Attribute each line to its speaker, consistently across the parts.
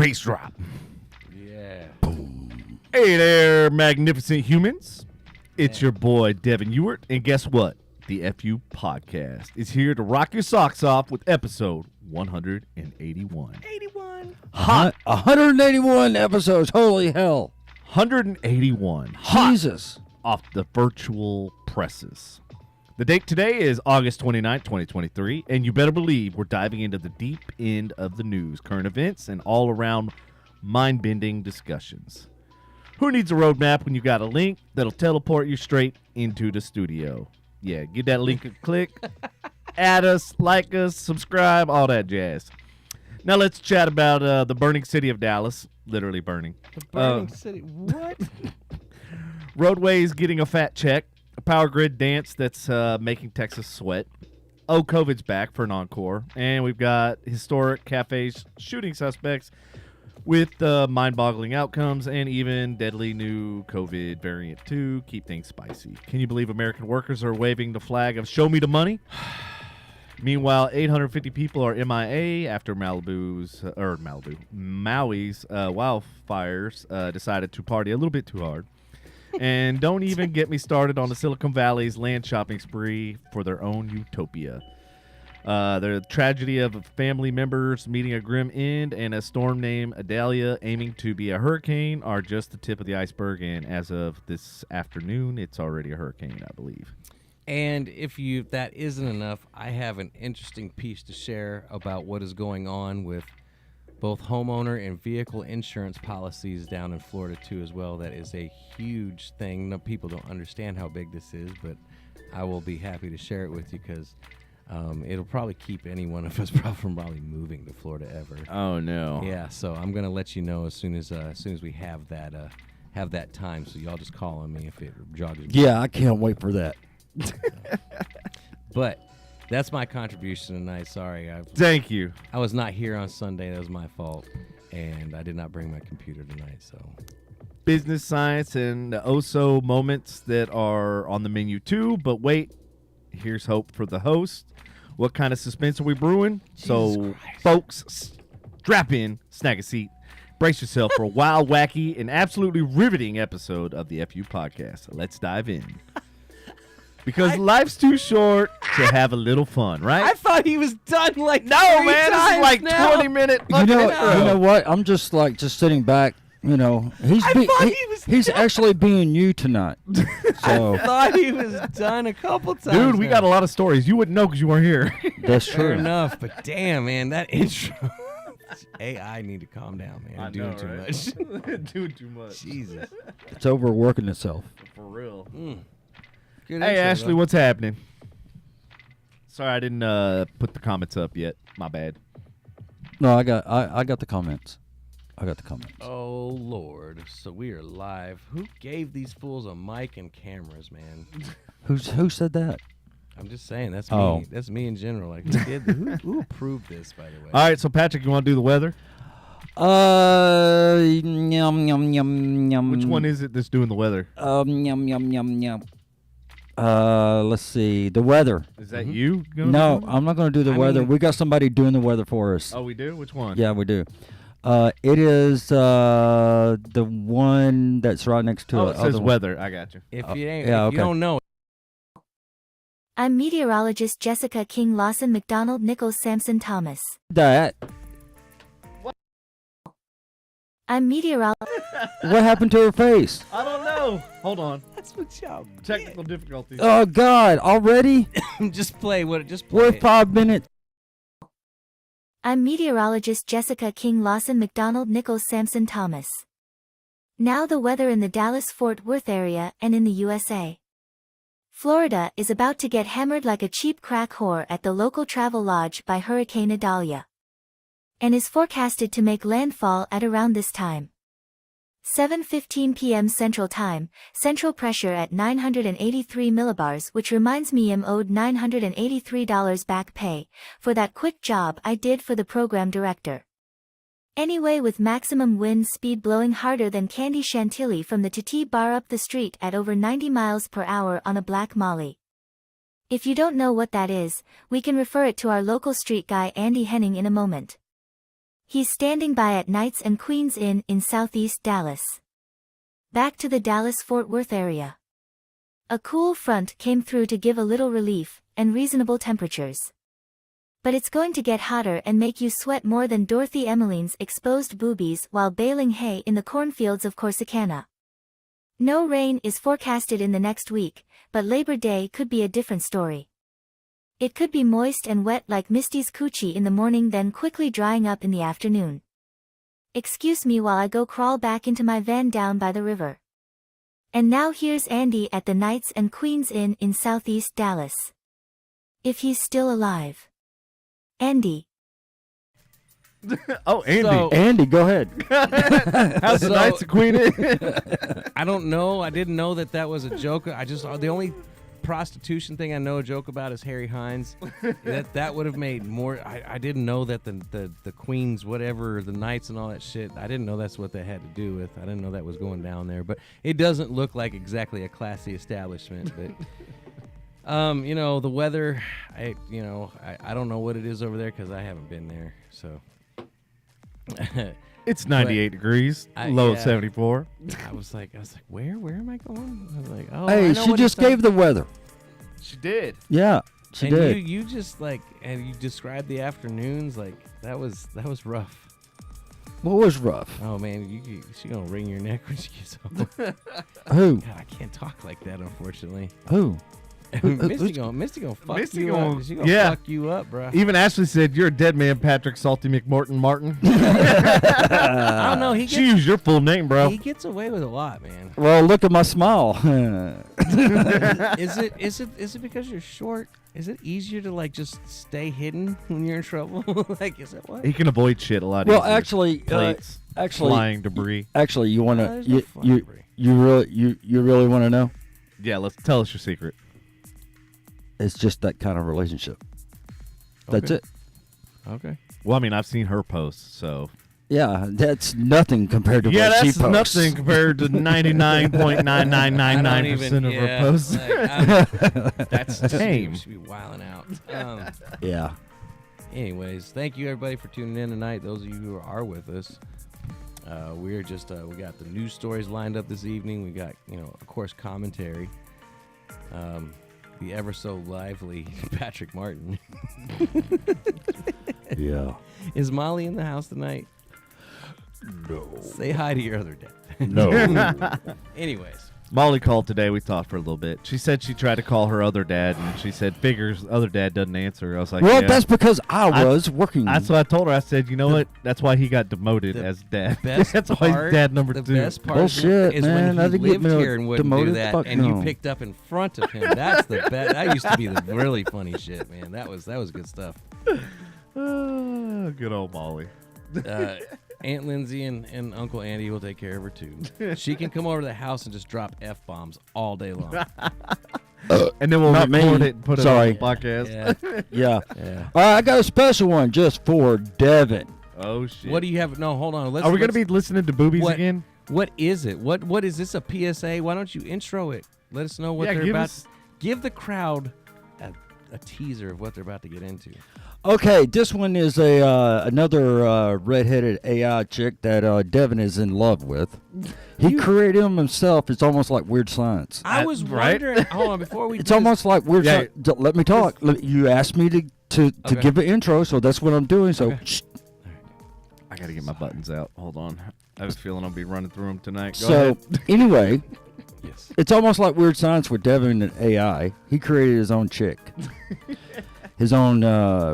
Speaker 1: Bass drop.
Speaker 2: Yeah.
Speaker 1: Hey there, magnificent humans. It's your boy, Devin Ewart. And guess what? The FU Podcast is here to rock your socks off with episode 181.
Speaker 2: 81.
Speaker 1: Hot.
Speaker 3: 181 episodes. Holy hell.
Speaker 1: 181. Hot
Speaker 3: Jesus.
Speaker 1: off the virtual presses. The date today is August 29th, 2023, and you better believe we're diving into the deep end of the news, current events, and all-around mind-bending discussions. Who needs a roadmap when you got a link that'll teleport you straight into the studio? Yeah, give that link a click, add us, like us, subscribe, all that jazz. Now let's chat about the burning city of Dallas, literally burning.
Speaker 2: The burning city. What?
Speaker 1: Roadways getting a fat check. A power grid dance that's making Texas sweat. Oh, COVID's back for an encore. And we've got historic cafes shooting suspects with mind-boggling outcomes and even deadly new COVID variant to keep things spicy. Can you believe American workers are waving the flag of show me the money? Meanwhile, 850 people are MIA after Maui's wildfires decided to party a little bit too hard. And don't even get me started on the Silicon Valley's land shopping spree for their own utopia. The tragedy of family members meeting a grim end and a storm named Idalia aiming to be a hurricane are just the tip of the iceberg. And as of this afternoon, it's already a hurricane, I believe.
Speaker 2: And if that isn't enough, I have an interesting piece to share about what is going on with both homeowner and vehicle insurance policies down in Florida, too, as well. That is a huge thing. No, people don't understand how big this is, but I will be happy to share it with you because it'll probably keep any one of us from probably moving to Florida ever.
Speaker 1: Oh, no.
Speaker 2: Yeah, so I'm going to let you know as soon as we have that time, so y'all just call on me if it jogs.
Speaker 3: Yeah, I can't wait for that.
Speaker 2: But that's my contribution tonight. Sorry.
Speaker 1: Thank you.
Speaker 2: I was not here on Sunday. That was my fault. And I did not bring my computer tonight. So,
Speaker 1: Business, science, and the oh-so moments that are on the menu too. But wait, here's hope for the host. What kind of suspense are we brewing?
Speaker 2: Jesus Christ.
Speaker 1: Folks, strap in, snag a seat, brace yourself for a wild, wacky, and absolutely riveting episode of the FU Podcast. Let's dive in. Because life's too short to have a little fun, right?
Speaker 2: I thought he was done like
Speaker 1: No,
Speaker 2: three
Speaker 1: man, this is
Speaker 2: times
Speaker 1: like
Speaker 2: now.
Speaker 1: 20 minutes.
Speaker 3: You know what? I'm just sitting back. You know, he's actually being you tonight. So
Speaker 2: I thought he was done a couple times.
Speaker 1: Dude, we
Speaker 2: now.
Speaker 1: got a lot of stories. You wouldn't know because you weren't here.
Speaker 3: that's
Speaker 2: Fair
Speaker 3: true.
Speaker 2: enough, but damn, man, that intro. AI need to calm down, man.
Speaker 1: I
Speaker 2: I'm doing
Speaker 1: know,
Speaker 2: too
Speaker 1: right?
Speaker 2: much.
Speaker 1: Doing too much.
Speaker 2: Jesus.
Speaker 3: It's overworking itself.
Speaker 1: For real.
Speaker 2: Good
Speaker 1: Hey,
Speaker 2: intro,
Speaker 1: Ashley,
Speaker 2: though.
Speaker 1: what's happening? Sorry, I didn't put the comments up yet. My bad.
Speaker 3: No, I got the comments. I got the comments.
Speaker 2: Oh, Lord. So we are live. Who gave these fools a mic and cameras, man?
Speaker 3: Who said that?
Speaker 2: I'm just saying, that's
Speaker 3: Oh.
Speaker 2: me. That's me in general. Like, who approved this, by the way?
Speaker 1: All right, so Patrick, you want to do the weather?
Speaker 3: Yum yum yum yum.
Speaker 1: Which one is it that's doing the weather?
Speaker 3: Yum yum yum yum. Let's see. The weather.
Speaker 1: Is that you? Gonna
Speaker 3: No,
Speaker 1: do it?
Speaker 3: I'm not going to do the
Speaker 2: I
Speaker 3: weather.
Speaker 2: mean-
Speaker 3: We got somebody doing the weather for us.
Speaker 1: Oh, we do? Which one?
Speaker 3: Yeah, we do. It is the one that's right next to
Speaker 1: Oh,
Speaker 3: it.
Speaker 1: it says weather. I got you.
Speaker 2: If
Speaker 3: yeah,
Speaker 2: you don't know,
Speaker 4: I'm meteorologist Jessica King Lawson McDonald Nichols Sampson Thomas.
Speaker 3: That.
Speaker 4: I'm meteorologist.
Speaker 3: What happened to her face?
Speaker 1: I don't know. Hold on.
Speaker 2: that's what y'all
Speaker 1: Technical difficulties.
Speaker 3: Oh God! Already?
Speaker 2: just play what it just play.
Speaker 3: We're 5 minutes.
Speaker 4: I'm meteorologist Jessica King Lawson McDonald Nichols Sampson Thomas. Now the weather in the Dallas-Fort Worth area and in the USA. Florida is about to get hammered like a cheap crack whore at the local travel lodge by Hurricane Idalia, and is forecasted to make landfall at around this time. 7:15 p.m. Central Time, central pressure at 983 millibars, which reminds me I'm owed $983 back pay for that quick job I did for the program director. Anyway, with maximum wind speed blowing harder than candy chantilly from the Titi bar up the street at over 90 miles per hour on a black molly. If you don't know what that is, we can refer it to our local street guy Andy Henning in a moment. He's standing by at Knights and Queens Inn in southeast Dallas. Back to the Dallas-Fort Worth area. A cool front came through to give a little relief, and reasonable temperatures. But it's going to get hotter and make you sweat more than Dorothy Emmeline's exposed boobies while baling hay in the cornfields of Corsicana. No rain is forecasted in the next week, but Labor Day could be a different story. It could be moist and wet like Misty's coochie in the morning, then quickly drying up in the afternoon. Excuse me while I go crawl back into my van down by the river. And now here's Andy at the Knights and Queens Inn in southeast Dallas. If he's still alive. Andy.
Speaker 1: Oh, Andy.
Speaker 2: So-
Speaker 3: Andy, go ahead.
Speaker 1: How's the
Speaker 2: So-
Speaker 1: Knights of Queen Inn?
Speaker 2: I don't know. I didn't know that was a joke. The only prostitution thing I know a joke about is Harry Hines. that would have made more. I didn't know that the Queens, whatever, the Knights and all that shit. I didn't know that's what that had to do with. I didn't know that was going down there. But it doesn't look like exactly a classy establishment. But the weather. I don't know what it is over there because I haven't been there. So.
Speaker 1: It's 98 degrees, low of 74.
Speaker 2: I was like, where am I going? I was like, oh,
Speaker 3: Hey,
Speaker 2: I know
Speaker 3: she
Speaker 2: what
Speaker 3: just
Speaker 2: it's
Speaker 3: gave the weather.
Speaker 1: She did.
Speaker 3: Yeah, she
Speaker 2: and
Speaker 3: did.
Speaker 2: you just and you described the afternoons like that was rough.
Speaker 3: What was rough?
Speaker 2: Oh man, she gonna wring your neck when she gets home.
Speaker 3: Who?
Speaker 2: God, I can't talk like that, unfortunately.
Speaker 3: Who?
Speaker 2: Misty gonna fuck
Speaker 1: Misty
Speaker 2: you
Speaker 1: gonna-
Speaker 2: up. She gonna
Speaker 1: yeah.
Speaker 2: fuck you up, bro.
Speaker 1: Even Ashley said, "You're a dead man, Patrick Salty McMorton Martin."
Speaker 2: I don't know.
Speaker 1: She used your full name, bro.
Speaker 2: He gets away with a lot, man.
Speaker 3: Well, look at my smile.
Speaker 2: Is it because you're short? Is it easier to just stay hidden when you're in trouble? Is it what?
Speaker 1: He can avoid shit a lot
Speaker 3: Well,
Speaker 1: easier.
Speaker 3: actually,
Speaker 1: Plates,
Speaker 3: actually,
Speaker 1: flying debris.
Speaker 3: actually, you want to
Speaker 2: there's no flying
Speaker 3: you
Speaker 2: debris.
Speaker 3: you really want to know?
Speaker 1: Yeah, let's tell us your secret.
Speaker 3: It's just that kind of relationship. That's
Speaker 2: Okay.
Speaker 3: it.
Speaker 2: Okay.
Speaker 1: Well, I mean, I've seen her posts, so
Speaker 3: Yeah, that's nothing compared to
Speaker 1: yeah,
Speaker 3: what she
Speaker 1: that's
Speaker 3: posts.
Speaker 1: nothing compared to 99.9999% of her posts. That's tame.
Speaker 2: Should be wilding out.
Speaker 3: Yeah.
Speaker 2: Anyways, thank you everybody for tuning in tonight. Those of you who are with us, we're just we got the news stories lined up this evening. We got of course commentary. The ever so lively Patrick Martin.
Speaker 3: Yeah.
Speaker 2: Is Molly in the house tonight?
Speaker 3: No.
Speaker 2: Say hi to your other dad.
Speaker 3: No.
Speaker 2: Anyways.
Speaker 1: Molly called today. We talked for a little bit. She said she tried to call her other dad, and she said, figures other dad doesn't answer. I was like,
Speaker 3: Well,
Speaker 1: yeah.
Speaker 3: that's because I was working.
Speaker 1: That's what I told her. I said, you know what? That's why he got demoted as dad.
Speaker 2: Best
Speaker 1: That's why
Speaker 2: part,
Speaker 1: he's dad number
Speaker 2: the
Speaker 1: 2.
Speaker 2: best part
Speaker 3: Bullshit,
Speaker 2: is
Speaker 3: man. I
Speaker 2: when he
Speaker 3: didn't get
Speaker 2: lived
Speaker 3: no
Speaker 2: here and wouldn't do
Speaker 3: demoted.
Speaker 2: that,
Speaker 3: Fuck
Speaker 2: and you
Speaker 3: no.
Speaker 2: picked up in front of him. That's the best. That used to be the really funny shit, man. That was good stuff.
Speaker 1: Good old Molly.
Speaker 2: Aunt Lindsay and Uncle Andy will take care of her too. She can come over to the house and just drop F-bombs all day long.
Speaker 1: And then we'll
Speaker 3: Not
Speaker 1: record
Speaker 3: me.
Speaker 1: it and put
Speaker 3: Sorry.
Speaker 1: it on the podcast.
Speaker 2: Yeah.
Speaker 3: Yeah.
Speaker 2: Yeah.
Speaker 3: All right, I got a special one just for Devin.
Speaker 1: Oh, shit.
Speaker 2: What do you have? No, hold on.
Speaker 1: Are we going to be listening to boobies
Speaker 2: what-
Speaker 1: again?
Speaker 2: What is it? What is this? A PSA? Why don't you intro it? Let us know what
Speaker 1: Yeah,
Speaker 2: they're
Speaker 1: give
Speaker 2: about.
Speaker 1: us-
Speaker 2: Give the crowd a teaser of what they're about to get into.
Speaker 3: Okay, this one is another redheaded AI chick that Devin is in love with. He created him himself. It's almost like weird science.
Speaker 2: I was
Speaker 1: right?
Speaker 2: wondering. Hold on, before we.
Speaker 3: It's
Speaker 2: do
Speaker 3: almost like weird
Speaker 1: Yeah.
Speaker 3: science. Let me talk. You asked me to
Speaker 2: Okay.
Speaker 3: give an intro, so that's what I'm doing. So
Speaker 2: Okay.
Speaker 3: shh.
Speaker 1: I got to get my buttons out. Hold on. I have a feeling I'll be running through them tonight. Go
Speaker 3: So
Speaker 1: ahead.
Speaker 3: anyway,
Speaker 2: Yes.
Speaker 3: it's almost like weird science with Devin and AI. He created his own chick, his own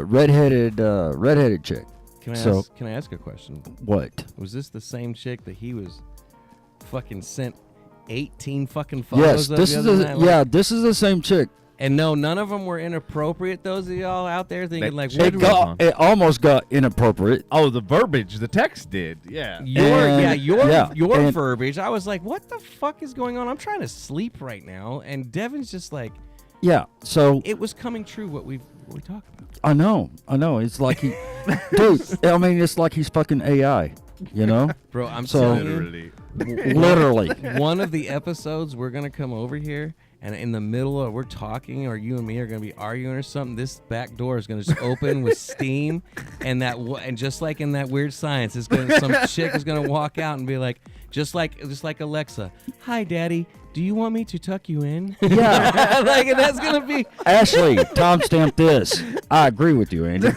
Speaker 3: redheaded chick.
Speaker 2: Can
Speaker 3: So-
Speaker 2: I ask a question?
Speaker 3: What?
Speaker 2: Was this the same chick that he was fucking sent 18 fucking
Speaker 3: Yes,
Speaker 2: photos of
Speaker 3: this
Speaker 2: the
Speaker 3: is
Speaker 2: other night?
Speaker 3: this is the same chick.
Speaker 2: And no, none of them were inappropriate. Those of y'all out there thinking like,
Speaker 1: It
Speaker 2: what
Speaker 3: It
Speaker 2: do
Speaker 1: got-
Speaker 3: it almost got inappropriate.
Speaker 1: Oh, the verbiage, the text did. Yeah.
Speaker 2: your
Speaker 3: And-
Speaker 2: verbiage. I was like, what the fuck is going on? I'm trying to sleep right now, and Devin's just like,
Speaker 3: Yeah. So
Speaker 2: it was coming true what we talk about.
Speaker 3: I know. It's like he, dude. I mean, it's like he's fucking AI. You know,
Speaker 2: Bro, I'm
Speaker 3: So-
Speaker 2: telling you,
Speaker 1: Literally.
Speaker 3: literally.
Speaker 2: one of the episodes we're gonna come over here and in the middle of we're talking, or you and me are gonna be arguing or something, this back door is gonna just open with steam, and and just like in that Weird Science, some chick is gonna walk out and be like, just like Alexa, "Hi, Daddy. Do you want me to tuck you in?"
Speaker 3: Yeah.
Speaker 2: Like that's gonna be
Speaker 3: Ashley, timestamp this. I agree with you, Andy.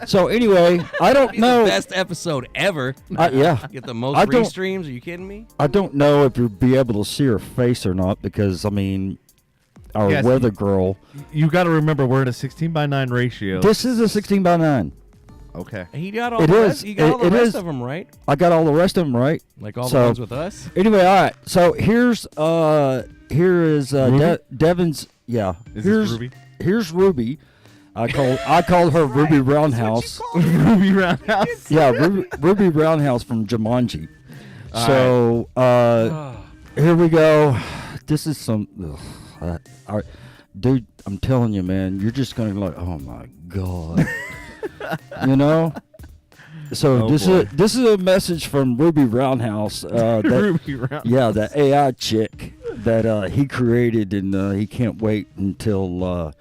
Speaker 3: So anyway, I don't know.
Speaker 2: the best episode ever.
Speaker 3: Yeah.
Speaker 2: Get the most
Speaker 3: I don't-
Speaker 2: restreams. Are you kidding me?
Speaker 3: I don't know if you'll be able to see her face or not because, I mean, our
Speaker 1: Yes,
Speaker 3: weather girl.
Speaker 1: You got to remember, we're in a 16:9 ratio.
Speaker 3: This is a 16:9.
Speaker 1: Okay.
Speaker 2: He got all
Speaker 3: It
Speaker 2: the
Speaker 3: is.
Speaker 2: rest. He got all the
Speaker 3: It
Speaker 2: rest
Speaker 3: is.
Speaker 2: of them right.
Speaker 3: I got all the rest of them right.
Speaker 2: Like all the
Speaker 3: So-
Speaker 2: ones with us.
Speaker 3: Anyway, all right. So here is
Speaker 1: Ruby?
Speaker 3: Devin's. Yeah.
Speaker 1: Is
Speaker 3: here's
Speaker 1: this Ruby?
Speaker 3: Here's Ruby. I call her Ruby Roundhouse.
Speaker 1: Ruby Roundhouse.
Speaker 3: Yeah, Ruby Roundhouse from Jumanji.
Speaker 1: All
Speaker 3: So here we go. This is some. Dude, I'm telling you, man, you're just gonna be like, oh my god, you know. So
Speaker 1: Oh,
Speaker 3: this
Speaker 1: boy.
Speaker 3: is a message from Ruby Roundhouse.
Speaker 1: Ruby Roundhouse.
Speaker 3: Yeah, the AI chick that he created, and he can't wait until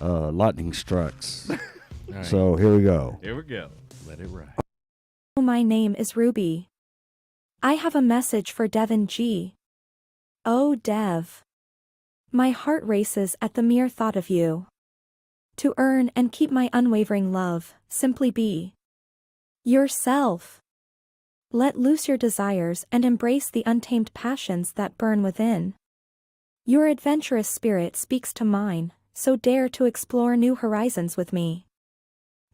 Speaker 3: lightning strikes.
Speaker 2: All right,
Speaker 3: So here we go.
Speaker 1: Here we go.
Speaker 2: let it ride.
Speaker 5: My name is Ruby. I have a message for Devin G. Oh, Dev. My heart races at the mere thought of you. To earn and keep my unwavering love, simply be yourself. Let loose your desires and embrace the untamed passions that burn within. Your adventurous spirit speaks to mine, so dare to explore new horizons with me.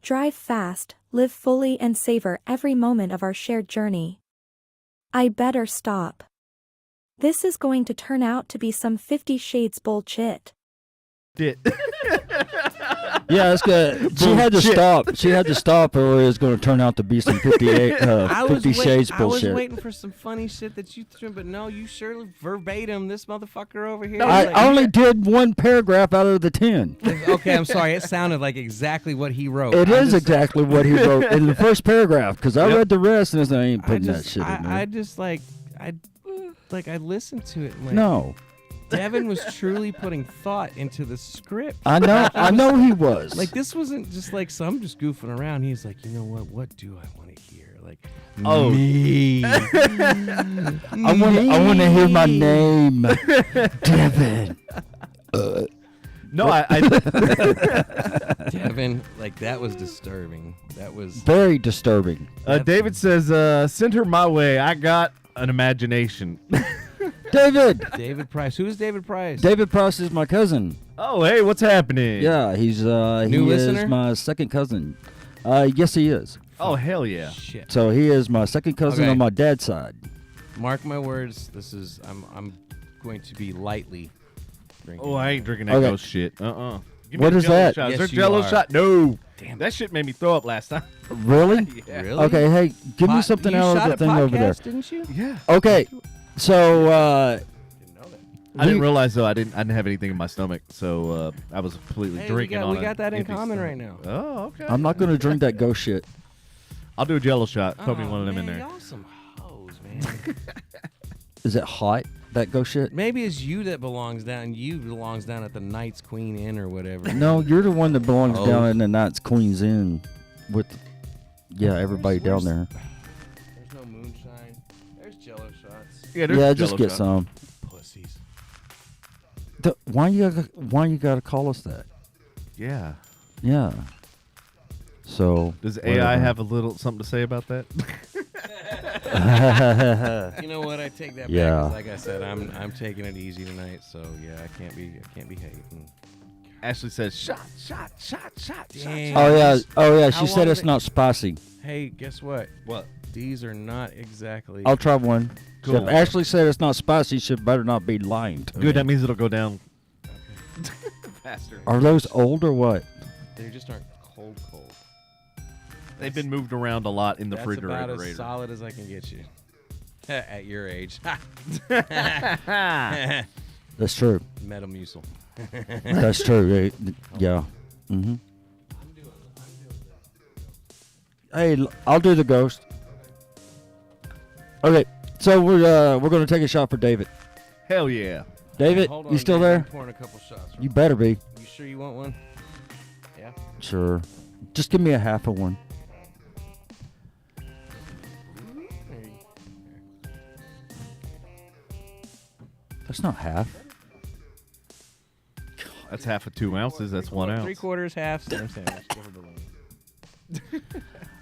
Speaker 5: Drive fast, live fully, and savor every moment of our shared journey. I better stop. This is going to turn out to be some 50 Shades bullshit.
Speaker 1: Did.
Speaker 3: Yeah, it's good. She had to stop. She had to stop, or it was going to turn out to be some 50 Shades
Speaker 2: I was
Speaker 3: bullshit.
Speaker 2: waiting for some funny shit that you threw, but no, you surely verbatim this motherfucker over here.
Speaker 3: I only did one paragraph out of the 10.
Speaker 2: Okay, I'm sorry. It sounded like exactly what he wrote.
Speaker 3: It
Speaker 2: I'm
Speaker 3: is
Speaker 2: just-
Speaker 3: exactly what he wrote in the first paragraph, because I
Speaker 1: Yep.
Speaker 3: read the rest and I said, I ain't
Speaker 2: I
Speaker 3: putting that
Speaker 2: just,
Speaker 3: shit in there.
Speaker 2: I just I listened to it. And like,
Speaker 3: No,
Speaker 2: Devin was truly putting thought into the script.
Speaker 3: I know he was.
Speaker 2: Like this wasn't just like some just goofing around. He's like, you know what? What do I want to hear? Like,
Speaker 1: Oh.
Speaker 2: me.
Speaker 3: I want to hear my name, Devin.
Speaker 1: No, I
Speaker 2: Devin, like that was disturbing. That was.
Speaker 3: Very disturbing.
Speaker 1: David says, send her my way. I got an imagination.
Speaker 3: David.
Speaker 2: David Price. Who is David Price?
Speaker 3: David Price is my cousin.
Speaker 1: Oh, hey, what's happening?
Speaker 3: Yeah, he's he
Speaker 2: listener?
Speaker 3: is my second cousin. Yes, he is.
Speaker 1: Oh, hell yeah.
Speaker 2: Shit.
Speaker 3: So he is my second cousin
Speaker 2: Okay.
Speaker 3: on my dad's side.
Speaker 2: Mark my words. This is. I'm going to be lightly drinking.
Speaker 1: Oh, I ain't drinking that
Speaker 3: Okay.
Speaker 1: ghost shit. Uh-uh. Give
Speaker 3: What
Speaker 1: me a
Speaker 3: is
Speaker 1: Jell-O
Speaker 3: that?
Speaker 1: Shot. Is
Speaker 2: Yes,
Speaker 1: there
Speaker 2: you
Speaker 1: Jell-O
Speaker 2: are.
Speaker 1: shot? No.
Speaker 2: Damn.
Speaker 1: That shit made me throw up last time.
Speaker 3: Really?
Speaker 1: Yeah.
Speaker 2: Really?
Speaker 3: Okay, hey, give me something
Speaker 2: you
Speaker 3: out
Speaker 2: shot
Speaker 3: of the
Speaker 2: a
Speaker 3: thing over there.
Speaker 2: podcast, Didn't you?
Speaker 1: Yeah.
Speaker 3: Okay, so
Speaker 2: Didn't know that.
Speaker 1: I didn't
Speaker 3: we-
Speaker 1: realize though I didn't have anything in my stomach, so I was completely
Speaker 2: Hey,
Speaker 1: drinking on
Speaker 2: we
Speaker 1: an
Speaker 2: got that in
Speaker 1: empty
Speaker 2: common
Speaker 1: stomach.
Speaker 2: right now.
Speaker 1: Oh, okay.
Speaker 3: I'm not going to drink that ghost shit.
Speaker 1: I'll do a Jell-O shot. Throw me
Speaker 2: Oh,
Speaker 1: one of them in
Speaker 2: man,
Speaker 1: there.
Speaker 2: Y'all some hoes, man.
Speaker 3: Is it hot, that ghost shit?
Speaker 2: Maybe it's you that belongs down. You belongs down at the Knights Queen Inn or whatever.
Speaker 3: No, you're the one that belongs
Speaker 2: Oh.
Speaker 3: down in the Knights Queen's Inn with, everybody down
Speaker 2: Where's-
Speaker 3: there.
Speaker 2: There's no moonshine. There's Jello shots.
Speaker 1: Yeah, there's
Speaker 3: Yeah, just
Speaker 1: Jell-O
Speaker 3: get
Speaker 1: shot.
Speaker 3: some.
Speaker 2: Pussies.
Speaker 3: Why you gotta call us that?
Speaker 1: Yeah.
Speaker 3: Yeah. So
Speaker 1: Does AI have a little something to say about that?
Speaker 2: You know what? I take that
Speaker 3: Yeah.
Speaker 2: back. 'Cause like I said, I'm taking it easy tonight. So yeah, I can't be hating.
Speaker 1: Ashley says, shot, shot, shot, shot,
Speaker 2: Damn.
Speaker 1: shot.
Speaker 3: Oh yeah.
Speaker 2: How
Speaker 3: She
Speaker 2: long
Speaker 3: said
Speaker 2: did
Speaker 3: it's
Speaker 2: it-
Speaker 3: not spicy.
Speaker 2: Hey, guess what?
Speaker 1: What?
Speaker 2: These are not exactly.
Speaker 3: I'll try one.
Speaker 1: Cool.
Speaker 3: If Ashley said it's not spicy, she better not be lying to me.
Speaker 1: Good, that means it'll go down faster.
Speaker 3: Are those old or what?
Speaker 2: They just aren't cold.
Speaker 1: They've been moved around a lot in the
Speaker 2: That's about as
Speaker 1: refrigerator.
Speaker 2: solid as I can get you. At your age.
Speaker 3: That's true.
Speaker 2: Metamucil.
Speaker 3: That's true. Yeah. Mm-hmm. Hey, I'll do the ghost. Okay, so we're gonna take a shot for David.
Speaker 1: Hell yeah.
Speaker 3: David,
Speaker 2: Hold on,
Speaker 3: you still
Speaker 2: Dave, I'm
Speaker 3: there?
Speaker 2: pouring a couple shots.
Speaker 3: You better be.
Speaker 2: You sure you want one? Yeah.
Speaker 3: Sure. Just give me a half of one. That's not half.
Speaker 1: That's half of 2 ounces. That's 1 ounce.
Speaker 2: 3/4 half Sam sandwich. Give her the lemon.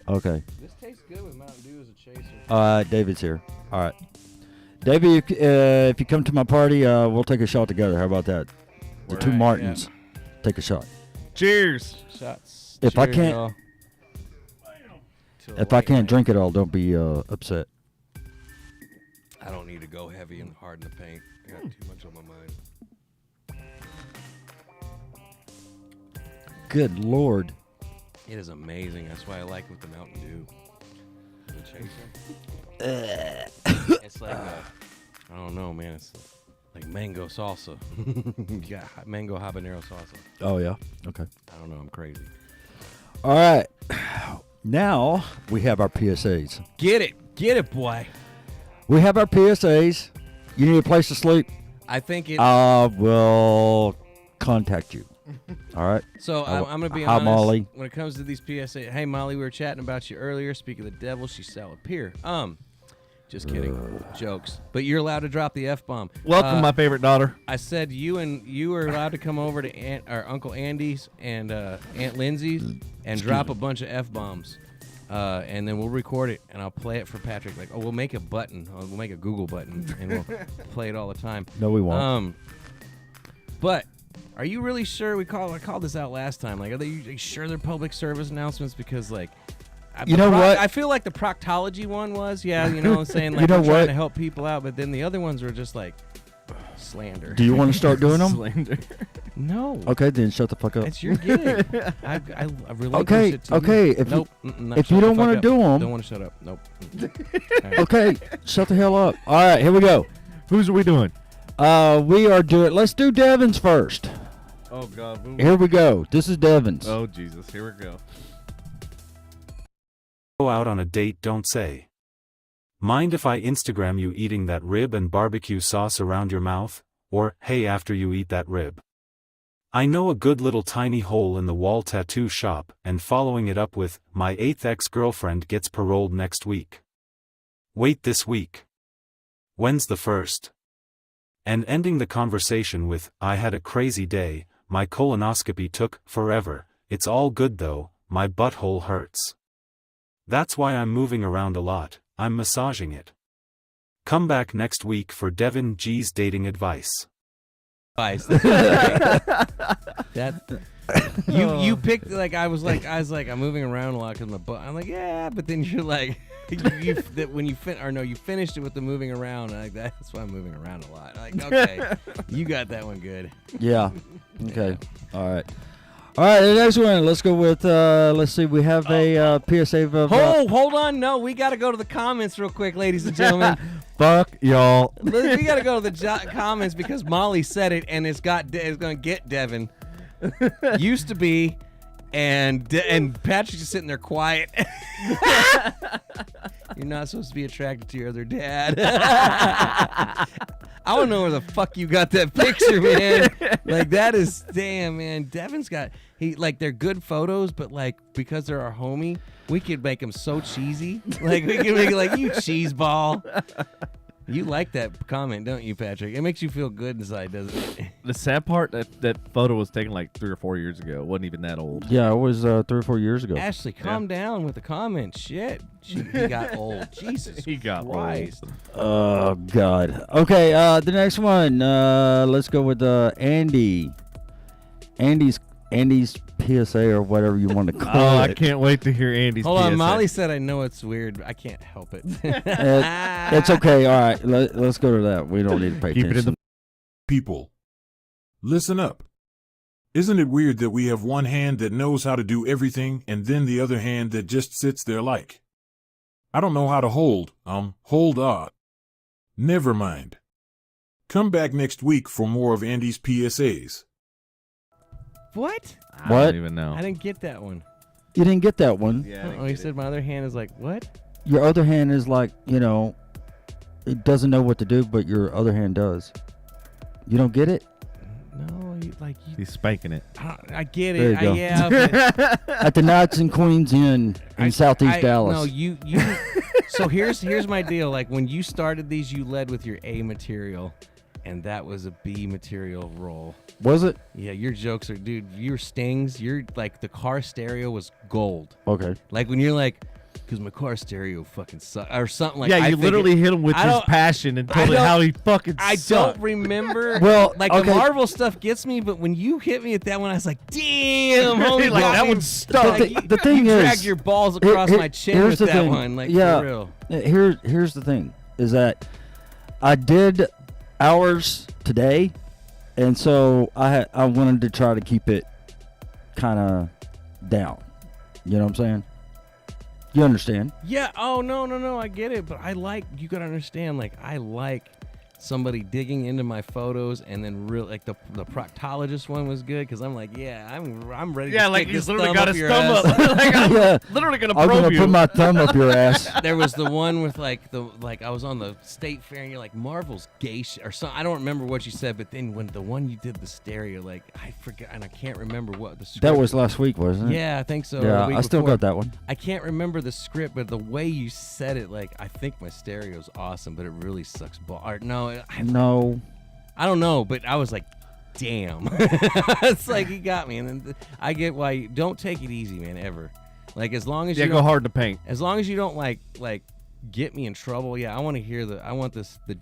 Speaker 3: Okay.
Speaker 2: This tastes good with Mountain Dew as a chaser.
Speaker 3: David's here. All right. David, if you come to my party, we'll take a shot together. How about that? The two
Speaker 2: Right,
Speaker 3: Martins. Take a shot.
Speaker 1: Cheers.
Speaker 2: Shots.
Speaker 3: If I
Speaker 2: Cheers,
Speaker 3: can't-
Speaker 2: y'all. To a
Speaker 3: If I
Speaker 2: late
Speaker 3: can't
Speaker 2: night.
Speaker 3: drink it all, don't be upset.
Speaker 2: I don't need to go heavy and hard in the paint. I got too much on my mind.
Speaker 3: Good Lord.
Speaker 2: It is amazing. That's why I like it with the Mountain Dew. The chaser. It's like I don't know, man. It's like mango salsa. You got mango habanero salsa.
Speaker 3: Oh, yeah? Okay.
Speaker 2: I don't know. I'm crazy.
Speaker 3: All right. Now we have our PSAs.
Speaker 2: Get it, boy.
Speaker 3: We have our PSAs. You need a place to sleep?
Speaker 2: I think it.
Speaker 3: We'll contact you. All right?
Speaker 2: So I'm going to be
Speaker 3: Hi,
Speaker 2: honest.
Speaker 3: Molly.
Speaker 2: When it comes to these PSA, hey Molly, we were chatting about you earlier. Speaking of the devil, she shall appear. Just kidding. Jokes. But you're allowed to drop the F-bomb.
Speaker 1: Welcome, my favorite daughter.
Speaker 2: I said you were allowed to come over to Uncle Andy's and Aunt Lindsay's and drop a bunch of F-bombs. And then we'll record it and I'll play it for Patrick. Like, we'll make a button. We'll make a Google button and we'll play it all the time.
Speaker 3: No, we won't.
Speaker 2: But are you really sure I called this out last time? Like, are they sure they're public service announcements? Because like,
Speaker 3: You know what?
Speaker 2: I feel like the proctology one was, yeah, you know what I'm saying? Like,
Speaker 3: You know
Speaker 2: we're trying
Speaker 3: what?
Speaker 2: to help people out, but then the other ones were just like slander.
Speaker 3: Do you want to start doing them?
Speaker 1: Slander.
Speaker 2: No.
Speaker 3: Okay, then shut the fuck up.
Speaker 2: It's your gig. I relinquish
Speaker 3: Okay,
Speaker 2: it to
Speaker 3: okay,
Speaker 2: you.
Speaker 3: if you-
Speaker 2: nope. Not
Speaker 3: if
Speaker 2: shut
Speaker 3: you
Speaker 2: the
Speaker 3: don't
Speaker 2: fuck
Speaker 3: wanna
Speaker 2: up.
Speaker 3: do 'em-
Speaker 2: Don't want to shut up. Nope. All right.
Speaker 3: Okay, shut the hell up. All right, here we go.
Speaker 1: Who's are we doing?
Speaker 3: Let's do Devin's first.
Speaker 1: Oh, God.
Speaker 3: Here we go. This is Devin's.
Speaker 1: Oh, Jesus. Here we go.
Speaker 6: Go out on a date, don't say. Mind if I Instagram you eating that rib and barbecue sauce around your mouth? Or, hey, after you eat that rib. I know a good little tiny hole in the wall tattoo shop, and following it up with, my 8th ex-girlfriend gets paroled next week. Wait this week. When's the first? And ending the conversation with, I had a crazy day, my colonoscopy took forever, it's all good though, my butthole hurts. That's why I'm moving around a lot, I'm massaging it. Come back next week for Devin G's dating advice.
Speaker 2: You picked like I was like I'm moving around a lot because my butt. I'm like, yeah, but then you're like you finished it with the moving around. Like that's why I'm moving around a lot. Like, okay, you got that one good.
Speaker 3: Yeah. Okay. All right. All right, the next one. Let's go with, let's see, we have a PSA of...
Speaker 2: Hold on. No, we got to go to the comments real quick, ladies and gentlemen.
Speaker 1: Fuck y'all.
Speaker 2: We got to go to the comments because Molly said it, and it's going to get Devin. Used to be, and Patrick's just sitting there quiet. You're not supposed to be attracted to your other dad. I don't know where the fuck you got that picture, man. Like, that is, damn, man. Devin's got, they're good photos, but, like, because they're our homie, we could make them so cheesy. Like, we could make it like, you cheese ball. You like that comment, don't you, Patrick? It makes you feel good inside, doesn't it?
Speaker 1: The sad part, that photo was taken like 3 or 4 years ago. It wasn't even that old.
Speaker 3: Yeah, it was 3 or 4 years ago.
Speaker 2: Ashley, calm down with the comments. Shit. He got old. Jesus
Speaker 1: He got
Speaker 2: Christ.
Speaker 3: Oh, God. Okay, the next one. Let's go with Andy. Andy's PSA or whatever you want to call
Speaker 1: Oh,
Speaker 3: it.
Speaker 1: I can't wait to hear Andy's
Speaker 2: Hold on,
Speaker 1: PSA.
Speaker 2: Molly said I know it's weird. I can't help it.
Speaker 3: It's okay. All right, let's go to that. We don't need to pay
Speaker 1: Keep it in
Speaker 3: attention.
Speaker 7: People, listen up. Isn't it weird that we have one hand that knows how to do everything and then the other hand that just sits there like, I don't know how to hold on. Never mind. Come back next week for more of Andy's PSAs.
Speaker 2: What?
Speaker 1: I
Speaker 3: What?
Speaker 1: don't even know.
Speaker 2: I didn't get that one.
Speaker 3: You didn't get that one.
Speaker 1: Yeah,
Speaker 2: Oh, he said my other hand is like, what?
Speaker 3: Your other hand is like, it doesn't know what to do, but your other hand does. You don't get it?
Speaker 2: No,
Speaker 1: He's spanking it.
Speaker 2: I get
Speaker 3: There
Speaker 2: it.
Speaker 3: you go.
Speaker 2: Yeah, but
Speaker 3: At the Knights and Queens Inn in Southeast Dallas.
Speaker 2: No, you. So here's my deal. Like when you started these, you led with your A material, and that was a B material roll.
Speaker 3: Was it?
Speaker 2: Yeah, your jokes are, dude. Your stings. You're like the car stereo was gold.
Speaker 3: Okay.
Speaker 2: Like when you're like, because my car stereo fucking sucks, or something like.
Speaker 1: Yeah,
Speaker 2: I
Speaker 1: you
Speaker 2: think
Speaker 1: literally hit him with
Speaker 2: I
Speaker 1: his
Speaker 2: don't-
Speaker 1: passion and told
Speaker 2: I
Speaker 1: him
Speaker 2: don't-
Speaker 1: how he fucking
Speaker 2: I
Speaker 1: sucked.
Speaker 2: don't remember.
Speaker 3: Well,
Speaker 2: like
Speaker 3: okay.
Speaker 2: the Marvel stuff gets me, but when you hit me at that one, I was like, "Damn, homie,
Speaker 1: Like, that
Speaker 2: got me."
Speaker 1: one stuck.
Speaker 2: Like,
Speaker 3: The thing
Speaker 2: you
Speaker 3: is,
Speaker 2: dragged your balls across my chin
Speaker 3: here's
Speaker 2: with
Speaker 3: the
Speaker 2: that
Speaker 3: thing.
Speaker 2: one, like
Speaker 3: Yeah.
Speaker 2: for real.
Speaker 3: Here's the thing, is that I did hours today, and so I wanted to try to keep it kind of down. You know what I'm saying? You understand?
Speaker 2: Yeah. Oh no. I get it, but you gotta understand. Like I like somebody digging into my photos, and then real like the proctologist one was good because I'm like, yeah, I'm ready.
Speaker 1: Yeah,
Speaker 2: to
Speaker 1: like
Speaker 2: stick
Speaker 1: he's
Speaker 2: this
Speaker 1: literally
Speaker 2: thumb
Speaker 1: got
Speaker 2: up
Speaker 1: his
Speaker 2: your
Speaker 1: thumb
Speaker 2: ass.
Speaker 1: up. Like, I'm
Speaker 3: Yeah.
Speaker 1: literally gonna
Speaker 3: I'm
Speaker 1: probe
Speaker 3: gonna
Speaker 1: you.
Speaker 3: put my thumb up your ass.
Speaker 2: There was the one with like I was on the state fair and you're like Marvel's gay or something. I don't remember what you said, but then when the one you did the stereo, like I forgot and I can't remember what the script
Speaker 3: That was last week, wasn't it?
Speaker 2: Yeah, I think so. or
Speaker 3: Yeah,
Speaker 2: the week
Speaker 3: I still
Speaker 2: before.
Speaker 3: got that one.
Speaker 2: I can't remember the script, but the way you said it, like I think my stereo's awesome, but it really sucks. No,
Speaker 3: No.
Speaker 2: I don't know, but I was like, damn. It's like he got me, and then I get why you don't take it easy, man. Ever, like as long as
Speaker 1: Yeah,
Speaker 2: you
Speaker 1: go
Speaker 2: don't,
Speaker 1: hard to paint.
Speaker 2: as long as you don't like get me in trouble. Yeah, I want to hear the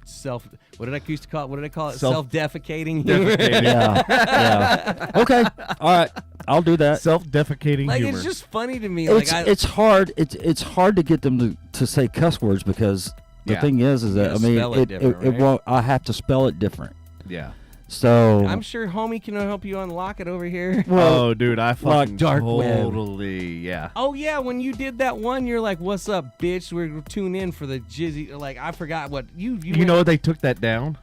Speaker 2: self. What did I used to call it? What did I call it? Self-defecating.
Speaker 1: Defecating.
Speaker 3: Yeah. Okay. All right. I'll do that.
Speaker 1: Self-defecating
Speaker 2: Like
Speaker 1: humor.
Speaker 2: it's just funny to me. Like
Speaker 3: It's hard. It's hard to get them to say cuss words because the
Speaker 1: Yeah.
Speaker 3: thing is that
Speaker 2: gotta
Speaker 3: I mean
Speaker 2: spell it different,
Speaker 3: it
Speaker 2: right?
Speaker 3: won't. I have to spell it different.
Speaker 1: yeah.
Speaker 3: So
Speaker 2: I'm sure homie can help you unlock it over here.
Speaker 1: Oh, dude, I fucking
Speaker 3: dark
Speaker 2: web.
Speaker 1: totally, yeah.
Speaker 2: Oh yeah, when you did that one, you're like, "What's up, bitch? We're tune in for the jizzy." Like I forgot what you.
Speaker 1: You know they took that down?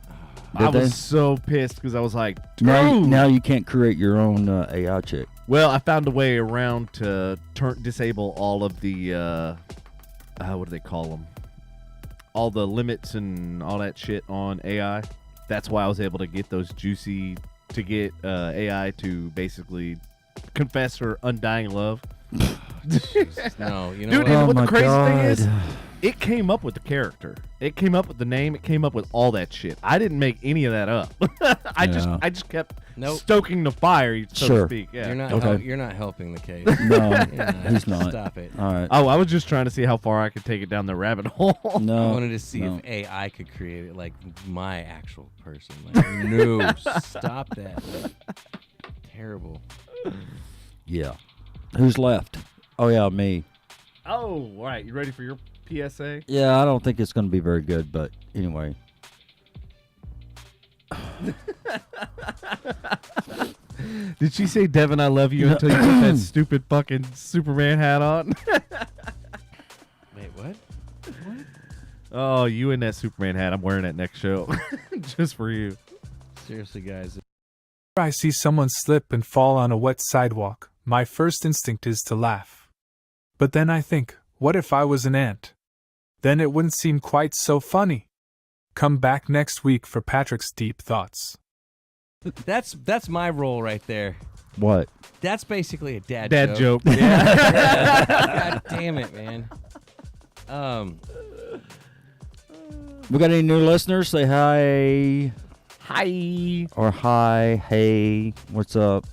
Speaker 1: I
Speaker 3: Did
Speaker 1: was
Speaker 3: they?
Speaker 1: so pissed because I was like, dude.
Speaker 3: now you can't create your own AI chick.
Speaker 1: Well, I found a way around to disable all of the, what do they call them? All the limits and all that shit on AI. That's why I was able to get those juicy, to get AI to basically confess her undying love.
Speaker 2: No, you know
Speaker 1: Dude,
Speaker 2: what?
Speaker 1: and
Speaker 3: Oh
Speaker 1: what the
Speaker 3: my
Speaker 1: crazy thing
Speaker 3: God.
Speaker 1: is, it came up with the character. It came up with the name. It came up with all that shit. I didn't make any of that up. I
Speaker 3: Yeah.
Speaker 1: just kept
Speaker 2: Nope.
Speaker 1: stoking the fire, so
Speaker 3: Sure.
Speaker 1: to speak. Yeah.
Speaker 2: You're not.
Speaker 3: Okay.
Speaker 2: You're not helping the case.
Speaker 3: No,
Speaker 2: You're
Speaker 3: he's not.
Speaker 2: Stop it.
Speaker 3: All right.
Speaker 1: Oh, I was just trying to see how far I could take it down the rabbit hole.
Speaker 3: No.
Speaker 2: I wanted to see
Speaker 3: no.
Speaker 2: if AI could create it like my actual person. Like, no, stop that. Like, terrible.
Speaker 3: Yeah. Who's left? Oh yeah, me.
Speaker 1: Oh, all right. You ready for your PSA?
Speaker 3: Yeah, I don't think it's going to be very good, but anyway.
Speaker 1: Did she say, Devin, I love you until you put that stupid fucking Superman hat on?
Speaker 2: Wait, what?
Speaker 1: Oh, you in that Superman hat. I'm wearing that next show. Just for you.
Speaker 2: Seriously, guys.
Speaker 8: I see someone slip and fall on a wet sidewalk, my first instinct is to laugh. But then I think, what if I was an ant? Then it wouldn't seem quite so funny. Come back next week for Patrick's deep thoughts.
Speaker 2: That's my role right there.
Speaker 3: What?
Speaker 2: That's basically a dad
Speaker 1: Joke.
Speaker 2: God damn it, man.
Speaker 3: We got any new listeners? Say hi.
Speaker 1: Hi.
Speaker 3: Or hi, hey, what's up?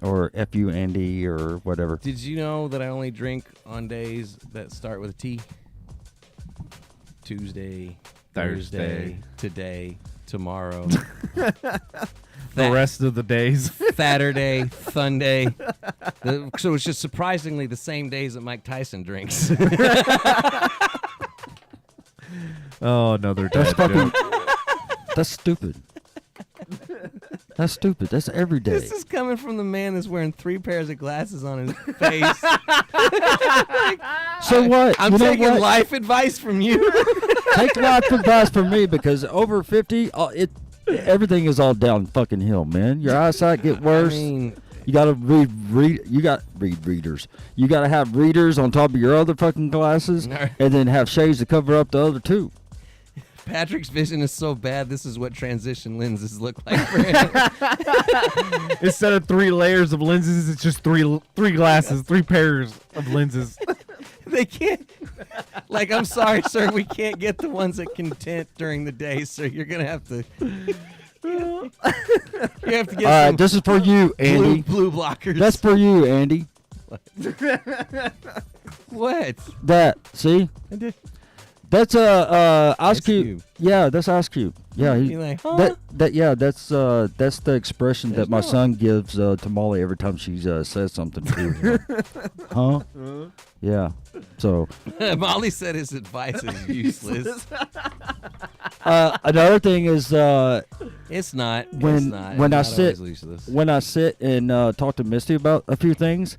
Speaker 3: Or F you, Andy, or whatever.
Speaker 2: Did you know that I only drink on days that start with a T? Tuesday,
Speaker 1: Thursday.
Speaker 2: today, tomorrow,
Speaker 1: The rest of the days.
Speaker 2: Saturday, Sunday. So it's just surprisingly the same days that Mike Tyson drinks.
Speaker 1: Oh, another
Speaker 3: That's
Speaker 1: dad
Speaker 3: fucking.
Speaker 1: joke.
Speaker 3: That's stupid. That's stupid. That's every day.
Speaker 2: This is coming from the man that's wearing 3 pairs of glasses on his face.
Speaker 3: So what?
Speaker 2: I'm
Speaker 3: You know
Speaker 2: taking
Speaker 3: what?
Speaker 2: life advice from you.
Speaker 3: Take life advice from me because over 50, everything is all down fucking hill, man. Your eyesight get worse.
Speaker 2: I mean,
Speaker 3: You gotta read readers. You gotta have readers on top of your other fucking glasses,
Speaker 2: No.
Speaker 3: and then have shades to cover up the other two.
Speaker 2: Patrick's vision is so bad. This is what transition lenses look like for him.
Speaker 1: Instead of 3 layers of lenses, it's just three glasses, 3 pairs of lenses.
Speaker 2: They can't. Like, I'm sorry, sir. We can't get the ones that can tint during the day, so you're gonna have to. You have to get
Speaker 3: All right,
Speaker 2: some
Speaker 3: this is for you, Andy.
Speaker 2: blue blockers.
Speaker 3: That's for you, Andy.
Speaker 2: what?
Speaker 3: That see?
Speaker 2: I did.
Speaker 3: That's Ice
Speaker 2: Ice
Speaker 3: Cube.
Speaker 2: Cube.
Speaker 3: Yeah, that's Ice Cube. Yeah,
Speaker 2: You're like, huh?
Speaker 3: that's the expression
Speaker 2: There's
Speaker 3: that my
Speaker 2: no-
Speaker 3: son gives to Molly every time she says something to him. Huh? Yeah. So
Speaker 2: Molly said his advice is useless.
Speaker 3: another thing is
Speaker 2: It's not.
Speaker 3: When-
Speaker 2: it's not.
Speaker 3: when
Speaker 2: It's
Speaker 3: I
Speaker 2: not
Speaker 3: sit-
Speaker 2: always useless.
Speaker 3: when I sit and talk to Misty about a few things,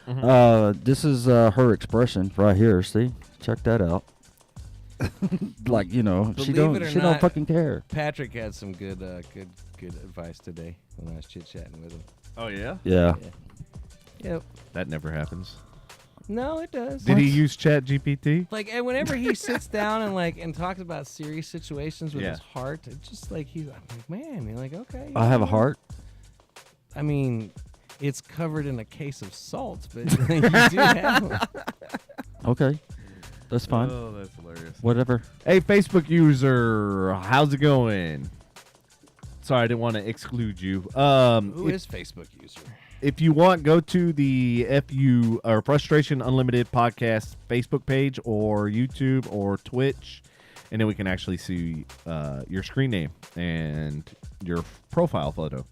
Speaker 3: this is her expression right here. See, check that out. Like, you know, she
Speaker 2: Believe it or
Speaker 3: don't
Speaker 2: not,
Speaker 3: fucking care.
Speaker 2: Patrick had some good advice today when I was chit chatting with him.
Speaker 1: Oh, yeah?
Speaker 3: Yeah.
Speaker 2: Yep.
Speaker 1: That never happens.
Speaker 2: No, it does.
Speaker 1: Did he use Chat GPT?
Speaker 2: Like, and whenever he sits down and talks about serious situations with
Speaker 1: Yeah.
Speaker 2: his heart, it's just like I'm like, man, you're like, okay.
Speaker 3: I have a heart.
Speaker 2: I mean, it's covered in a case of salt, but you do have one.
Speaker 3: Okay, that's fine.
Speaker 1: Oh, that's hilarious.
Speaker 3: Whatever.
Speaker 1: Hey, Facebook user, how's it going? Sorry, I didn't want to exclude you.
Speaker 2: Who is Facebook user?
Speaker 1: If you want, go to the FU or Frustration Unlimited podcast Facebook page or YouTube or Twitch, and then we can actually see your screen name and your profile photo.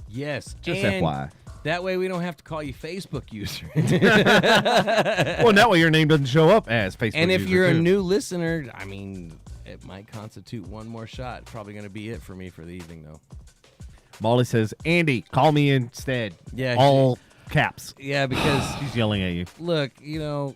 Speaker 2: Yes,
Speaker 1: Just
Speaker 2: and
Speaker 1: FYI.
Speaker 2: that way we don't have to call you Facebook user.
Speaker 1: Well, that way your name doesn't show up as Facebook
Speaker 2: And if
Speaker 1: user,
Speaker 2: you're a
Speaker 1: too.
Speaker 2: new listener, I mean, it might constitute one more shot. Probably going to be it for me for the evening, though.
Speaker 1: Molly says, Andy, call me instead.
Speaker 2: Yeah,
Speaker 1: All caps.
Speaker 2: Yeah, because
Speaker 1: She's yelling at you.
Speaker 2: look, you know,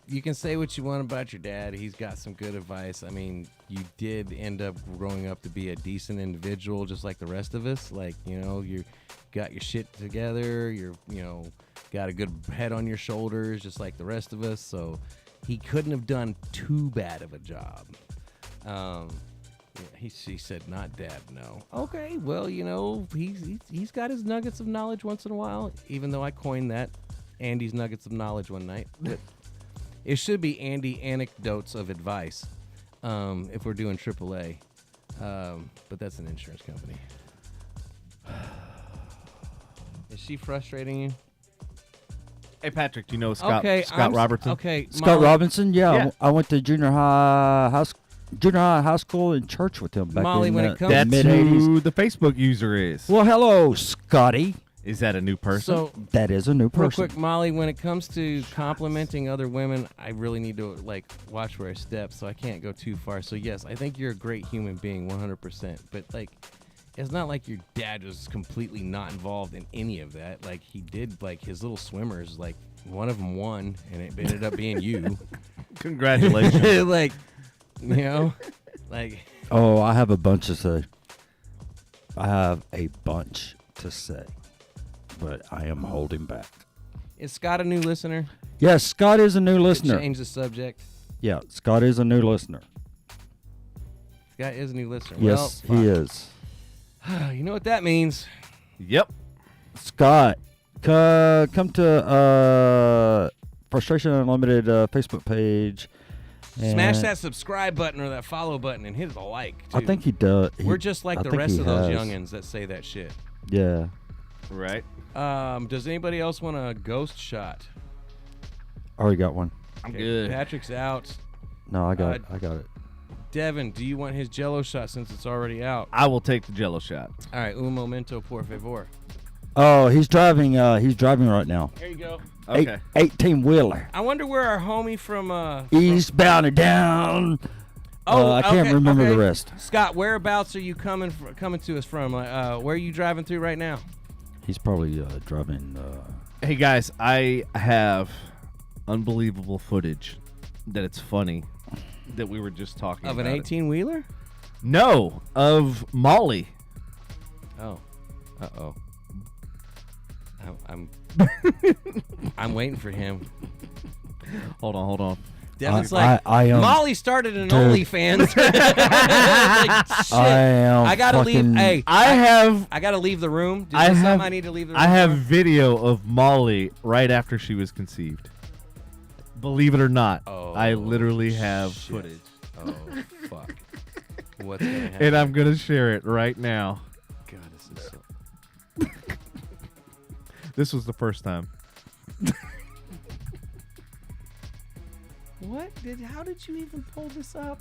Speaker 2: you can say what you want about your dad. He's got some good advice. I mean, you did end up growing up to be a decent individual, just like the rest of us. Like, you know, you got your shit together. You're, you know, got a good head on your shoulders, just like the rest of us. So he couldn't have done too bad of a job. She said, not dad, no. Okay, well, you know, he's got his nuggets of knowledge once in a while, even though I coined that Andy's nuggets of knowledge one night. But it should be Andy anecdotes of advice if we're doing AAA. But that's an insurance company. Is she frustrating you?
Speaker 1: Hey, Patrick, do you know Scott
Speaker 2: I'm-
Speaker 1: Robertson?
Speaker 2: Okay,
Speaker 3: Scott
Speaker 2: Molly,
Speaker 3: Robinson. Yeah,
Speaker 1: Yeah.
Speaker 3: I went to junior high school and church with him back
Speaker 2: Molly,
Speaker 3: in
Speaker 2: when it comes-
Speaker 3: the
Speaker 1: That's
Speaker 3: mid '80s.
Speaker 1: who the Facebook user is.
Speaker 3: Well, hello, Scotty.
Speaker 1: Is that a new person?
Speaker 2: So,
Speaker 3: That is a new
Speaker 2: real
Speaker 3: person.
Speaker 2: quick, Molly, when it comes to complimenting other women, I really need to like watch where I step, so I can't go too far. So yes, I think you're a great human being, 100%. But like, it's not like your dad was completely not involved in any of that. Like he did, like his little swimmers, like one of them won, and it ended up being you.
Speaker 1: Congratulations.
Speaker 2: Like, you know, like.
Speaker 3: Oh, I have a bunch to say. I have a bunch to say, but I am holding back.
Speaker 2: Is Scott a new listener?
Speaker 3: Yes, Scott is a new
Speaker 2: To
Speaker 3: listener.
Speaker 2: change the subject.
Speaker 3: Yeah, Scott is a new listener.
Speaker 2: Scott is a new listener.
Speaker 3: Yes,
Speaker 2: well,
Speaker 3: he is.
Speaker 2: You know what that means?
Speaker 1: Yep.
Speaker 3: Scott, come to Frustration Unlimited Facebook page.
Speaker 2: Smash
Speaker 3: and
Speaker 2: that subscribe button or that follow button and hit the like, too.
Speaker 3: I think he does.
Speaker 2: We're just like
Speaker 3: I
Speaker 2: the
Speaker 3: think
Speaker 2: rest
Speaker 3: he
Speaker 2: of those
Speaker 3: has.
Speaker 2: youngins that say that shit.
Speaker 3: Yeah.
Speaker 1: Right.
Speaker 2: Does anybody else want a ghost shot?
Speaker 3: Already got one.
Speaker 1: I'm
Speaker 2: Okay,
Speaker 1: good.
Speaker 2: Patrick's out.
Speaker 3: No, I got it. I got it.
Speaker 2: Devin, do you want his Jello shot since it's already out?
Speaker 1: I will take the Jello shot.
Speaker 2: All right, un momento, por favor.
Speaker 3: Oh, he's driving. He's driving right now.
Speaker 2: Here you go.
Speaker 1: Okay.
Speaker 3: 18-wheeler.
Speaker 2: I wonder where our homie from
Speaker 3: Eastbound and down. I can't
Speaker 2: okay,
Speaker 3: remember
Speaker 2: okay.
Speaker 3: the rest.
Speaker 2: Scott, whereabouts are you coming to us from? Where are you driving through right now?
Speaker 3: He's probably driving.
Speaker 1: Hey, guys, I have unbelievable footage that it's funny that we were just talking
Speaker 2: Of
Speaker 1: about.
Speaker 2: an
Speaker 1: it.
Speaker 2: 18-wheeler?
Speaker 1: No, of Molly.
Speaker 2: Oh. Uh-oh. I'm waiting for him.
Speaker 1: Hold on.
Speaker 2: Devin's like,
Speaker 3: I am.
Speaker 2: Molly started an
Speaker 3: Dude.
Speaker 2: OnlyFans. Like, shit.
Speaker 3: I am.
Speaker 2: I gotta
Speaker 3: fucking,
Speaker 2: leave. Hey, I gotta leave the room. Is there something I need to leave the room?
Speaker 1: I have
Speaker 2: for?
Speaker 1: video of Molly right after she was conceived. Believe it or not, I literally have
Speaker 2: shit.
Speaker 1: footage.
Speaker 2: Oh fuck! What's gonna happen?
Speaker 1: And I'm gonna share it right now.
Speaker 2: God, this is so...
Speaker 1: This was the first time.
Speaker 2: What did? How did you even pull this up?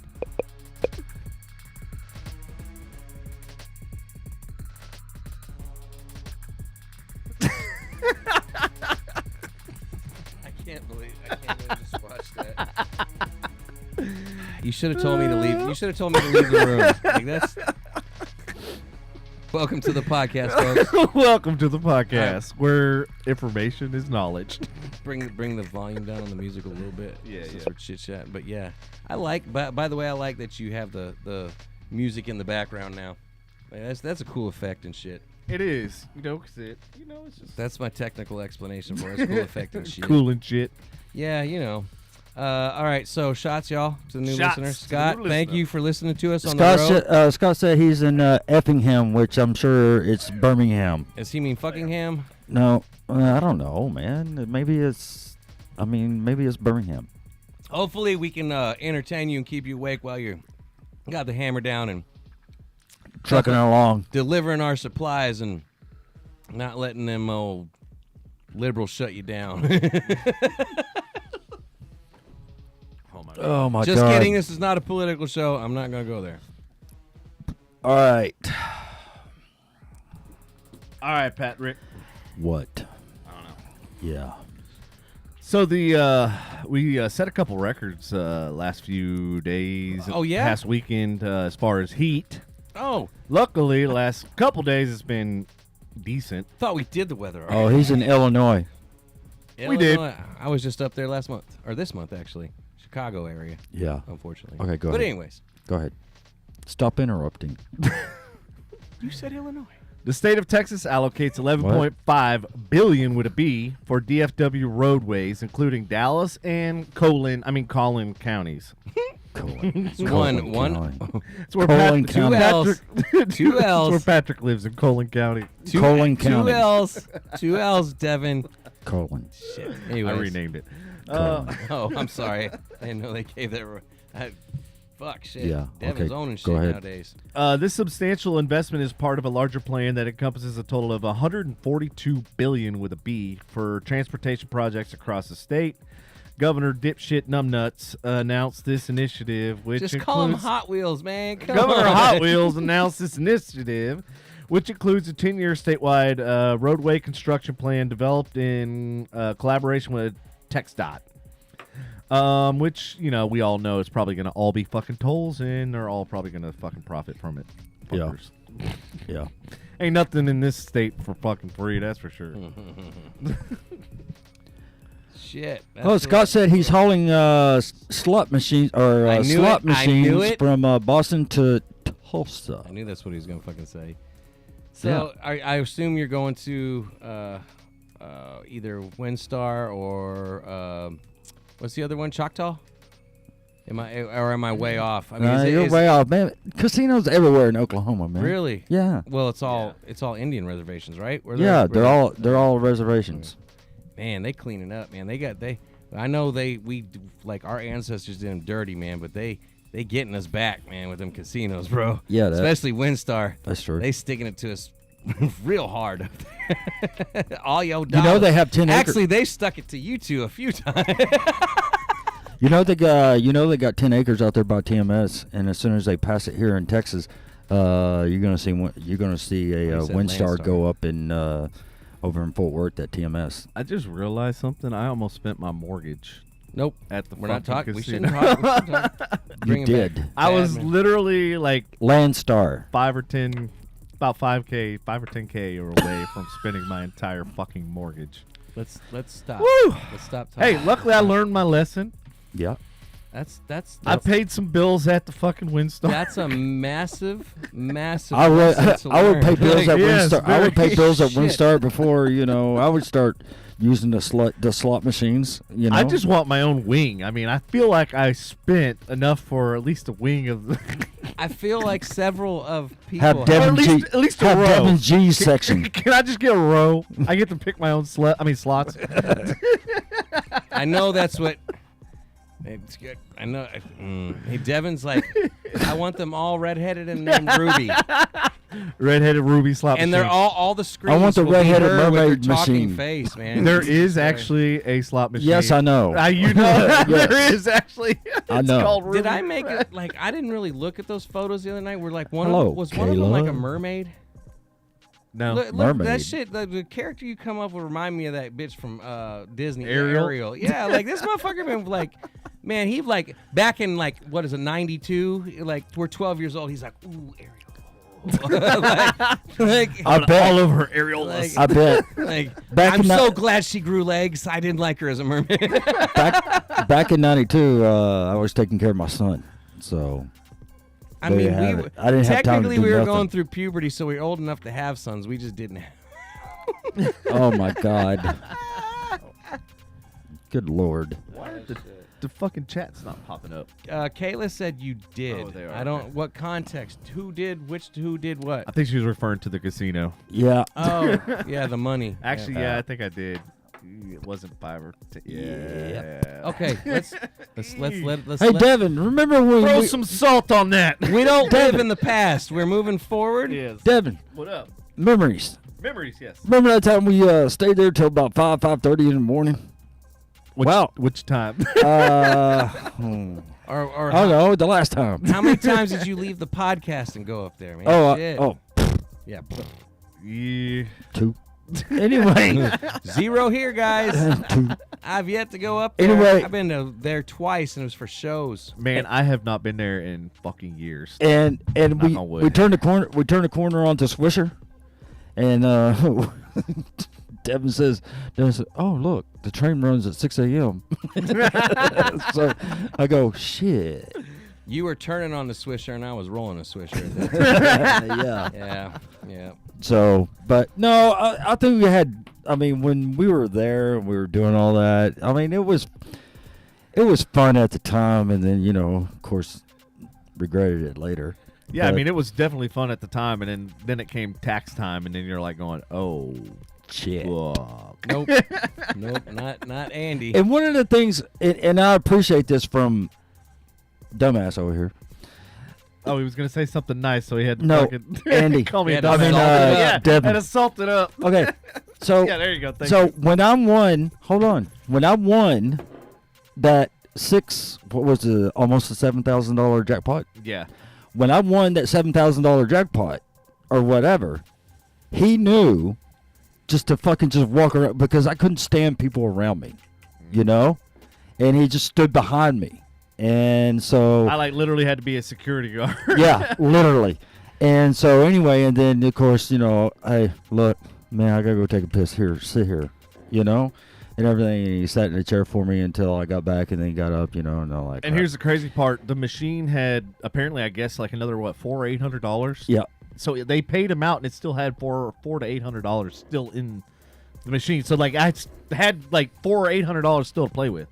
Speaker 2: I can't believe I just watched that. You should have told me to leave. You should have told me to leave the room. Like that's. Welcome to the podcast, folks.
Speaker 1: Welcome to the podcast where information is knowledge.
Speaker 2: Bring the volume down on the music a little bit.
Speaker 1: Yeah,
Speaker 2: since
Speaker 1: yeah.
Speaker 2: we're chit chatting. But yeah, I like. By the way, I like that you have the music in the background now. Like, that's a cool effect and shit.
Speaker 1: It is, cause it's just
Speaker 2: That's my technical explanation for it. It's cool effect and shit.
Speaker 1: cool and shit.
Speaker 2: Yeah, all right, so shots, y'all, to the new
Speaker 1: Shots
Speaker 2: listeners.
Speaker 1: to the
Speaker 2: Scott,
Speaker 1: new
Speaker 2: thank
Speaker 1: listener.
Speaker 2: you for listening to us on the road.
Speaker 3: Scott said he's in Effingham, which I'm sure it's Birmingham.
Speaker 2: Does he mean Fuckingham?
Speaker 3: No, I don't know, man. Maybe it's Birmingham.
Speaker 2: Hopefully we can entertain you and keep you awake while you got the hammer down and
Speaker 3: Trucking along.
Speaker 2: delivering our supplies and not letting them old liberals shut you down.
Speaker 3: Oh my
Speaker 2: Just
Speaker 3: God.
Speaker 2: kidding. This is not a political show. I'm not going to go there.
Speaker 3: All right.
Speaker 1: All right, Pat, Rick.
Speaker 3: What?
Speaker 1: I don't know.
Speaker 3: Yeah.
Speaker 1: So we set a couple records last few days.
Speaker 2: Oh, yeah?
Speaker 1: Past weekend as far as heat.
Speaker 2: Oh,
Speaker 1: Luckily, last couple days it's been decent.
Speaker 2: thought we did the weather.
Speaker 3: Oh, he's in Illinois.
Speaker 1: we did.
Speaker 2: Illinois. I was just up there last month, or this month actually, Chicago area.
Speaker 3: Yeah.
Speaker 2: Unfortunately.
Speaker 3: Okay, go
Speaker 2: But
Speaker 3: ahead.
Speaker 2: anyways,
Speaker 3: Go ahead. Stop interrupting.
Speaker 2: you said Illinois.
Speaker 1: The state of Texas allocates $11.5 billion with a B for DFW roadways, including Dallas and Collin counties.
Speaker 2: One.
Speaker 1: It's where
Speaker 3: Collin
Speaker 1: Patrick,
Speaker 3: County.
Speaker 1: Patrick,
Speaker 2: Two
Speaker 1: it's
Speaker 2: L's.
Speaker 1: where Patrick lives in Collin County.
Speaker 3: Collin County.
Speaker 2: 2 L's. 2 L's, Devin.
Speaker 3: Colin.
Speaker 2: Shit.
Speaker 1: I
Speaker 2: Anyways.
Speaker 1: renamed it.
Speaker 2: Oh, I'm sorry. I didn't know they gave that. Fuck shit.
Speaker 3: Yeah,
Speaker 2: Devin's
Speaker 3: okay,
Speaker 2: owning
Speaker 3: go
Speaker 2: shit
Speaker 3: ahead.
Speaker 2: nowadays.
Speaker 1: This substantial investment is part of a larger plan that encompasses a total of $142 billion with a B for transportation projects across the state. Governor Dipshit Numbnuts announced this initiative, which
Speaker 2: Just call them
Speaker 1: includes
Speaker 2: Hot Wheels, man. Come
Speaker 1: Governor
Speaker 2: on.
Speaker 1: Hot Wheels announced this initiative, which includes a 10-year statewide roadway construction plan developed in collaboration with TxDOT. Which, we all know is probably going to all be fucking tolls, and they're all probably going to fucking profit from it.
Speaker 3: Yeah.
Speaker 1: Fuckers.
Speaker 3: Yeah.
Speaker 1: Ain't nothing in this state for fucking free, that's for sure.
Speaker 2: Shit.
Speaker 3: Oh, Scott said he's hauling slot machines or
Speaker 2: I knew
Speaker 3: slot
Speaker 2: it. I knew
Speaker 3: machines
Speaker 2: it.
Speaker 3: from Boston to Tulsa.
Speaker 2: I knew that's what he was going to fucking say. So I assume you're going to either Windstar or what's the other one? Choctaw? Am I way off? I mean,
Speaker 3: You're way off, man. Casinos everywhere in Oklahoma, man.
Speaker 2: Really?
Speaker 3: Yeah.
Speaker 2: Well, it's all Indian reservations, right?
Speaker 3: Yeah, they're all reservations.
Speaker 2: Man, they cleaning up, man. I know we like our ancestors did them dirty, man, but they getting us back, man, with them casinos, bro.
Speaker 3: Yeah,
Speaker 2: especially Windstar.
Speaker 3: That's true.
Speaker 2: They sticking it to us real hard up there. All your dollars.
Speaker 3: You know they have 10 acres.
Speaker 2: Actually, they stuck it to you two a few times.
Speaker 3: You know they got 10 acres out there by TMS, and as soon as they pass it here in Texas, you're gonna see a Windstar
Speaker 2: Landstar.
Speaker 3: go up in over in Fort Worth at TMS.
Speaker 1: I just realized something. I almost spent my mortgage
Speaker 2: Nope.
Speaker 1: at the
Speaker 2: We're not
Speaker 1: fucking
Speaker 2: talking. We
Speaker 1: casino.
Speaker 2: shouldn't talk. Bring
Speaker 3: You
Speaker 2: it back.
Speaker 3: did.
Speaker 1: I was
Speaker 2: Bad, man.
Speaker 1: literally like
Speaker 3: Landstar.
Speaker 1: 5 or 10K away from spending my entire fucking mortgage.
Speaker 2: Let's stop.
Speaker 1: Woo!
Speaker 2: Let's stop talking.
Speaker 1: Hey, luckily I learned my lesson.
Speaker 3: Yeah.
Speaker 2: That's
Speaker 1: I paid some bills at the fucking Windstar.
Speaker 2: That's a massive
Speaker 3: I would
Speaker 2: lesson to
Speaker 3: I would
Speaker 2: learn.
Speaker 3: pay bills at
Speaker 1: Yes,
Speaker 3: Windstar. I would pay
Speaker 1: very
Speaker 3: bills at
Speaker 1: shit.
Speaker 3: Windstar before I would start using the slot machines.
Speaker 1: I just want my own wing. I mean, I feel like I spent enough for at least a wing of.
Speaker 2: I feel like several of people
Speaker 3: have Devin
Speaker 1: at
Speaker 3: G.
Speaker 1: least- at least a
Speaker 3: have
Speaker 1: row.
Speaker 3: Devin G's section.
Speaker 1: Can I just get a row? I get to pick my own slots.
Speaker 2: I know that's what. It's good. I know. Hey, Devin's like, I want them all redheaded and named Ruby,
Speaker 1: Redheaded ruby slot
Speaker 2: and
Speaker 1: machine.
Speaker 2: they're all the screens.
Speaker 3: want the
Speaker 2: will be
Speaker 3: redheaded
Speaker 2: her with her
Speaker 3: mermaid
Speaker 2: talking
Speaker 3: machine.
Speaker 2: face, man.
Speaker 1: There is
Speaker 2: Sorry.
Speaker 1: actually a slot machine.
Speaker 3: Yes, I know.
Speaker 1: You know
Speaker 3: Yes.
Speaker 1: there is actually.
Speaker 3: I
Speaker 1: It's
Speaker 3: know.
Speaker 1: called Ruby
Speaker 2: Did I make
Speaker 1: Red.
Speaker 2: it like I didn't really look at those photos the other night? Were like one
Speaker 3: Hello,
Speaker 2: of was one of them like a
Speaker 3: Kayla.
Speaker 2: mermaid?
Speaker 1: No.
Speaker 2: Look, that
Speaker 3: Mermaid.
Speaker 2: shit. The character you come up with remind me of that bitch from Disney.
Speaker 1: Ariel?
Speaker 2: Yeah, like this motherfucker been like, man, he like back in like what is it, 92? Like we're 12 years old. He's like, ooh, Ariel. like,
Speaker 3: I bet.
Speaker 1: all over her areolas.
Speaker 2: Like-
Speaker 3: I bet.
Speaker 2: like
Speaker 3: Back
Speaker 2: I'm
Speaker 3: in
Speaker 2: so
Speaker 3: that-
Speaker 2: glad she grew legs. I didn't like her as a mermaid.
Speaker 3: back in '92, I was taking care of my son, so
Speaker 2: I
Speaker 3: There you
Speaker 2: mean,
Speaker 3: have it. I didn't have time to
Speaker 2: technically
Speaker 3: do
Speaker 2: we were
Speaker 3: nothing.
Speaker 2: going through puberty, so we were old enough to have sons. We just didn't have.
Speaker 3: oh my god, good lord.
Speaker 1: Why are the fucking chat's not popping up?
Speaker 2: Kayla said you did.
Speaker 1: Oh, they are,
Speaker 2: I don't.
Speaker 1: okay.
Speaker 2: What context? Who did? Who did what?
Speaker 1: I think she was referring to the casino.
Speaker 3: Yeah,
Speaker 2: Oh, yeah, the money.
Speaker 1: Actually, yeah, I think I did. It wasn't 5 or 10. Yeah.
Speaker 2: Okay, let's
Speaker 3: hey Devin, remember when
Speaker 1: Throw
Speaker 3: we,
Speaker 1: some salt on that.
Speaker 2: we don't live in the past. We're moving forward.
Speaker 1: Yes.
Speaker 3: Devin,
Speaker 1: What up?
Speaker 3: memories?
Speaker 1: Memories, yes.
Speaker 3: Remember that time we stayed there till about 5:30 in the morning?
Speaker 1: Which time?
Speaker 2: Or
Speaker 3: I don't know, the last time.
Speaker 2: how many times did you leave the podcast and go up there, man?
Speaker 3: Oh,
Speaker 2: Shit. Yeah.
Speaker 1: Yeah.
Speaker 3: 2. Anyway,
Speaker 2: 0 here, guys.
Speaker 3: 2.
Speaker 2: I've yet to go up there.
Speaker 3: Anyway.
Speaker 2: I've been there twice, and it was for shows.
Speaker 1: Man, I have not been there in fucking years.
Speaker 3: And
Speaker 1: Knock
Speaker 3: we
Speaker 1: on wood.
Speaker 3: we turned the corner. We turned the corner onto Swisher, and Devin says, "Oh look, the train runs at 6 a.m." So I go, "Shit."
Speaker 2: You were turning on the Swisher, and I was rolling a Swisher. At that time.
Speaker 3: Yeah.
Speaker 2: Yeah.
Speaker 3: So, but no, I think we had. I mean, when we were there and we were doing all that, I mean, it was fun at the time, and then of course, regretted it later.
Speaker 1: Yeah, I
Speaker 3: But-
Speaker 1: mean, it was definitely fun at the time, and then it came tax time, and then you're like going, oh,
Speaker 3: Shit.
Speaker 1: fuck.
Speaker 2: Nope. Nope. Not Andy.
Speaker 3: And one of the things, and I appreciate this from dumbass over here.
Speaker 1: Oh, he was going to say something nice, so he had to
Speaker 3: No,
Speaker 1: fucking
Speaker 3: Andy.
Speaker 1: call me
Speaker 2: He
Speaker 1: a
Speaker 2: had to
Speaker 1: dumbass.
Speaker 2: salt it up.
Speaker 1: Yeah,
Speaker 3: Devin.
Speaker 1: had to salt it up.
Speaker 3: Okay, so
Speaker 1: Yeah, there you go. Thank
Speaker 3: so
Speaker 1: you.
Speaker 3: when I won, hold on, when I won that almost a $7,000 jackpot.
Speaker 1: Yeah.
Speaker 3: When I won that $7,000 jackpot or whatever, he knew just to fucking just walk around because I couldn't stand people around me, and he just stood behind me, and so
Speaker 1: I like literally had to be a security guard.
Speaker 3: yeah, literally. And so anyway, and then of course, hey, look, man, I gotta go take a piss here, sit here, and everything. And he sat in the chair for me until I got back, and then he got up, and I'm like.
Speaker 1: And here's the crazy part: the machine had apparently, I guess, like another $400 or $800.
Speaker 3: yeah,
Speaker 1: So they paid him out, and it still had $400 to $800 still in the machine. So like I had like $400 or $800 still to play with.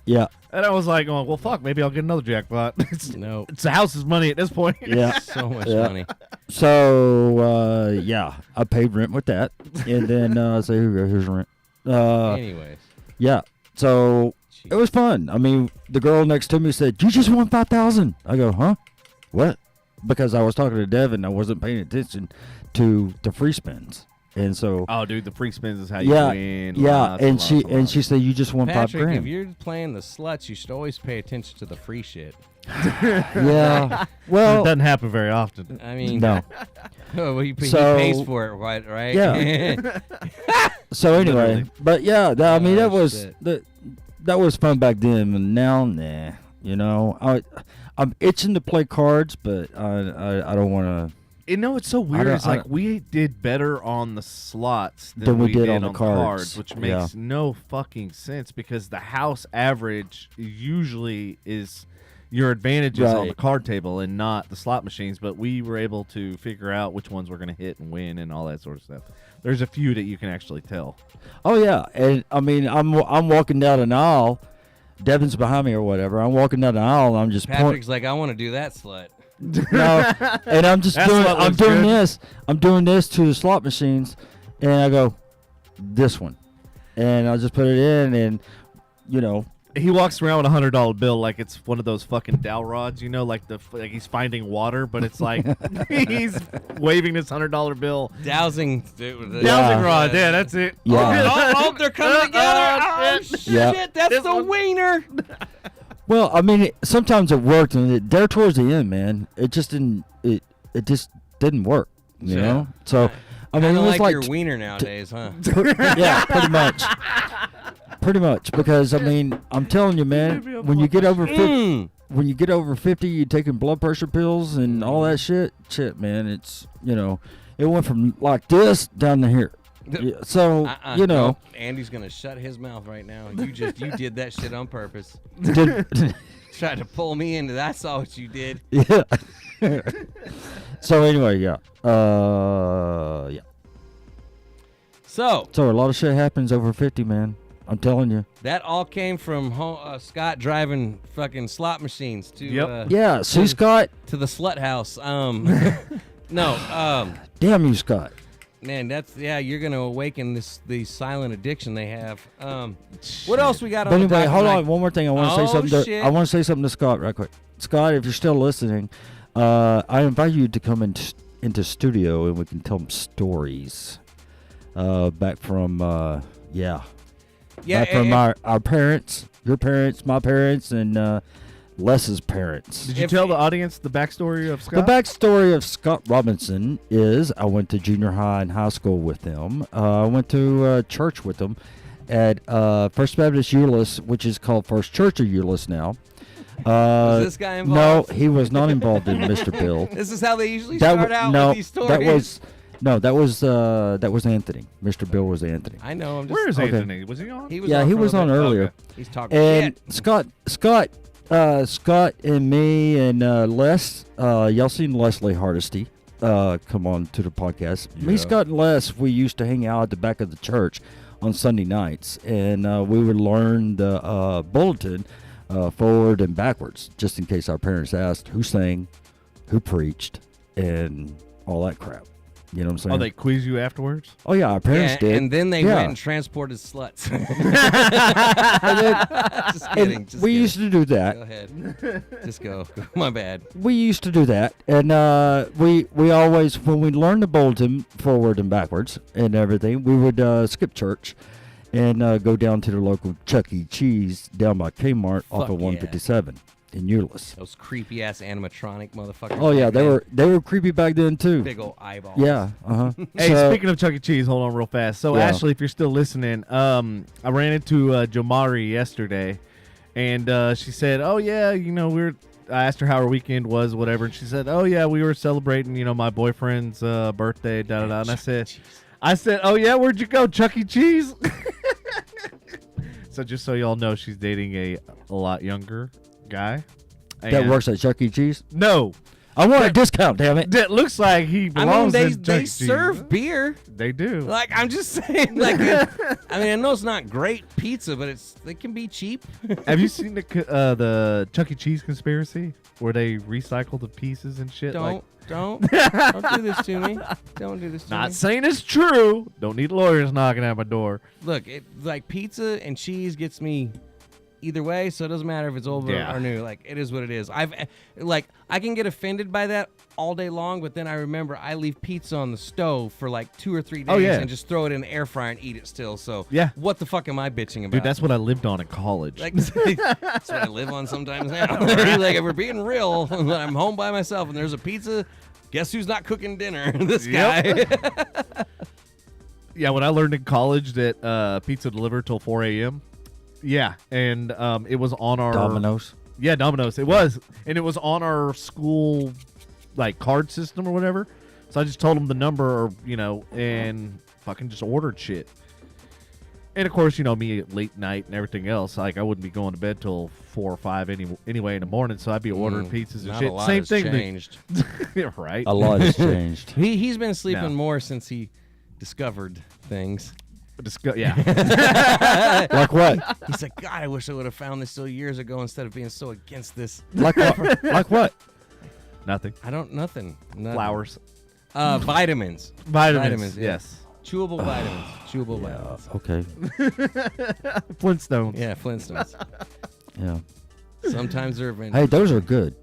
Speaker 3: yeah,
Speaker 1: And I was like, oh, well, fuck, maybe I'll get another jackpot. it's
Speaker 2: No.
Speaker 1: the house's money at this point.
Speaker 3: yeah.
Speaker 2: So much
Speaker 3: Yeah.
Speaker 2: money.
Speaker 3: So yeah, I paid rent with that, and then so here's rent.
Speaker 2: Anyways.
Speaker 3: Yeah. So it was fun. I mean, the girl next to me said, "You just won 5,000." I go, "Huh? What?" Because I was talking to Devin, I wasn't paying attention to the free spins, and so
Speaker 1: Oh, dude, the free spins is how you
Speaker 3: yeah,
Speaker 1: win.
Speaker 3: yeah.
Speaker 1: Lots
Speaker 3: And
Speaker 1: lots lots.
Speaker 3: she said, "You just won
Speaker 2: Patrick, if
Speaker 3: $5,000."
Speaker 2: you're playing the sluts, you should always pay attention to the free shit.
Speaker 3: Yeah.
Speaker 1: It
Speaker 3: Well,
Speaker 1: doesn't happen very often.
Speaker 2: I mean,
Speaker 3: no.
Speaker 2: well, he
Speaker 3: So-
Speaker 2: pays for it, right?
Speaker 3: Yeah. So anyway,
Speaker 1: Literally.
Speaker 3: but yeah, I mean
Speaker 2: Oh,
Speaker 3: that was
Speaker 2: shit.
Speaker 3: that was fun back then. And now, nah. I'm itching to play cards, but I don't want to
Speaker 1: You know, it's so weird.
Speaker 3: don't-
Speaker 1: It's
Speaker 3: I
Speaker 1: like we did better on the slots
Speaker 3: Than we did on the
Speaker 1: cards,
Speaker 3: cards.
Speaker 1: which
Speaker 3: Yeah.
Speaker 1: makes no fucking sense because the house average usually is your advantages on the
Speaker 3: Right.
Speaker 1: card table and not the slot machines. But we were able to figure out which ones we're going to hit and win and all that sort of stuff. There's a few that you can actually tell.
Speaker 3: Oh yeah, and I mean, I'm walking down an aisle. Devin's behind me or whatever. I'm walking down the aisle and I'm just pointing.
Speaker 2: Patrick's like, I want to do that slut.
Speaker 3: No, and I'm just
Speaker 1: That's
Speaker 3: doing.
Speaker 1: what
Speaker 3: I'm
Speaker 1: looks
Speaker 3: doing
Speaker 1: good.
Speaker 3: this. I'm doing this to the slot machines, and I go, this one, and I'll just put it in, and you know,
Speaker 1: He walks around with $100 bill like it's one of those fucking dowel rods, you know, like he's finding water, but it's like he's waving this $100 bill.
Speaker 2: Dowsing.
Speaker 1: Dowsing rod, yeah, that's it.
Speaker 3: Yeah.
Speaker 2: Oh, they're coming together. Oh, shit,
Speaker 3: Yeah.
Speaker 2: that's the wiener.
Speaker 3: well, I mean, sometimes it worked, and there towards the end, man, it just didn't. It just didn't work, you
Speaker 2: Yeah.
Speaker 3: know. So, I mean,
Speaker 2: Kind
Speaker 3: it
Speaker 2: of
Speaker 3: was
Speaker 2: like
Speaker 3: like
Speaker 2: your wiener nowadays, huh?
Speaker 3: yeah, pretty much. Pretty much, because I mean, I'm telling you, man, when you get over 50, when you get over 50, you're taking blood pressure pills and all that shit. Shit, man, it's it went from like this down to here. Yeah, so you know,
Speaker 2: nope. Andy's gonna shut his mouth right now. You did that shit on purpose.
Speaker 3: did,
Speaker 2: Tried to pull me into that. I saw what you did.
Speaker 3: yeah. So anyway, yeah, yeah.
Speaker 2: So
Speaker 3: So a lot of shit happens over 50, man. I'm telling you.
Speaker 2: that all came from Scott driving fucking slot machines to
Speaker 1: Yep.
Speaker 3: Yeah, see, Scott.
Speaker 2: to the slut house. No,
Speaker 3: Damn you, Scott.
Speaker 2: man, you're gonna awaken the silent addiction they have. What else we got
Speaker 3: But
Speaker 2: on the
Speaker 3: anyway,
Speaker 2: docket
Speaker 3: hold
Speaker 2: tonight?
Speaker 3: on. One more thing. I want to
Speaker 2: Oh,
Speaker 3: say something.
Speaker 2: shit.
Speaker 3: I want to say something to Scott right quick. Scott, if you're still listening, I invite you to come into studio and we can tell them stories. Back from back from our parents, your parents, my parents, and Les's parents.
Speaker 1: Did you tell the audience the backstory of Scott?
Speaker 3: The backstory of Scott Robinson is I went to junior high and high school with him. I went to church with him at First Baptist Euless, which is called First Church of Euless now.
Speaker 2: Was this guy involved?
Speaker 3: No, he was not involved in Mr. Bill.
Speaker 2: This is how they usually start out with these stories.
Speaker 3: that was Anthony. Mr. Bill was Anthony.
Speaker 2: I know. I'm just.
Speaker 1: Where is
Speaker 3: Okay.
Speaker 1: Anthony? Was he on?
Speaker 2: He was
Speaker 3: Yeah,
Speaker 2: on
Speaker 3: he
Speaker 2: for a
Speaker 3: was
Speaker 2: little
Speaker 3: on
Speaker 2: bit.
Speaker 3: earlier.
Speaker 2: Okay. He's talking
Speaker 3: And
Speaker 2: shit.
Speaker 3: Scott and me and Les, y'all seen Leslie Hardesty come on to the podcast. Me, Scott, and Les, we used to hang out at the back of the church on Sunday nights, and we would learn the bulletin forward and backwards, just in case our parents asked who sang, who preached, and all that crap. You know what I'm saying?
Speaker 1: Oh, they quiz you afterwards?
Speaker 3: Oh, yeah, our parents did.
Speaker 2: And then they
Speaker 3: Yeah.
Speaker 2: went and transported sluts. Just
Speaker 3: And
Speaker 2: kidding. Just
Speaker 3: we
Speaker 2: kidding.
Speaker 3: used to do that.
Speaker 2: Go ahead. Just go. My bad.
Speaker 3: We used to do that, and we always, when we learned the bulletin forward and backwards and everything, we would skip church and go down to the local Chuck E. Cheese down by Kmart off
Speaker 2: Fuck
Speaker 3: of
Speaker 2: yeah.
Speaker 3: 157 in Euless.
Speaker 2: Those creepy ass animatronic motherfuckers.
Speaker 3: Oh yeah,
Speaker 2: back then.
Speaker 3: they were creepy back then too.
Speaker 2: big old eyeballs.
Speaker 3: Yeah,
Speaker 1: Hey,
Speaker 3: So-
Speaker 1: speaking of Chuck E. Cheese, hold on real fast. So,
Speaker 3: Yeah.
Speaker 1: Ashley, if you're still listening, I ran into Jomari yesterday, and she said, "Oh yeah, I asked her how her weekend was, whatever, and she said, "Oh yeah, we were celebrating, my boyfriend's birthday, da da da." And I said, "Oh yeah, where'd you go, Chuck E. Cheese?" So just so y'all know, she's dating a lot younger guy.
Speaker 3: that
Speaker 1: And-
Speaker 3: works at Chuck E. Cheese.
Speaker 1: No,
Speaker 3: I want a discount, damn it.
Speaker 1: that looks like he
Speaker 2: I mean,
Speaker 1: belongs
Speaker 2: they
Speaker 1: in Chuck E.
Speaker 2: they
Speaker 1: Cheese.
Speaker 2: serve beer.
Speaker 1: They do.
Speaker 2: Like I'm just saying. Like, I mean, I know it's not great pizza, but they can be cheap.
Speaker 1: Have you seen the Chuck E. Cheese conspiracy where they recycle the pieces and shit?
Speaker 2: Don't do this to me. Don't do this to
Speaker 1: Not
Speaker 2: me.
Speaker 1: saying it's true. Don't need lawyers knocking at my door.
Speaker 2: Look, like pizza and cheese gets me either way, so it doesn't matter if it's old
Speaker 1: Yeah.
Speaker 2: or new. Like it is what it is. I can get offended by that all day long, but then I remember I leave pizza on the stove for like 2 or 3 days
Speaker 1: Oh, yeah.
Speaker 2: and just throw it in the air fryer and eat it still. So
Speaker 1: Yeah.
Speaker 2: what the fuck am I bitching about?
Speaker 1: Dude, that's what I lived on in college.
Speaker 2: like that's what I live on sometimes now. Like if we're being real, I'm home by myself and there's a pizza. Guess who's not cooking dinner? This guy.
Speaker 1: Yeah, when I learned in college that pizza delivered till 4 a.m. Yeah, and it was on our
Speaker 3: Domino's.
Speaker 1: Yeah, Domino's. It was, and it was on our school like card system or whatever. So I just told him the number, and fucking just ordered shit. And of course, me late night and everything else. Like I wouldn't be going to bed till 4 or 5 anyway in the morning. So I'd be ordering pizzas and
Speaker 2: Not
Speaker 1: shit.
Speaker 2: a lot
Speaker 1: Same
Speaker 2: has
Speaker 1: thing.
Speaker 2: changed.
Speaker 1: Right.
Speaker 3: A lot has changed.
Speaker 2: He's been sleeping
Speaker 1: No.
Speaker 2: more since he discovered things.
Speaker 1: Yeah.
Speaker 3: Like what?
Speaker 2: He's like, God, I wish I would have found this so years ago instead of being so against this.
Speaker 3: Like what? Like what?
Speaker 1: Nothing.
Speaker 2: Nothing.
Speaker 1: Flowers.
Speaker 2: Vitamins.
Speaker 1: Vitamins.
Speaker 2: yeah.
Speaker 1: Yes.
Speaker 2: Chewable vitamins. Chewable vitamins.
Speaker 3: Okay.
Speaker 1: Flintstones.
Speaker 2: Yeah, Flintstones.
Speaker 3: Yeah.
Speaker 2: Sometimes they're
Speaker 3: Hey, those are good.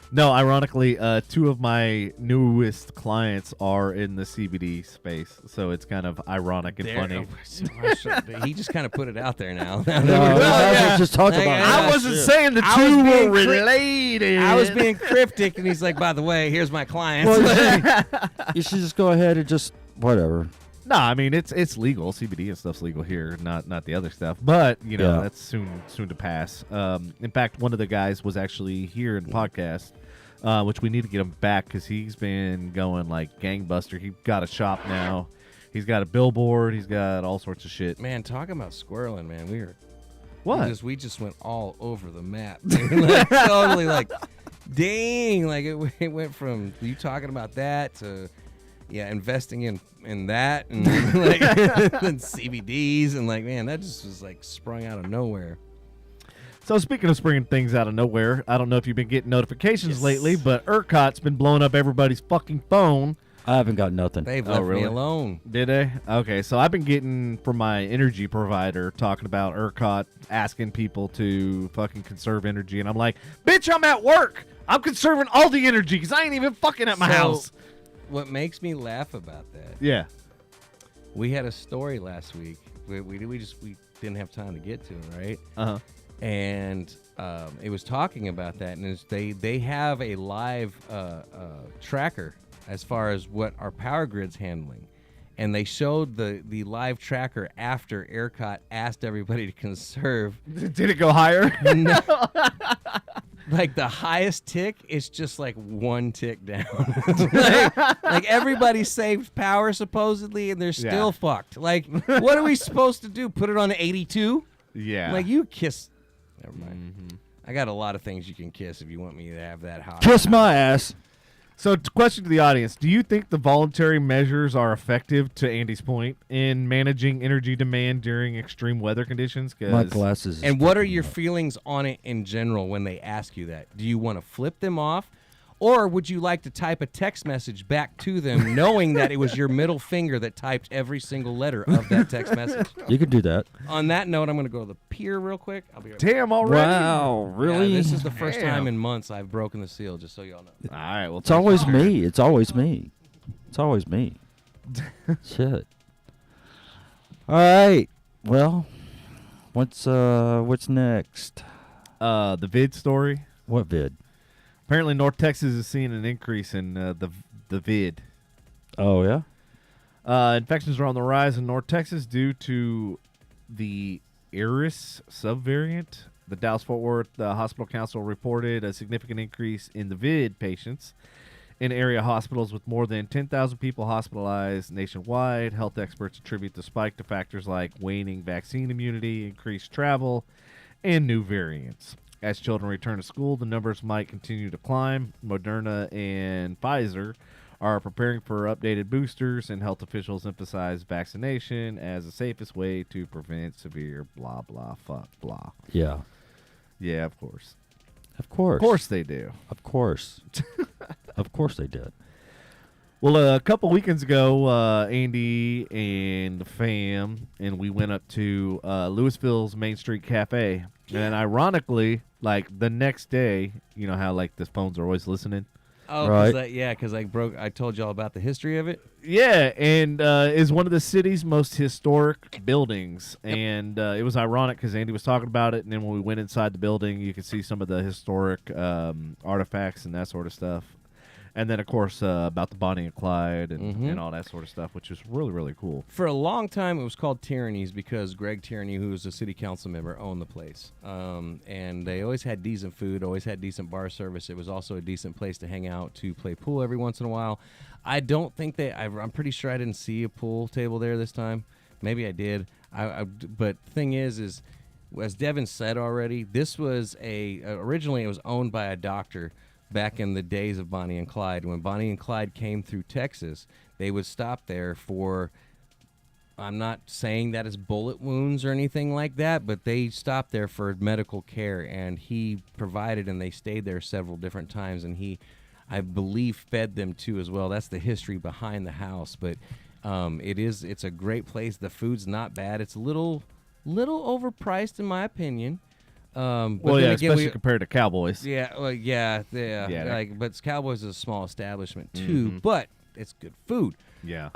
Speaker 1: No, ironically, 2 of my newest clients are in the CBD space, so it's kind of ironic and funny.
Speaker 2: He just kind of put it out there now.
Speaker 3: No, that's just talk
Speaker 2: Like,
Speaker 3: about.
Speaker 2: I
Speaker 3: that
Speaker 1: wasn't
Speaker 3: shit.
Speaker 1: saying the
Speaker 2: I was
Speaker 1: 2
Speaker 2: being
Speaker 1: were
Speaker 2: cri-
Speaker 1: related.
Speaker 2: I was being cryptic, and he's like, by the way, here's my clients.
Speaker 3: Well, you should just go ahead and just whatever.
Speaker 1: No, I mean it's legal. CBD and stuff's legal here, not the other stuff. But
Speaker 3: Yeah.
Speaker 1: that's soon to pass. In fact, one of the guys was actually here in the podcast, which we need to get him back because he's been going like gangbuster. He got a shop now. He's got a billboard. He's got all sorts of shit.
Speaker 2: Man, talking about squirreling, man,
Speaker 1: What?
Speaker 2: We just went all over the map. Like, totally like, dang, like it went from you talking about that to investing in that and like and CBDs and like, man, that just was like sprung out of nowhere.
Speaker 1: So speaking of springing things out of nowhere, I don't know if you've been getting notifications lately, but ERCOT's been blowing up everybody's fucking phone.
Speaker 3: I haven't got nothing.
Speaker 2: They've left
Speaker 1: really?
Speaker 2: me alone.
Speaker 1: Did they? Okay, so I've been getting from my energy provider talking about ERCOT asking people to fucking conserve energy, and I'm like, bitch, I'm at work. I'm conserving all the energy because I ain't even fucking at my house.
Speaker 2: What makes me laugh about that?
Speaker 1: Yeah.
Speaker 2: We had a story last week. We didn't have time to get to it, right?
Speaker 1: Uh-huh.
Speaker 2: And it was talking about that, and they have a live tracker as far as what our power grid's handling, and they showed the live tracker after ERCOT asked everybody to conserve.
Speaker 1: Did it go higher?
Speaker 2: No. Like the highest tick is just like 1 tick down. like everybody saved power supposedly, and they're still fucked. Like, what are we supposed to do? Put it on 82?
Speaker 1: Yeah.
Speaker 2: Like you kiss. Never mind. Mm-hmm. I got a lot of things you can kiss if you want me to have that high.
Speaker 3: Kiss my ass.
Speaker 1: So, question to the audience: do you think the voluntary measures are effective, to Andy's point, in managing energy demand during extreme weather conditions?
Speaker 3: My glasses.
Speaker 2: And what are your feelings on it in general when they ask you that? Do you want to flip them off? Or would you like to type a text message back to them knowing that it was your middle finger that typed every single letter of that text message?
Speaker 3: You could do that.
Speaker 2: On that note, I'm going to go to the pier real quick. I'll be right back.
Speaker 1: Damn, already?
Speaker 3: Wow, really?
Speaker 2: Yeah, this is the first
Speaker 1: Damn.
Speaker 2: time in months I've broken the seal, just so y'all know.
Speaker 1: All right. Well,
Speaker 3: It's always me. It's always me. It's always me. Shit. All right. Well, what's next?
Speaker 1: the vid story.
Speaker 3: What vid?
Speaker 1: Apparently, North Texas is seeing an increase in the vid.
Speaker 3: Oh yeah.
Speaker 1: Infections are on the rise in North Texas due to the Eris subvariant. The Dallas-Fort Worth Hospital Council reported a significant increase in the vid patients in area hospitals, with more than 10,000 people hospitalized nationwide. Health experts attribute the spike to factors like waning vaccine immunity, increased travel, and new variants. As children return to school, the numbers might continue to climb. Moderna and Pfizer are preparing for updated boosters, and health officials emphasize vaccination as the safest way to prevent severe blah, blah, fuck, blah.
Speaker 3: Yeah.
Speaker 1: Yeah, of course.
Speaker 3: Of course.
Speaker 1: Of course they do.
Speaker 3: Of course. Of course they did.
Speaker 1: Well, a couple weekends ago, Andy and the fam, and we went up to Louisville's Main Street Cafe. And ironically, like the next day, you know how like the phones are always listening?
Speaker 2: Oh,
Speaker 3: Right.
Speaker 2: because I told y'all about the history of it.
Speaker 1: Yeah, and is one of the city's most historic buildings. And it was ironic because Andy was talking about it, and then when we went inside the building, you could see some of the historic artifacts and that sort of stuff. And then, of course, about the Bonnie and Clyde
Speaker 2: Mm-hmm.
Speaker 1: and all that sort of stuff, which is really, really cool.
Speaker 2: For a long time, it was called Tyrannies because Greg Tierney, who was a city council member, owned the place. And they always had decent food, always had decent bar service. It was also a decent place to hang out, to play pool every once in a while. I don't think I'm pretty sure I didn't see a pool table there this time. Maybe I did. But the thing is, as Devin said already, this was originally it was owned by a doctor back in the days of Bonnie and Clyde. When Bonnie and Clyde came through Texas, they would stop there for, I'm not saying that it's bullet wounds or anything like that, but they stopped there for medical care, and he provided, and they stayed there several different times, and he, I believe, fed them too as well. That's the history behind the house, but it's a great place. The food's not bad. It's a little overpriced in my opinion. But
Speaker 1: Well,
Speaker 2: then
Speaker 1: yeah,
Speaker 2: again,
Speaker 1: especially compared to Cowboys.
Speaker 2: yeah. But Cowboys is a small establishment too, but it's good food.
Speaker 1: Yeah.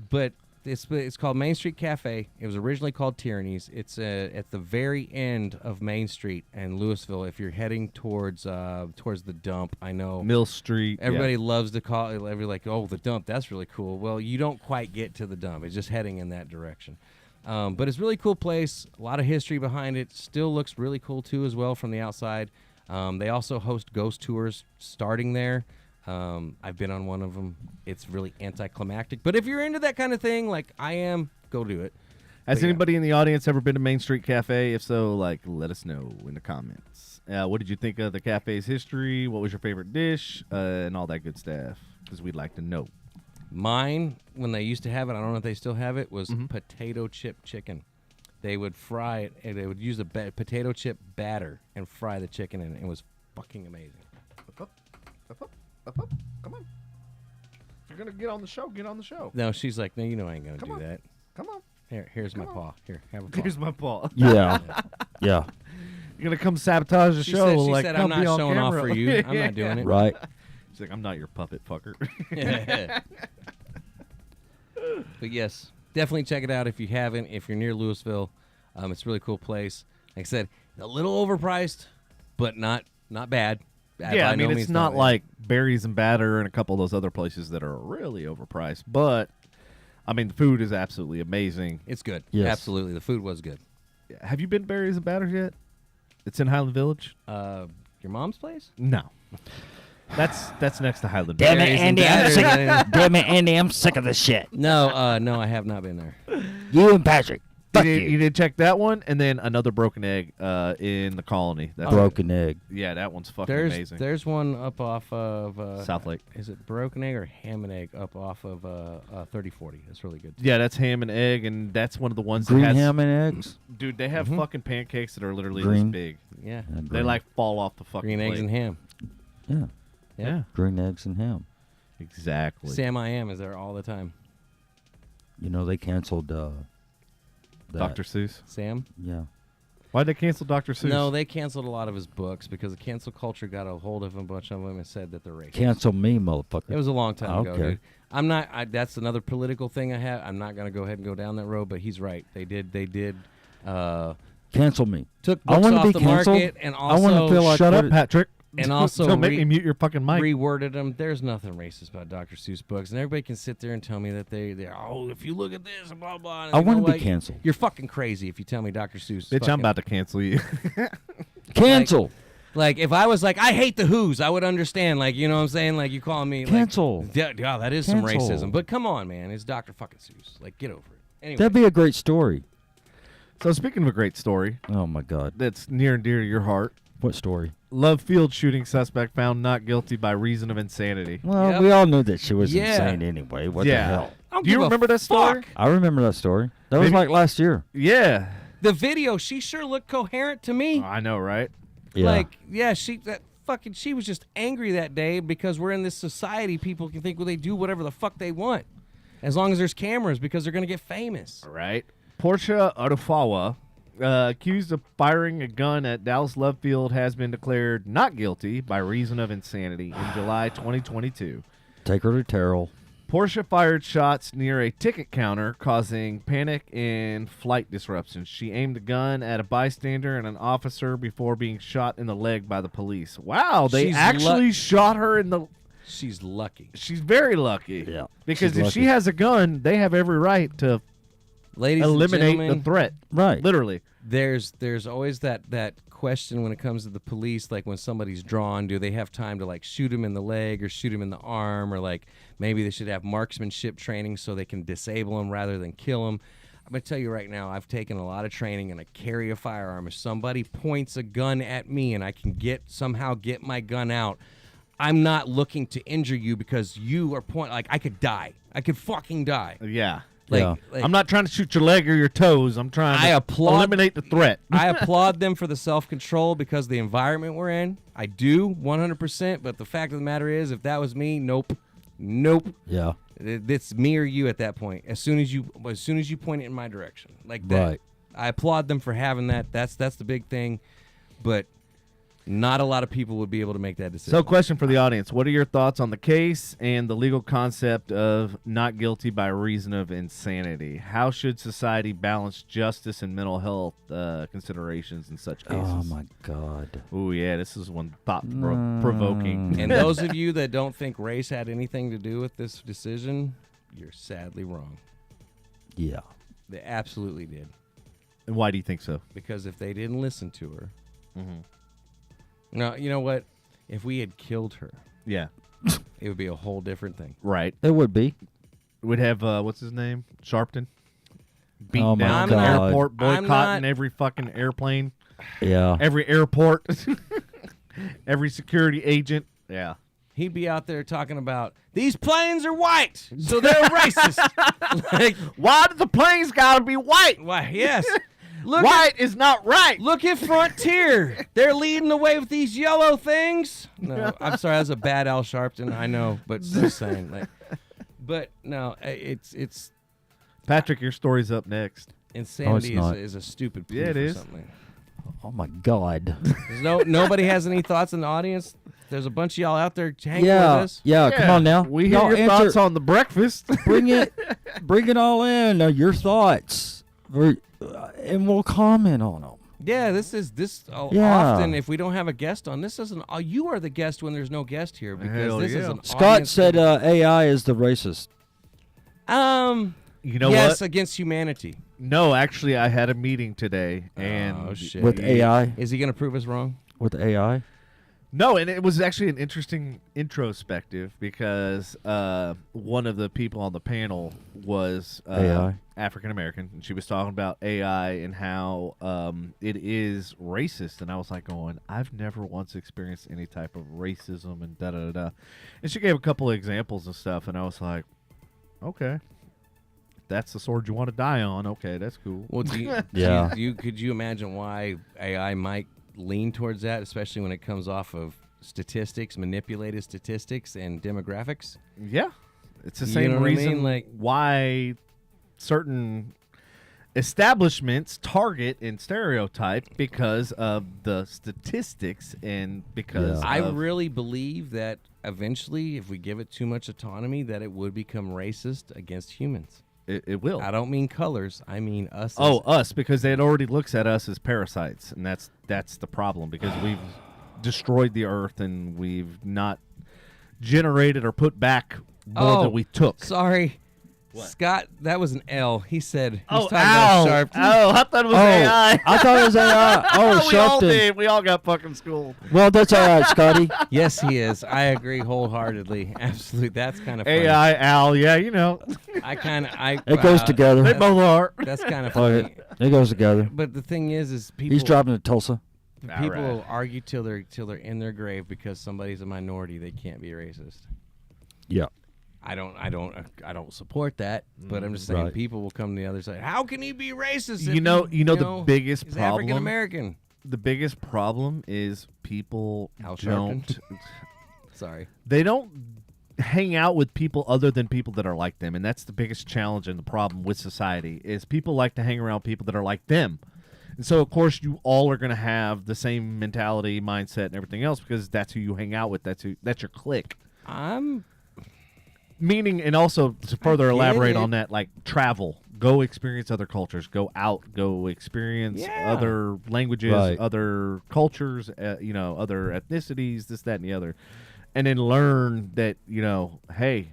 Speaker 2: But it's called Main Street Cafe. It was originally called Tyrannies. It's at the very end of Main Street in Louisville. If you're heading towards the dump, I know
Speaker 1: Mill Street.
Speaker 2: everybody loves to call it. Everybody like, oh, the dump. That's really cool. Well, you don't quite get to the dump. It's just heading in that direction. But it's a really cool place. A lot of history behind it. Still looks really cool too, as well from the outside. They also host ghost tours starting there. I've been on one of them. It's really anticlimactic. But if you're into that kind of thing, like I am, go do it.
Speaker 1: Has
Speaker 2: But yeah.
Speaker 1: anybody in the audience ever been to Main Street Cafe? If so, let us know in the comments. What did you think of the cafe's history? What was your favorite dish? And all that good stuff, because we'd like to know.
Speaker 2: Mine, when they used to have it, I don't know if they still have it, was potato chip chicken. They would fry it, and they would use a potato chip batter and fry the chicken in it. It was fucking amazing.
Speaker 1: Up. Come on. If you're going to get on the show, get on the show.
Speaker 2: No, she's like, no, I ain't going to
Speaker 1: Come
Speaker 2: do
Speaker 1: on.
Speaker 2: that.
Speaker 1: Come on.
Speaker 2: Here's my
Speaker 1: Come
Speaker 2: paw. Here, have a paw.
Speaker 1: Here's my paw.
Speaker 3: Yeah. Yeah.
Speaker 1: You're going to come sabatage the
Speaker 2: She
Speaker 1: show.
Speaker 2: said,
Speaker 1: come
Speaker 2: I'm
Speaker 1: be
Speaker 2: not
Speaker 1: on
Speaker 2: showing off
Speaker 1: camera.
Speaker 2: for you. I'm not doing it.
Speaker 3: Right.
Speaker 1: She's like, I'm not your puppet, fucker.
Speaker 2: But yes, definitely check it out if you haven't. If you're near Louisville, it's a really cool place. Like I said, a little overpriced, but not bad.
Speaker 1: Yeah,
Speaker 2: By
Speaker 1: I mean,
Speaker 2: no
Speaker 1: it's
Speaker 2: means
Speaker 1: not
Speaker 2: bad.
Speaker 1: like Berries and Batter and a couple of those other places that are really overpriced. But, I mean, the food is absolutely amazing.
Speaker 2: It's good.
Speaker 3: Yes.
Speaker 2: Absolutely. The food was good.
Speaker 1: Have you been to Berries and Batter yet? It's in Highland Village?
Speaker 2: Your mom's place?
Speaker 1: No. That's next to Highland
Speaker 3: Damn
Speaker 1: Village.
Speaker 3: it, Andy! I'm sick. Damn it, Andy! I'm sick of this shit.
Speaker 2: No, I have not been there.
Speaker 3: You and Patrick. Fuck
Speaker 1: You did check that one, and then another Broken Egg in the Colony. That's
Speaker 3: Broken egg.
Speaker 1: Yeah, that one's fucking
Speaker 2: There's
Speaker 1: amazing.
Speaker 2: there's one up off of
Speaker 1: South Lake.
Speaker 2: Is it Broken Egg or Ham and Egg up off of 3040? That's really good.
Speaker 1: Yeah, that's ham and egg, and that's one of the ones
Speaker 3: Green
Speaker 1: that has.
Speaker 3: ham and eggs.
Speaker 1: Dude, they have fucking pancakes that are literally
Speaker 3: Green.
Speaker 1: this big.
Speaker 2: Yeah.
Speaker 3: Yeah,
Speaker 1: They
Speaker 3: green.
Speaker 1: like fall off the fucking
Speaker 2: Green eggs
Speaker 1: plate.
Speaker 2: and ham.
Speaker 3: Yeah.
Speaker 1: Yeah,
Speaker 3: Green eggs and ham.
Speaker 1: exactly.
Speaker 2: Sam I Am is there all the time.
Speaker 3: You know they canceled. That.
Speaker 1: Dr. Seuss.
Speaker 2: Sam?
Speaker 3: Yeah.
Speaker 1: Why'd they cancel Dr. Seuss?
Speaker 2: No, they canceled a lot of his books because the cancel culture got a hold of a bunch of them and said that they're racist.
Speaker 3: Cancel me, motherfucker.
Speaker 2: It was a long time ago,
Speaker 3: Okay.
Speaker 2: dude. I'm not. That's another political thing I have. I'm not going to go ahead and go down that road. But he's right. They did.
Speaker 3: Cancel me.
Speaker 2: Took
Speaker 3: I
Speaker 2: books
Speaker 3: wanna
Speaker 2: off
Speaker 3: be
Speaker 2: the
Speaker 3: canceled.
Speaker 2: market and
Speaker 3: I wanna
Speaker 2: also
Speaker 3: feel like-
Speaker 1: Shut up,
Speaker 3: What-
Speaker 1: Patrick.
Speaker 2: and also
Speaker 1: Don't make me mute your fucking mic.
Speaker 2: reworded them. There's nothing racist about Dr. Seuss books, and everybody can sit there and tell me that they're if you look at this and blah blah. And
Speaker 3: I
Speaker 2: you
Speaker 3: want
Speaker 2: know
Speaker 3: to be
Speaker 2: what?
Speaker 3: canceled.
Speaker 2: You're fucking crazy if you tell me Dr. Seuss.
Speaker 1: Bitch, I'm about to cancel you.
Speaker 3: Cancel.
Speaker 2: Like if I was like I hate the Who's, I would understand. Like you know what I'm saying? Like you calling me
Speaker 3: Cancel.
Speaker 2: Like, yeah, that is some
Speaker 3: Cancel.
Speaker 2: racism. But come on, man, it's Dr. fucking Seuss. Like get over it. Anyway,
Speaker 3: That'd be a great story.
Speaker 1: So speaking of a great story
Speaker 3: Oh my God.
Speaker 1: that's near and dear to your heart,
Speaker 3: What story?
Speaker 1: Love Field shooting suspect found not guilty by reason of insanity.
Speaker 3: Well,
Speaker 2: Yep.
Speaker 3: we all knew that she was
Speaker 2: Yeah.
Speaker 3: insane anyway. What
Speaker 1: Yeah.
Speaker 3: the hell?
Speaker 2: I don't
Speaker 1: Do you
Speaker 2: give a
Speaker 1: remember that story?
Speaker 2: fuck.
Speaker 3: I remember that story. That was
Speaker 1: Maybe-
Speaker 3: like last year.
Speaker 1: Yeah.
Speaker 2: The video, she sure looked coherent to me.
Speaker 1: I know, right?
Speaker 3: Yeah.
Speaker 2: Like, yeah, she was just angry that day because we're in this society. People can think, well, they do whatever the fuck they want, as long as there's cameras, because they're gonna get famous.
Speaker 1: All right. Portia Odufawa, accused of firing a gun at Dallas Love Field, has been declared not guilty by reason of insanity in July 2022.
Speaker 3: Take her to Terrell.
Speaker 1: Portia fired shots near a ticket counter, causing panic and flight disruptions. She aimed the gun at a bystander and an officer before being shot in the leg by the police. Wow, they
Speaker 2: She's
Speaker 1: actually shot her in the...
Speaker 2: She's lucky.
Speaker 1: She's very lucky.
Speaker 3: Yeah,
Speaker 1: Because
Speaker 3: she's
Speaker 1: if she
Speaker 3: lucky.
Speaker 1: has a gun, they have every right to
Speaker 2: Ladies and
Speaker 1: eliminate
Speaker 2: gentlemen,
Speaker 1: the threat.
Speaker 3: Right.
Speaker 1: Literally.
Speaker 2: there's always that question when it comes to the police, like when somebody's drawn, do they have time to like shoot him in the leg or shoot him in the arm, or like maybe they should have marksmanship training so they can disable him rather than kill him. I'm going to tell you right now, I've taken a lot of training and I carry a firearm. If somebody points a gun at me and I can somehow get my gun out, I'm not looking to injure you because you are like I could die. I could fucking die.
Speaker 1: Yeah.
Speaker 3: Yeah.
Speaker 2: Like,
Speaker 1: I'm not trying to shoot your leg or your toes. I'm trying to eliminate the threat.
Speaker 2: I applaud them for the self-control because of the environment we're in. I do, 100%. But the fact of the matter is, if that was me, nope.
Speaker 3: Yeah.
Speaker 2: It's me or you at that point. As soon as you point it in my direction, like that.
Speaker 3: Right.
Speaker 2: I applaud them for having that. That's the big thing. But not a lot of people would be able to make that decision.
Speaker 1: So, question for the audience. What are your thoughts on the case and the legal concept of not guilty by reason of insanity? How should society balance justice and mental health considerations in such cases?
Speaker 3: Oh, my God.
Speaker 1: Oh, yeah, this is one thought-provoking.
Speaker 2: And those of you that don't think race had anything to do with this decision, you're sadly wrong.
Speaker 3: Yeah.
Speaker 2: They absolutely did.
Speaker 1: And why do you think so?
Speaker 2: Because if they didn't listen to her, no, you know what? If we had killed her,
Speaker 1: Yeah,
Speaker 2: it would be a whole different thing.
Speaker 1: right.
Speaker 3: It would be.
Speaker 1: We'd have, what's his name? Sharpton? Beating
Speaker 3: Oh, my
Speaker 1: down the
Speaker 3: God.
Speaker 1: airport,
Speaker 2: I'm
Speaker 1: boycotting
Speaker 2: not-
Speaker 1: every fucking airplane,
Speaker 3: Yeah.
Speaker 1: every airport, every security agent. Yeah.
Speaker 2: He'd be out there talking about, these planes are white, so they're racist. Like,
Speaker 1: Why do the planes gotta be white?
Speaker 2: why, yes. Look
Speaker 1: White is not right.
Speaker 2: Look at Frontier. They're leading the way with these yellow things. No, I'm sorry. That's a bad Al Sharpton. I know, but still saying. Like, but no, it's
Speaker 1: Patrick, your story's up next.
Speaker 2: insanity
Speaker 3: not.
Speaker 2: is a stupid plea
Speaker 1: Yeah, it
Speaker 2: for
Speaker 1: is.
Speaker 2: something.
Speaker 3: Oh, my God.
Speaker 2: There's nobody has any thoughts in the audience. There's a bunch of y'all out there hanging
Speaker 3: Yeah.
Speaker 2: with us.
Speaker 3: Yeah. Come on now.
Speaker 1: We hear
Speaker 3: Y'all
Speaker 1: your
Speaker 3: answer-
Speaker 1: thoughts on the breakfast.
Speaker 3: Bring it all in. Your thoughts. And we'll comment on them.
Speaker 2: Yeah, this
Speaker 3: Yeah.
Speaker 2: often if we don't have a guest on, this isn't. You are the guest when there's no guest here because
Speaker 1: Hell
Speaker 2: this is
Speaker 1: yeah.
Speaker 2: an
Speaker 3: Scott
Speaker 2: audience
Speaker 3: said AI is the racist.
Speaker 1: You know
Speaker 2: yes,
Speaker 1: what?
Speaker 2: against humanity.
Speaker 1: No, actually, I had a meeting today, and
Speaker 2: Oh shit.
Speaker 3: With AI?
Speaker 2: Is he gonna prove us wrong?
Speaker 3: With AI?
Speaker 1: no, and it was actually an interesting introspective because one of the people on the panel was
Speaker 3: AI?
Speaker 1: African American, and she was talking about AI and how it is racist, and I was like, going, I've never once experienced any type of racism and da da da. And she gave a couple of examples and stuff, and I was like, okay. That's the sword you want to die on. Okay, that's cool.
Speaker 2: Well,
Speaker 3: Yeah.
Speaker 2: could you imagine why AI might lean towards that, especially when it comes off of statistics, manipulated statistics, and demographics?
Speaker 1: Yeah, it's the
Speaker 2: You
Speaker 1: same
Speaker 2: know what I
Speaker 1: reason
Speaker 2: mean? Like-
Speaker 1: why certain establishments target and stereotype because of the statistics and because
Speaker 3: Yeah.
Speaker 2: I
Speaker 1: of,
Speaker 2: really believe that eventually, if we give it too much autonomy, that it would become racist against humans.
Speaker 1: it will.
Speaker 2: I don't mean colors. I mean us.
Speaker 1: Oh, us, because it already looks at us as parasites, and that's the problem because we've destroyed the earth and we've not generated or put back more than we took.
Speaker 2: Sorry.
Speaker 1: What?
Speaker 2: Scott, that was an L. He said, he's
Speaker 1: Oh,
Speaker 2: talking about
Speaker 1: ow!
Speaker 2: Sharpton.
Speaker 1: Oh, I thought it was AI.
Speaker 3: I thought it was AI. Oh,
Speaker 1: we all
Speaker 3: Sharpton.
Speaker 1: did. We all got fucking schooled.
Speaker 3: Well, that's all right, Scotty.
Speaker 2: Yes, he is. I agree wholeheartedly. Absolutely. That's kind of funny.
Speaker 1: AI, Al, yeah, you know.
Speaker 3: It goes together.
Speaker 1: They both are.
Speaker 2: That's kind of
Speaker 3: Fuck
Speaker 2: funny.
Speaker 3: It goes together.
Speaker 2: But the thing is people
Speaker 3: He's driving to Tulsa.
Speaker 2: people
Speaker 1: All right.
Speaker 2: argue till they're in their grave because somebody's a minority. They can't be racist.
Speaker 3: Yeah.
Speaker 2: I don't support that, but I'm just saying
Speaker 3: Right.
Speaker 2: people will come to the other side. How can he be racist? if
Speaker 1: You know the biggest
Speaker 2: he's
Speaker 1: problem.
Speaker 2: African American.
Speaker 1: The biggest problem is people
Speaker 2: Al
Speaker 1: don't.
Speaker 2: Sorry.
Speaker 1: They don't hang out with people other than people that are like them, and that's the biggest challenge and the problem with society is people like to hang around people that are like them. And so, of course, you all are going to have the same mentality, mindset, and everything else because that's who you hang out with. That's your clique.
Speaker 2: I'm
Speaker 1: Meaning, and also to further
Speaker 2: get
Speaker 1: elaborate
Speaker 2: it.
Speaker 1: on that, like travel. go experience other cultures, go out, go experience
Speaker 2: Yeah.
Speaker 1: other languages,
Speaker 3: Right.
Speaker 1: other cultures, other ethnicities, this, that, and the other, and then learn that hey,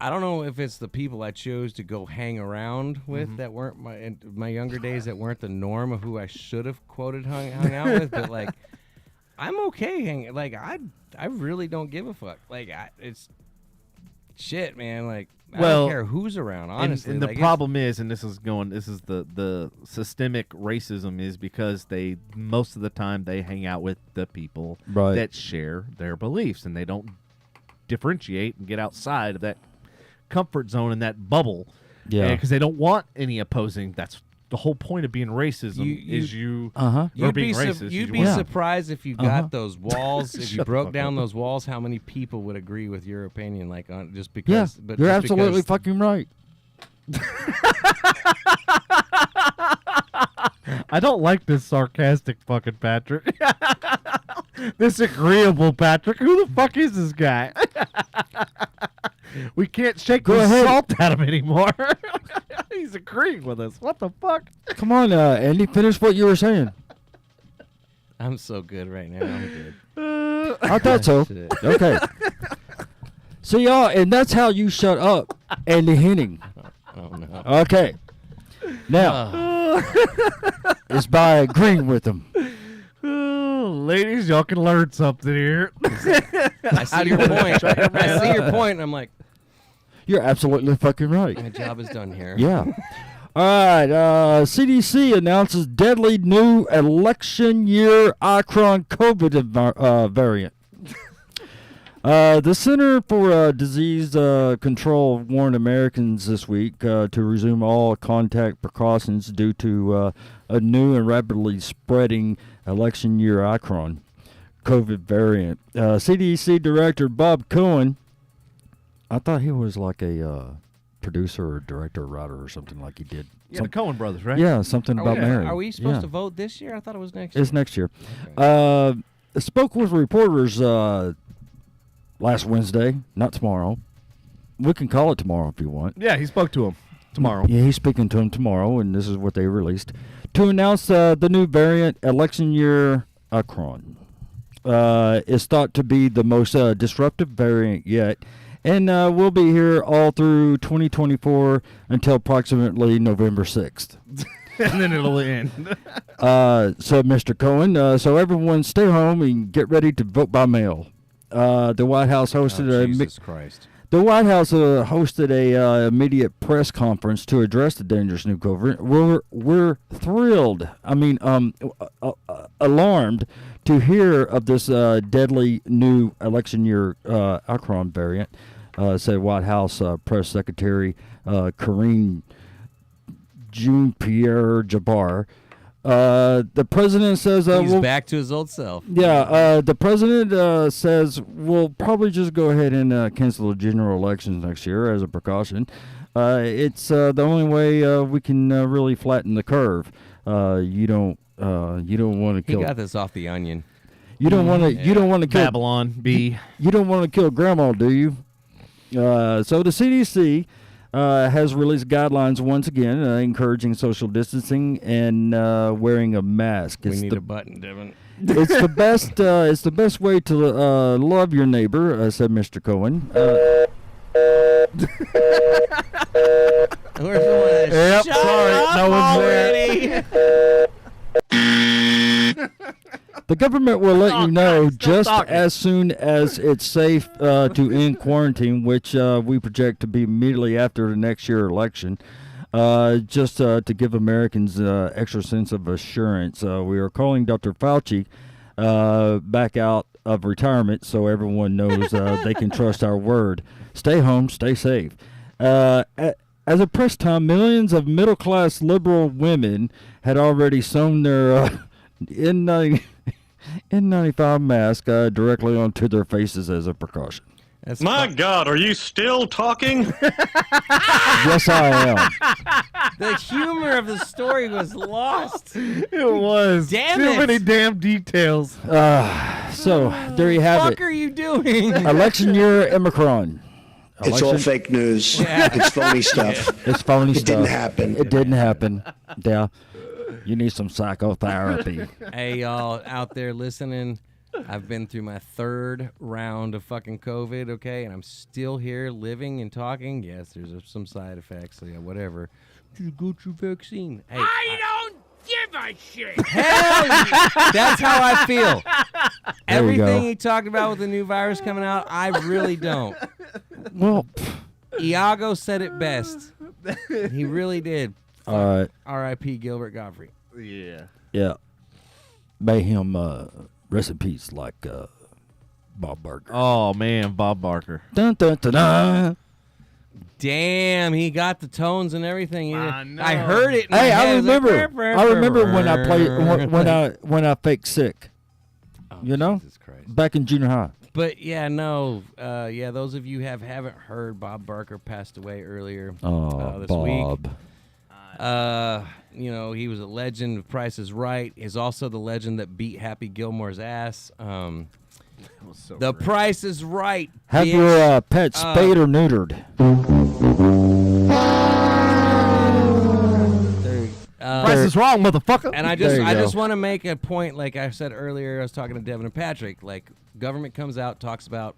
Speaker 2: I don't know if it's the people I chose to go hang around with that weren't in my younger days, that weren't the norm of who I should have quoted hung out with, but like I'm okay hanging. Like I really don't give a fuck. Like it's shit, man. Like I
Speaker 1: Well,
Speaker 2: don't care who's around. Honestly,
Speaker 1: and the
Speaker 2: Like,
Speaker 1: problem is, and this is the systemic racism is because they most of the time they hang out with the people
Speaker 3: Right.
Speaker 1: that share their beliefs, and they don't differentiate and get outside of that comfort zone and that bubble.
Speaker 3: Yeah.
Speaker 1: Because they don't want any opposing. That's the whole point of being racism.
Speaker 3: Uh-huh.
Speaker 1: Or being racist.
Speaker 2: You'd
Speaker 1: You
Speaker 2: be
Speaker 1: want-
Speaker 2: surprised if you got those walls. If you
Speaker 1: Shut the
Speaker 2: broke
Speaker 1: fuck
Speaker 2: down
Speaker 1: up.
Speaker 2: those walls, how many people would agree with your opinion? Like on just
Speaker 3: Yeah,
Speaker 2: because. But
Speaker 3: you're
Speaker 2: just
Speaker 3: absolutely
Speaker 2: because-
Speaker 3: fucking right.
Speaker 1: I don't like this sarcastic fucking Patrick. This agreeable Patrick. Who the fuck is this guy? We can't shake
Speaker 3: Go
Speaker 1: the
Speaker 3: ahead.
Speaker 1: salt at him anymore. He's agreeing with us. What the fuck?
Speaker 3: Come on, Andy, finish what you were saying.
Speaker 2: I'm so good right now. I'm good.
Speaker 3: I thought so.
Speaker 2: Shit.
Speaker 3: Okay. So y'all, and that's how you shut up, Andy Henning.
Speaker 2: Oh no.
Speaker 3: Okay. Now, it's by agreeing with him.
Speaker 1: Ladies, y'all can learn something here.
Speaker 2: I see your point. I see your point. And I'm like,
Speaker 3: You're absolutely fucking right.
Speaker 2: my job is done here.
Speaker 3: Yeah. All right. CDC announces deadly new election year Omicron COVID variant. The Center for Disease Control warned Americans this week to resume all contact precautions due to a new and rapidly spreading election year Omicron COVID variant. CDC Director Bob Cohen, I thought he was like a producer or director or writer or something, like he did.
Speaker 1: Yeah, the Coen brothers, right?
Speaker 3: Yeah, something about Mary.
Speaker 2: Are we supposed
Speaker 3: Yeah.
Speaker 2: to vote this year? I thought it was next
Speaker 3: It's
Speaker 2: year.
Speaker 3: next year. Spoke with reporters last Wednesday, not tomorrow. We can call it tomorrow if you want.
Speaker 1: Yeah, he spoke to him tomorrow.
Speaker 3: Yeah, he's speaking to him tomorrow, and this is what they released. To announce the new variant, election year Omicron, is thought to be the most disruptive variant yet, and will be here all through 2024 until approximately November 6th.
Speaker 1: And then it'll end.
Speaker 3: So, Mr. Cohen, so everyone stay home and get ready to vote by mail. The White House hosted
Speaker 2: Oh,
Speaker 3: a
Speaker 2: Jesus Christ.
Speaker 3: The White House hosted a immediate press conference to address the dangerous new COVID. We're thrilled. I mean, alarmed to hear of this deadly new election year Omicron variant, said White House Press Secretary Karine Jean-Pierre Jabbar. The president says
Speaker 2: He's back to his old self.
Speaker 3: yeah, the president says we'll probably just go ahead and cancel the general elections next year as a precaution. It's the only way we can really flatten the curve. You don't want to
Speaker 2: He
Speaker 3: kill.
Speaker 2: got this off the Onion.
Speaker 3: You don't want to. You don't want to kill.
Speaker 1: Babylon B.
Speaker 3: You don't want to kill grandma, do you? So the CDC has released guidelines once again, encouraging social distancing and wearing a mask.
Speaker 2: We
Speaker 3: It's
Speaker 2: need
Speaker 3: the
Speaker 2: a button, Devin.
Speaker 3: It's the best. It's the best way to love your neighbor," said Mr. Cohen.
Speaker 2: Where's the one?
Speaker 1: Yep,
Speaker 2: Shut
Speaker 1: sorry,
Speaker 2: up
Speaker 1: no one's
Speaker 2: already.
Speaker 3: The government will let you know
Speaker 1: still
Speaker 3: just
Speaker 1: talking.
Speaker 3: as soon as it's safe to end quarantine, which we project to be immediately after the next year election. Just to give Americans extra sense of assurance, we are calling Dr. Fauci back out of retirement so everyone knows they can trust our word. Stay home, stay safe. As of press time, millions of middle-class liberal women had already sewn their N95 mask directly onto their faces as a precaution.
Speaker 2: That's
Speaker 9: My God, are you still talking?
Speaker 3: Yes, I am.
Speaker 2: the humor of the story was lost.
Speaker 1: It was.
Speaker 2: Damn
Speaker 1: Too
Speaker 2: it.
Speaker 1: many damn details.
Speaker 3: So there you have
Speaker 2: What
Speaker 3: it.
Speaker 2: are you doing?
Speaker 3: Election year Omicron.
Speaker 10: It's all fake news. It's phony stuff.
Speaker 3: It's phony
Speaker 10: It
Speaker 3: stuff.
Speaker 10: didn't happen.
Speaker 3: It didn't happen. Yeah. You need some psychotherapy.
Speaker 2: Hey, y'all out there listening, I've been through my 3rd round of fucking COVID, okay, and I'm still here living and talking. Yes, there's some side effects, so yeah, whatever. Just go to vaccine. Hey, I don't give a shit. Hell yeah. That's how I feel.
Speaker 3: There you go.
Speaker 2: Everything he talked about with the new virus coming out, I really don't.
Speaker 3: Well,
Speaker 2: Iago said it best. He really did.
Speaker 3: all right.
Speaker 2: R.I.P. Gilbert Godfrey.
Speaker 1: Yeah.
Speaker 3: Yeah. May him rest in peace, like Bob Barker.
Speaker 1: Oh man, Bob Barker.
Speaker 3: Dun, dun, dun, dun.
Speaker 2: Damn, he got the tones and everything.
Speaker 1: I know.
Speaker 2: I heard it. in my
Speaker 3: Hey,
Speaker 2: head.
Speaker 3: I
Speaker 2: was like,
Speaker 3: remember. I remember when I played when I faked sick.
Speaker 2: Oh,
Speaker 3: You know?
Speaker 2: Jesus Christ.
Speaker 3: Back in junior high.
Speaker 2: But yeah, no, yeah. Those of you haven't heard, Bob Barker passed away earlier
Speaker 3: Oh,
Speaker 2: this
Speaker 3: Bob.
Speaker 2: week. You know, he was a legend of Price is Right. He's also the legend that beat Happy Gilmore's ass. The Price is Right.
Speaker 3: Have
Speaker 2: bitch.
Speaker 3: your pet spayed or neutered.
Speaker 1: Price is wrong, motherfucker.
Speaker 2: And I
Speaker 3: There you
Speaker 2: just
Speaker 3: go.
Speaker 2: want to make a point, like I said earlier, I was talking to Devin and Patrick, like government comes out, talks about,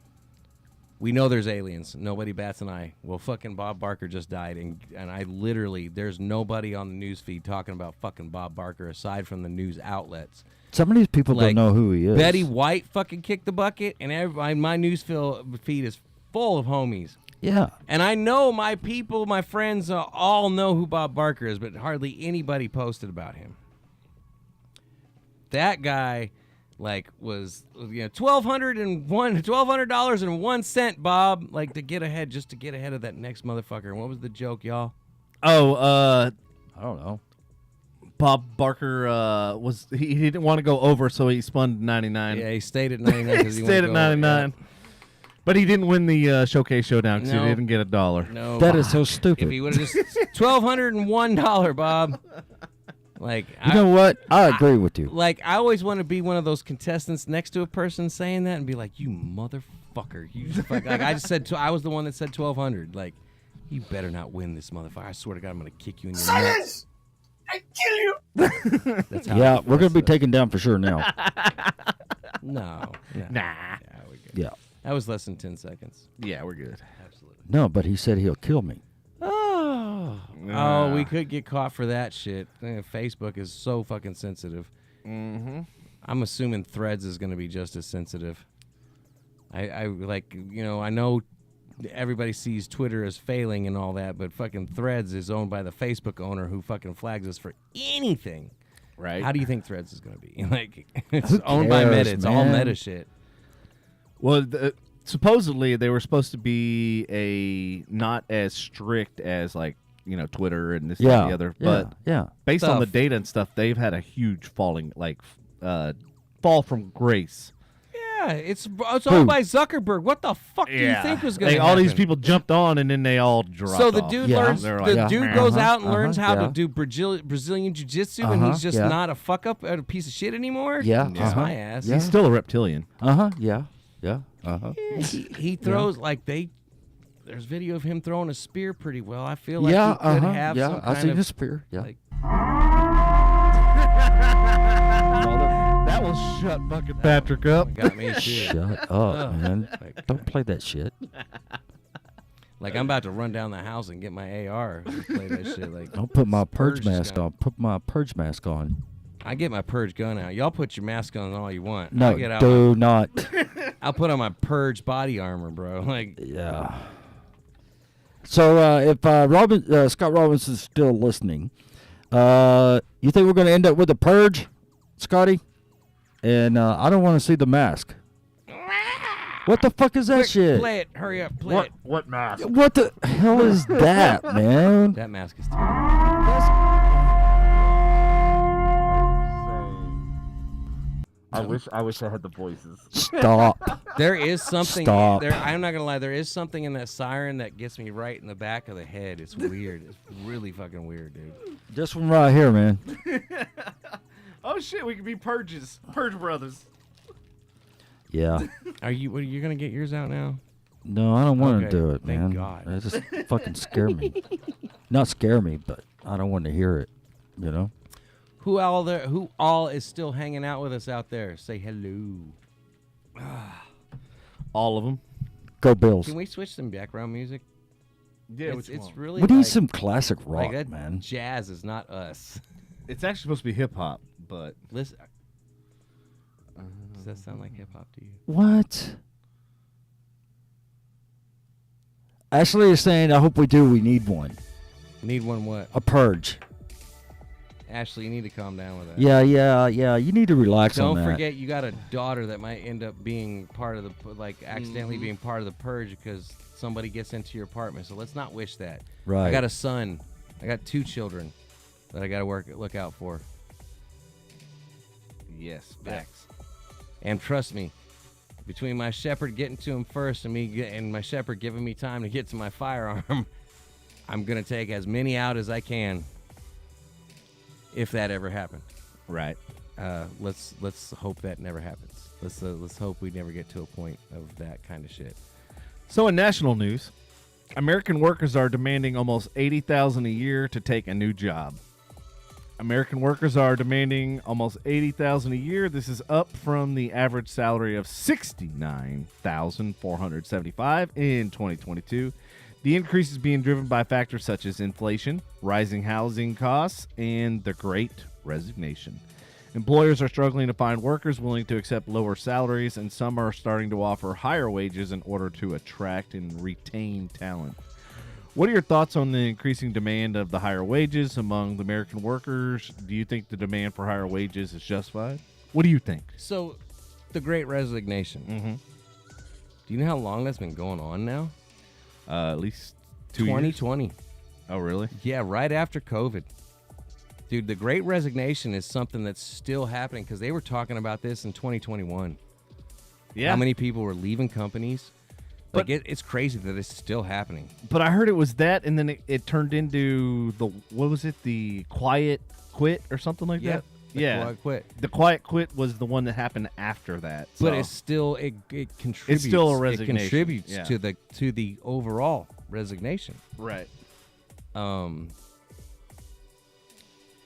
Speaker 2: we know there's aliens. Nobody bats an eye. Well, fucking Bob Barker just died, and I literally, there's nobody on the news feed talking about fucking Bob Barker aside from the news outlets.
Speaker 3: Some of these people
Speaker 2: Like,
Speaker 3: don't know who he is.
Speaker 2: Betty White fucking kicked the bucket, and everybody, my news feed is full of homies.
Speaker 3: Yeah.
Speaker 2: And I know my people, my friends, all know who Bob Barker is, but hardly anybody posted about him. That guy, like, was $1,200.01, Bob, like to get ahead, just to get ahead of that next motherfucker. And what was the joke, y'all?
Speaker 1: Oh,
Speaker 3: I don't know.
Speaker 1: Bob Barker was he didn't want to go over, so he spun to 99.
Speaker 2: Yeah, he stayed at 99. 'cause he
Speaker 1: Stayed
Speaker 2: wanted
Speaker 1: at
Speaker 2: to go,
Speaker 1: 99. But he didn't win the Showcase Showdown because
Speaker 2: No.
Speaker 1: he didn't get $1.
Speaker 2: No,
Speaker 3: That is so stupid.
Speaker 2: if he would have just $1,201, Bob. Like,
Speaker 3: You know what? I agree with you.
Speaker 2: Like, I always want to be one of those contestants next to a person saying that and be like, you motherfucker. You just like I just said, I was the one that said 1,200. Like, you better not win this motherfucker. I swear to God, I'm going to kick you in your nuts.
Speaker 10: I kill you.
Speaker 2: That's how
Speaker 3: Yeah,
Speaker 2: I
Speaker 3: we're going to be
Speaker 2: feel.
Speaker 3: taken down for sure now.
Speaker 2: No.
Speaker 1: Nah.
Speaker 2: Yeah, we're good.
Speaker 3: Yeah.
Speaker 2: That was less than 10 seconds.
Speaker 1: Yeah, we're good.
Speaker 2: Absolutely.
Speaker 3: No, but he said he'll kill me.
Speaker 2: Oh, we could get caught for that shit. Facebook is so fucking sensitive.
Speaker 1: Mm-hmm.
Speaker 2: I'm assuming Threads is going to be just as sensitive. I like, you know, I know everybody sees Twitter as failing and all that, but fucking Threads is owned by the Facebook owner who fucking flags us for anything.
Speaker 1: Right.
Speaker 2: How do you think Threads is going to be? Like, it's owned by
Speaker 3: cares,
Speaker 2: Meta. It's all
Speaker 3: man?
Speaker 2: Meta shit.
Speaker 1: Well, supposedly they were supposed to be not as strict as like Twitter and this and
Speaker 3: Yeah.
Speaker 1: the other,
Speaker 3: yeah.
Speaker 1: but
Speaker 3: yeah.
Speaker 1: based on the
Speaker 2: Stuff.
Speaker 1: data and stuff, they've had a huge fall from grace.
Speaker 2: Yeah, it's owned by Zuckerberg. What the fuck do you think was going to happen?
Speaker 1: All these people jumped on and then they all dropped.
Speaker 2: So the
Speaker 1: off.
Speaker 2: dude
Speaker 3: Yeah.
Speaker 2: learns.
Speaker 1: They're
Speaker 2: The
Speaker 1: like,
Speaker 2: dude goes out and
Speaker 3: uh-huh,
Speaker 2: learns how
Speaker 3: yeah.
Speaker 2: to do Brazilian jiu-jitsu, and he's just
Speaker 3: yeah.
Speaker 2: not a fuck up, a piece of shit anymore.
Speaker 3: Yeah,
Speaker 2: Kiss
Speaker 3: uh-huh.
Speaker 2: my ass.
Speaker 3: Yeah.
Speaker 1: He's still a reptilian.
Speaker 3: Yeah. Yeah.
Speaker 2: He throws like There's video of him throwing a spear pretty well. I feel like
Speaker 3: Yeah.
Speaker 2: he could have
Speaker 3: Yeah.
Speaker 2: some
Speaker 3: I
Speaker 2: kind
Speaker 3: see
Speaker 2: of
Speaker 3: the spear. Yeah.
Speaker 2: like-
Speaker 1: That will shut fucking Patrick up.
Speaker 2: got me too.
Speaker 3: Shut up, man.
Speaker 2: Like,
Speaker 3: Don't play that shit.
Speaker 2: like I'm about to run down the house and get my AR and play that shit. Like
Speaker 3: Don't put my purge
Speaker 2: Purge
Speaker 3: mask
Speaker 2: gun.
Speaker 3: on. Put my purge mask on.
Speaker 2: I get my purge gun out. Y'all put your mask on all you want.
Speaker 3: No,
Speaker 2: I get out
Speaker 3: do not.
Speaker 2: I'll put on my purge body armor, bro. Like
Speaker 3: Yeah. So if Scott Robinson's still listening, you think we're going to end up with a purge, Scotty? And I don't want to see the mask. What the fuck is that
Speaker 2: quick,
Speaker 3: shit?
Speaker 2: play it. Hurry up, play it.
Speaker 1: What mask?
Speaker 3: What the hell is that, man?
Speaker 2: That mask is terrible.
Speaker 1: I wish I had the voices.
Speaker 3: Stop.
Speaker 2: There is something.
Speaker 3: Stop.
Speaker 2: I'm not gonna lie. There is something in that siren that gets me right in the back of the head. It's weird. It's really fucking weird, dude.
Speaker 3: This one right here, man.
Speaker 1: Oh shit, we could be Purge brothers.
Speaker 3: Yeah.
Speaker 2: Are you gonna get yours out now?
Speaker 3: No, I don't want to
Speaker 2: Okay,
Speaker 3: do it,
Speaker 2: thank
Speaker 3: man.
Speaker 2: God.
Speaker 3: It just fucking scare me. Not scare me, but I don't want to hear it. You know.
Speaker 2: Who all is still hanging out with us out there? Say hello.
Speaker 1: All of them.
Speaker 3: Go Bills.
Speaker 2: Can we switch some background music?
Speaker 1: Yeah,
Speaker 2: it's really
Speaker 3: We need
Speaker 2: like,
Speaker 3: some classic rock,
Speaker 2: like that
Speaker 3: man.
Speaker 2: Jazz is not us.
Speaker 1: It's actually supposed to be hip hop, but
Speaker 2: Listen. Does that sound like hip hop to you?
Speaker 3: What? Ashley is saying, I hope we do. We need one.
Speaker 2: Need one what?
Speaker 3: A purge.
Speaker 2: Ashley, you need to calm down with that.
Speaker 3: Yeah. You need to relax on
Speaker 2: Don't
Speaker 3: that.
Speaker 2: forget, you got a daughter that might end up being part of the, accidentally being part of the purge because somebody gets into your apartment. So let's not wish that.
Speaker 3: Right.
Speaker 2: I got a son. I got 2 children that I got to look out for.
Speaker 1: yes, facts.
Speaker 2: And trust me, between my shepherd getting to him first and and my shepherd giving me time to get to my firearm, I'm gonna take as many out as I can. If that ever happened,
Speaker 1: Right.
Speaker 2: let's hope that never happens. Let's hope we never get to a point of that kind of shit.
Speaker 1: So in national news, American workers are demanding almost $80,000 a year to take a new job. American workers are demanding almost $80,000 a year. This is up from the average salary of $69,475 in 2022. The increase is being driven by factors such as inflation, rising housing costs, and the Great Resignation. Employers are struggling to find workers willing to accept lower salaries, and some are starting to offer higher wages in order to attract and retain talent. What are your thoughts on the increasing demand of the higher wages among the American workers? Do you think the demand for higher wages is justified? What do you think?
Speaker 2: So, the Great Resignation.
Speaker 1: Mm-hmm.
Speaker 2: Do you know how long that's been going on now?
Speaker 1: At least 2 years.
Speaker 2: 2020.
Speaker 1: Oh, really?
Speaker 2: Yeah, right after COVID. Dude, the Great Resignation is something that's still happening because they were talking about this in 2021.
Speaker 1: Yeah.
Speaker 2: How many people were leaving companies? Like,
Speaker 1: But-
Speaker 2: it's crazy that it's still happening.
Speaker 1: But I heard it was that, and then it turned into what was it? The quiet quit or something like that? Yeah.
Speaker 2: Well, I quit.
Speaker 1: The quiet quit was the one that happened after that.
Speaker 2: But
Speaker 1: so-
Speaker 2: it's still it contributes.
Speaker 1: It's still a
Speaker 2: It
Speaker 1: resignation,
Speaker 2: contributes
Speaker 1: yeah.
Speaker 2: to the overall resignation.
Speaker 1: right.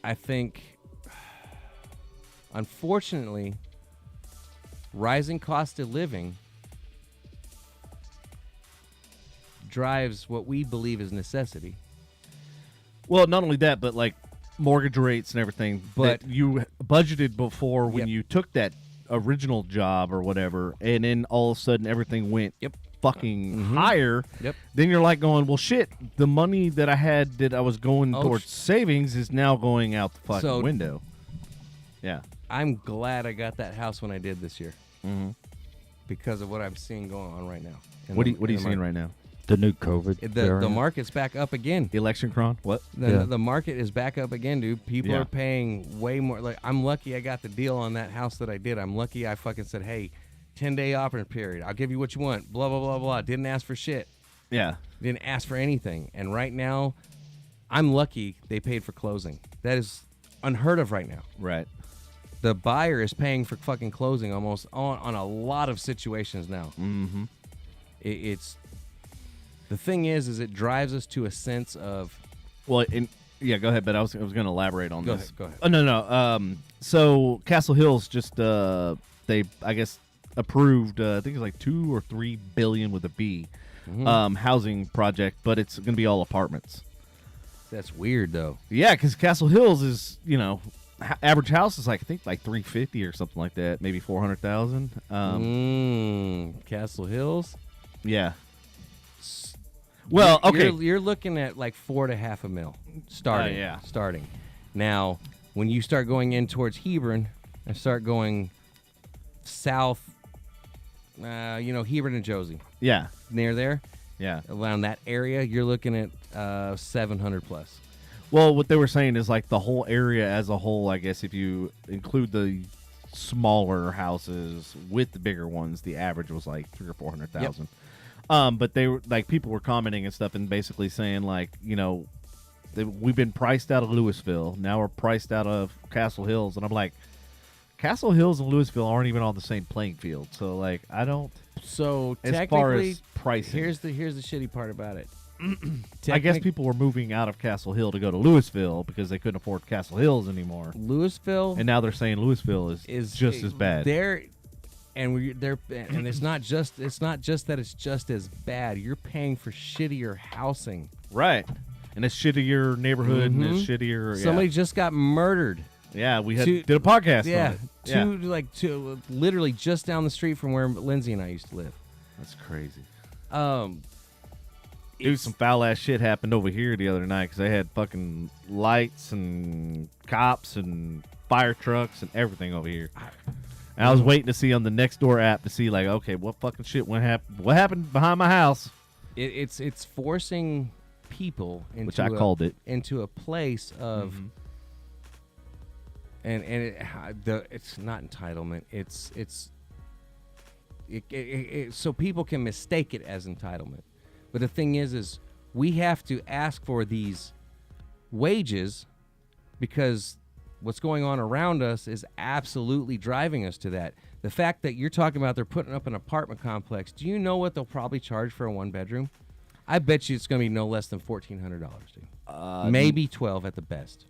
Speaker 2: I think, unfortunately, rising cost of living drives what we believe is necessity.
Speaker 1: Well, not only that, but like mortgage rates and everything.
Speaker 2: But-
Speaker 1: that you budgeted before when
Speaker 2: Yep.
Speaker 1: you took that original job or whatever, and then all of a sudden everything went fucking higher.
Speaker 2: Yep.
Speaker 1: Then you're like going, well, shit. The money that I had that I was going towards savings is now going out the fucking
Speaker 2: So-
Speaker 1: window. Yeah.
Speaker 2: I'm glad I got that house when I did this year
Speaker 1: Mm-hmm.
Speaker 2: because of what I'm seeing going on right now.
Speaker 1: What are you seeing right now?
Speaker 3: The new COVID.
Speaker 2: The
Speaker 3: variant.
Speaker 2: market's back up again.
Speaker 1: Election cron? What?
Speaker 2: The market is back up again, dude. People
Speaker 1: Yeah.
Speaker 2: are paying way more. Like, I'm lucky I got the deal on that house that I did. I'm lucky I fucking said, hey, 10-day option period. I'll give you what you want. Blah, blah, blah, blah. Didn't ask for shit.
Speaker 1: Yeah.
Speaker 2: Didn't ask for anything. And right now, I'm lucky they paid for closing. That is unheard of right now.
Speaker 1: Right.
Speaker 2: The buyer is paying for fucking closing almost on a lot of situations now.
Speaker 1: Mm-hmm.
Speaker 2: It's the thing is it drives us to a sense of
Speaker 1: Well, yeah, go ahead, but I was going to elaborate on
Speaker 2: Go
Speaker 1: this.
Speaker 2: ahead, go ahead.
Speaker 1: Oh, no. So Castle Hills just, they, I guess, approved, I think it's like 2 or 3 billion with a B, housing project, but it's going to be all apartments.
Speaker 2: that's weird though.
Speaker 1: Yeah, because Castle Hills is, average house is like, I think like 350 or something like that, maybe 400,000.
Speaker 2: Castle Hills.
Speaker 1: Yeah. Well, okay.
Speaker 2: You're looking at like $4.5 million starting.
Speaker 1: yeah.
Speaker 2: Starting. Now, when you start going in towards Hebron and start going south, Hebron and Josie,
Speaker 1: Yeah.
Speaker 2: near there,
Speaker 1: Yeah.
Speaker 2: around that area, you're looking at 700 plus.
Speaker 1: Well, what they were saying is like the whole area as a whole, I guess if you include the smaller houses with the bigger ones, the average was like 300,000 or 400,000. But they were like, people were commenting and stuff and basically saying like, we've been priced out of Louisville. Now we're priced out of Castle Hills. And I'm like, Castle Hills and Louisville aren't even on the same playing field. So like, I don't,
Speaker 2: So
Speaker 1: as far
Speaker 2: technically,
Speaker 1: as pricing.
Speaker 2: Here's the shitty part about it.
Speaker 1: I guess people were moving out of Castle Hill to go to Louisville because they couldn't afford Castle Hills anymore.
Speaker 2: Louisville,
Speaker 1: And now they're saying Louisville is just as bad.
Speaker 2: And it's not just that it's just as bad. You're paying for shittier housing.
Speaker 1: Right. And it's shittier neighborhood and it's shittier.
Speaker 2: Somebody just got murdered.
Speaker 1: Yeah, we did a podcast
Speaker 2: Yeah,
Speaker 1: on it.
Speaker 2: two literally just down the street from where Lindsay and I used to live.
Speaker 1: That's crazy.
Speaker 2: It's-
Speaker 1: Some foul ass shit happened over here the other night because they had fucking lights and cops and fire trucks and everything over here. And I was waiting to see on the Nextdoor app to see like, okay, what fucking shit what happened behind my house?
Speaker 2: It's forcing people into
Speaker 1: Which I called it.
Speaker 2: into a place of it's not entitlement. It's so people can mistake it as entitlement. But the thing is we have to ask for these wages because what's going on around us is absolutely driving us to that. The fact that you're talking about they're putting up an apartment complex, do you know what they'll probably charge for a one-bedroom? I bet you it's going to be no less than $1,400, dude. Maybe $1,200 at the best.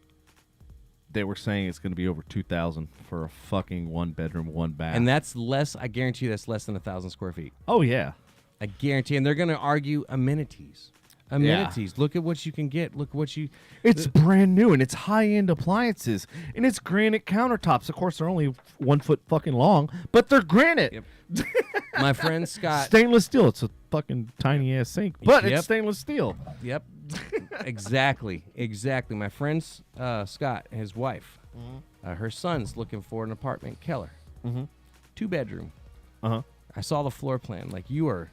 Speaker 1: They were saying it's going to be over $2,000 for a fucking one bedroom, one bath.
Speaker 2: And that's less, I guarantee you that's less than 1,000 square feet.
Speaker 1: Oh, yeah.
Speaker 2: I guarantee. And they're going to argue amenities. Amenities. Look at what you can get. Look what you...
Speaker 1: It's brand new, and it's high-end appliances, and it's granite countertops. Of course, they're only 1 foot fucking long, but they're granite.
Speaker 2: Yep. My friend Scott...
Speaker 1: Stainless steel. It's a fucking tiny-ass sink, but
Speaker 2: Yep.
Speaker 1: it's stainless steel.
Speaker 2: Yep. Exactly. My friend Scott and his wife, her son's looking for an apartment, Keller. 2-bedroom.
Speaker 1: Uh-huh.
Speaker 2: I saw the floor plan. Like, you are...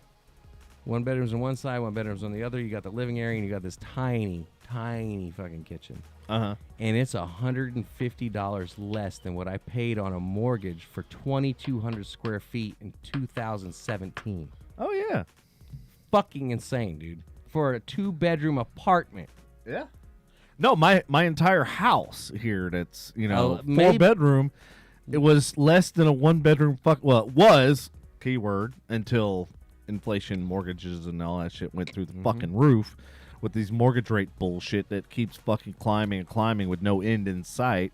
Speaker 2: 1 bedroom's on one side, 1 bedroom's on the other. You got the living area, and you got this tiny, tiny fucking kitchen.
Speaker 1: Uh-huh.
Speaker 2: And it's $150 less than what I paid on a mortgage for 2,200 square feet in 2017.
Speaker 1: Oh, yeah.
Speaker 2: Fucking insane, dude. For a 2-bedroom apartment.
Speaker 1: Yeah. No, my entire house here that's,
Speaker 2: maybe-
Speaker 1: 4-bedroom, it was less than a 1-bedroom well, it was, keyword, until inflation, mortgages, and all that shit went through the fucking roof with these mortgage rate bullshit that keeps fucking climbing and climbing with no end in sight.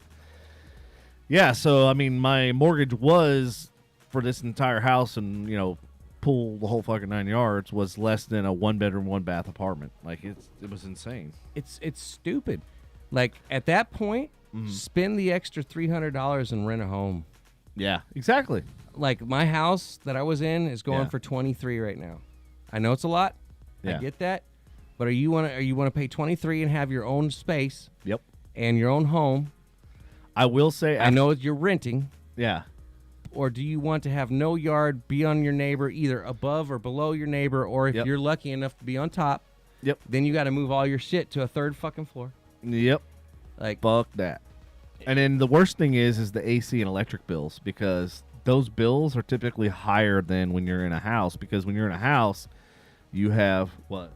Speaker 1: Yeah, so, I mean, my mortgage was, for this entire house and, pool, the whole fucking 9 yards, was less than a 1-bedroom, 1-bath apartment. Like, it was insane.
Speaker 2: It's stupid. Like, at that point, spend the extra $300 and rent a home.
Speaker 1: Yeah, exactly.
Speaker 2: Like, my house that I was in is going
Speaker 1: Yeah.
Speaker 2: for $23 right now. I know it's a lot.
Speaker 1: Yeah.
Speaker 2: I get that. But are you want to pay $23 and have your own space?
Speaker 1: Yep.
Speaker 2: And your own home?
Speaker 1: I will say...
Speaker 2: I know you're renting.
Speaker 1: Yeah.
Speaker 2: Or do you want to have no yard, be on your neighbor, either above or below your neighbor, or if you're lucky enough to be on top, then you got to move all your shit to a 3rd fucking floor.
Speaker 1: Yep.
Speaker 2: Like,
Speaker 1: fuck that. And then the worst thing is the AC and electric bills, because those bills are typically higher than when you're in a house, because when you're in a house, you have what?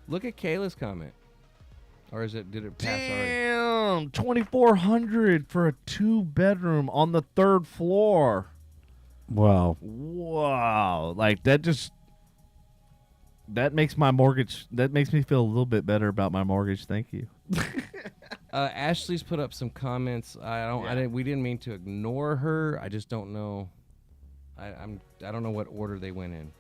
Speaker 2: Look at Kayla's comment. Or did it pass already?
Speaker 1: Damn, $2,400 for a 2-bedroom on the 3rd floor.
Speaker 3: Wow.
Speaker 1: Like, that makes my mortgage, that makes me feel a little bit better about my mortgage. Thank you.
Speaker 2: Ashley's put up some comments. We didn't mean to ignore her. I just don't know. I don't know what order they went in.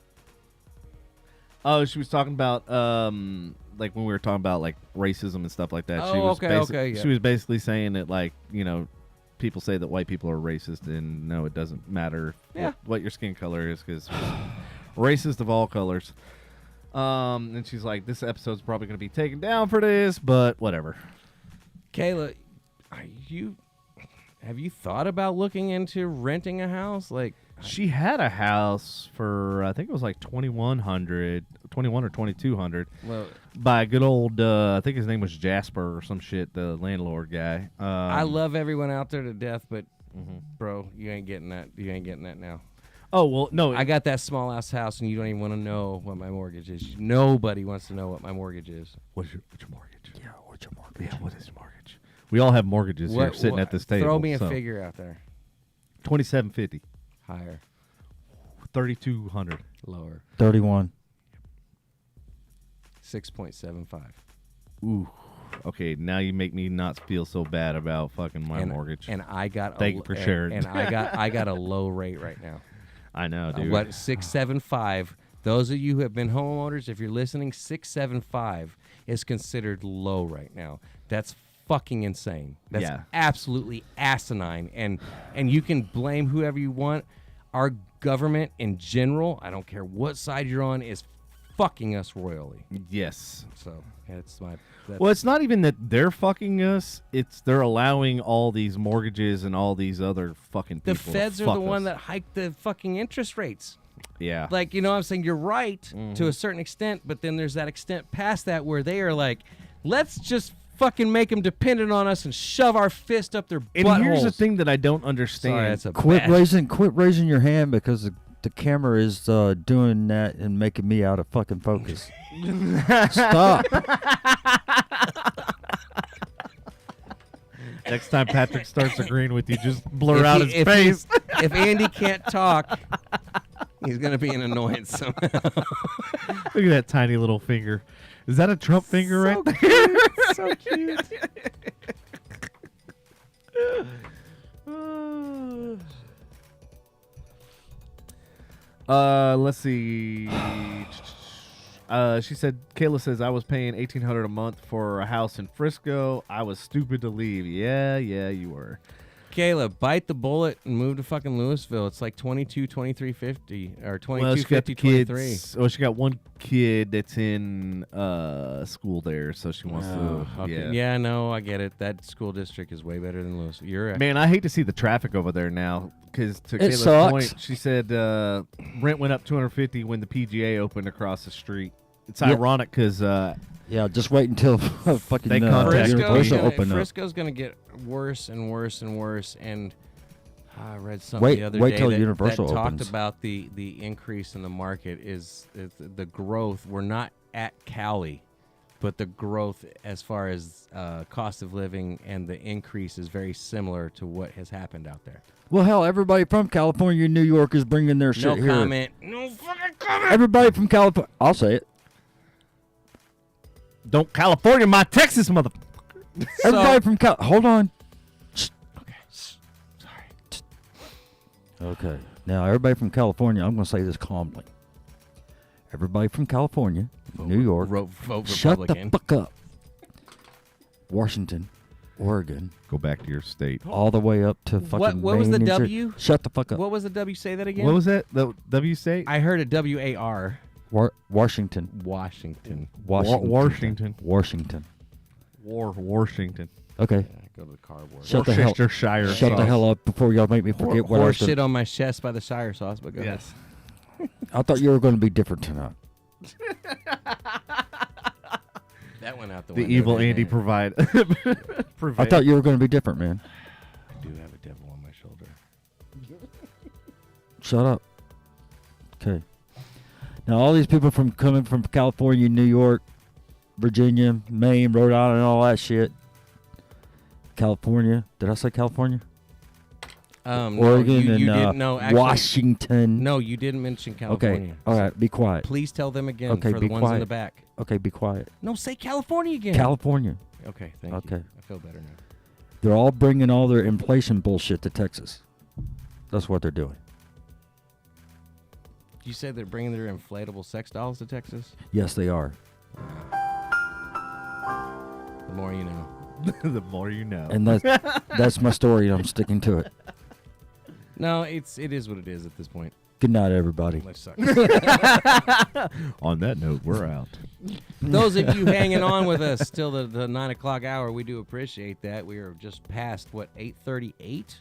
Speaker 1: Oh, she was talking about like when we were talking about like racism and stuff like that.
Speaker 2: Oh, okay.
Speaker 1: She was basically saying that, like, people say that white people are racist, and no, it doesn't matter what your skin color is, because racist of all colors. And she's like, this episode's probably going to be taken down for this, but whatever.
Speaker 2: Kayla, have you thought about looking into renting a house? Like,
Speaker 1: she had a house for, I think it was like $2,100 or $2,200 by a good old, I think his name was Jasper or some shit, the landlord guy.
Speaker 2: I love everyone out there to death, but bro, you ain't getting that. You ain't getting that now.
Speaker 1: Oh, well, no.
Speaker 2: I got that small ass house, and you don't even want to know what my mortgage is. Nobody wants to know what my mortgage is.
Speaker 1: What's your mortgage? Yeah, what's your mortgage? Yeah, what is your mortgage? We all have mortgages here sitting at this table.
Speaker 2: Throw me a figure out there.
Speaker 1: $2,750.
Speaker 2: Higher.
Speaker 1: $3,200.
Speaker 2: Lower.
Speaker 3: 31.
Speaker 2: 6.75.
Speaker 1: Ooh. Okay, now you make me not feel so bad about fucking my mortgage.
Speaker 2: And I got
Speaker 1: Thank you for sharing.
Speaker 2: And I got a low rate right now.
Speaker 1: I know, dude.
Speaker 2: What 675? Those of you who have been homeowners, if you're listening, 675 is considered low right now. That's fucking insane. That's absolutely asinine. And you can blame whoever you want. Our government in general, I don't care what side you're on, is fucking us royally.
Speaker 1: Yes.
Speaker 2: So that's
Speaker 1: well, it's not even that they're fucking us. It's they're allowing all these mortgages and all these other fucking people.
Speaker 2: The feds are the one that hiked the fucking interest rates.
Speaker 1: Yeah.
Speaker 2: Like, you know what I'm saying? You're right to a certain extent, but then there's that extent past that where they are like, let's just fucking make them dependent on us and shove our fist up their buttholes.
Speaker 1: And here's the thing that I don't understand.
Speaker 2: Sorry, that's a
Speaker 3: Quit raising your hand because the camera is doing that and making me out of fucking focus. Stop.
Speaker 1: Next time Patrick starts agreeing with you, just blur out his face.
Speaker 2: If Andy can't talk, he's going to be an annoyance somehow.
Speaker 1: Look at that tiny little finger. Is that a Trump finger right there?
Speaker 2: So cute.
Speaker 1: Let's see. She said, Kayla says, I was paying $1,800 a month for a house in Frisco. I was stupid to leave. Yeah, you were.
Speaker 2: Kayla, bite the bullet and move to fucking Louisville. It's like $22,350 or $22,50, $23.
Speaker 1: Oh, she got one kid that's in school there, so she wants to.
Speaker 2: Okay. Yeah, no, I get it. That school district is way better than Louisville. You're right.
Speaker 1: Man, I hate to see the traffic over there now because to
Speaker 3: It
Speaker 1: Kayla's
Speaker 3: sucks.
Speaker 1: point, she said rent went up $250 when the PGA opened across the street. It's
Speaker 3: Yep.
Speaker 1: ironic because
Speaker 3: just wait until fucking
Speaker 1: They contact
Speaker 3: Universal
Speaker 1: me.
Speaker 3: open up.
Speaker 2: Frisco's going to get worse and worse and worse. And I read something the other
Speaker 3: Wait
Speaker 2: day
Speaker 3: till
Speaker 2: that
Speaker 3: Universal
Speaker 2: talked
Speaker 3: opens.
Speaker 2: about the increase in the market is the growth. We're not at Cali, but the growth as far as cost of living and the increase is very similar to what has happened out there.
Speaker 3: Well, hell, everybody from California and New York is bringing their shit
Speaker 2: No
Speaker 3: here.
Speaker 2: comment. No fucking comment.
Speaker 3: Everybody from California. I'll say it.
Speaker 1: don't California my Texas motherfucker.
Speaker 3: Everybody from Hold on.
Speaker 2: Okay. Sorry.
Speaker 3: Okay. Now, everybody from California, I'm going to say this calmly. Everybody from California, New York,
Speaker 2: Vote
Speaker 3: shut
Speaker 2: Republican.
Speaker 3: the fuck up. Washington, Oregon,
Speaker 1: Go back to your state.
Speaker 3: all the way up to fucking
Speaker 2: what was the
Speaker 3: Maine and
Speaker 2: W?
Speaker 3: Shut the fuck up.
Speaker 2: What was the W? Say that again.
Speaker 1: What was that? The W state?
Speaker 2: I heard a WAR.
Speaker 3: Washington.
Speaker 2: Washington.
Speaker 3: Washington.
Speaker 1: Washington.
Speaker 3: Washington.
Speaker 1: Washington.
Speaker 3: Okay.
Speaker 2: Yeah, go to the cardboard.
Speaker 3: Shut the hell.
Speaker 1: Worcestershire
Speaker 3: Shut the
Speaker 1: sauce.
Speaker 3: hell up before y'all make me forget what I was
Speaker 2: Horse
Speaker 3: gonna-
Speaker 2: shit on my chest by the Shire sauce, but go ahead.
Speaker 1: Yes.
Speaker 3: I thought you were going to be different tonight.
Speaker 2: That went out the
Speaker 1: The
Speaker 2: window.
Speaker 1: evil
Speaker 2: didn't
Speaker 1: Andy
Speaker 2: it?
Speaker 1: provide.
Speaker 3: I thought you were going to be different, man.
Speaker 2: I do have a devil on my shoulder.
Speaker 3: Shut up. Okay. Now, all these people coming from California, New York, Virginia, Maine, Rhode Island, and all that shit. California. Did I say California?
Speaker 2: No,
Speaker 3: Oregon
Speaker 2: you
Speaker 3: and
Speaker 2: didn't. No, actually,
Speaker 3: Washington.
Speaker 2: No, you didn't mention
Speaker 3: Okay.
Speaker 2: California.
Speaker 3: All right. Be quiet.
Speaker 2: Please tell them again
Speaker 3: Okay,
Speaker 2: for the
Speaker 3: be
Speaker 2: ones in
Speaker 3: quiet.
Speaker 2: the back.
Speaker 3: Okay. Be quiet.
Speaker 2: No, say California again.
Speaker 3: California.
Speaker 2: Okay, thank
Speaker 3: Okay.
Speaker 2: you. I feel better now.
Speaker 3: They're all bringing all their inflation bullshit to Texas. That's what they're doing.
Speaker 2: You said they're bringing their inflatable sex dolls to Texas?
Speaker 3: Yes, they are.
Speaker 2: The more you know.
Speaker 1: The more you know.
Speaker 3: And that's my story, and I'm sticking to it.
Speaker 2: No, it is what it is at this point.
Speaker 3: Good night, everybody.
Speaker 2: Let's suck.
Speaker 1: On that note, we're out.
Speaker 2: Those of you hanging on with us till the 9 o'clock hour, we do appreciate that. We are just past, 8:38?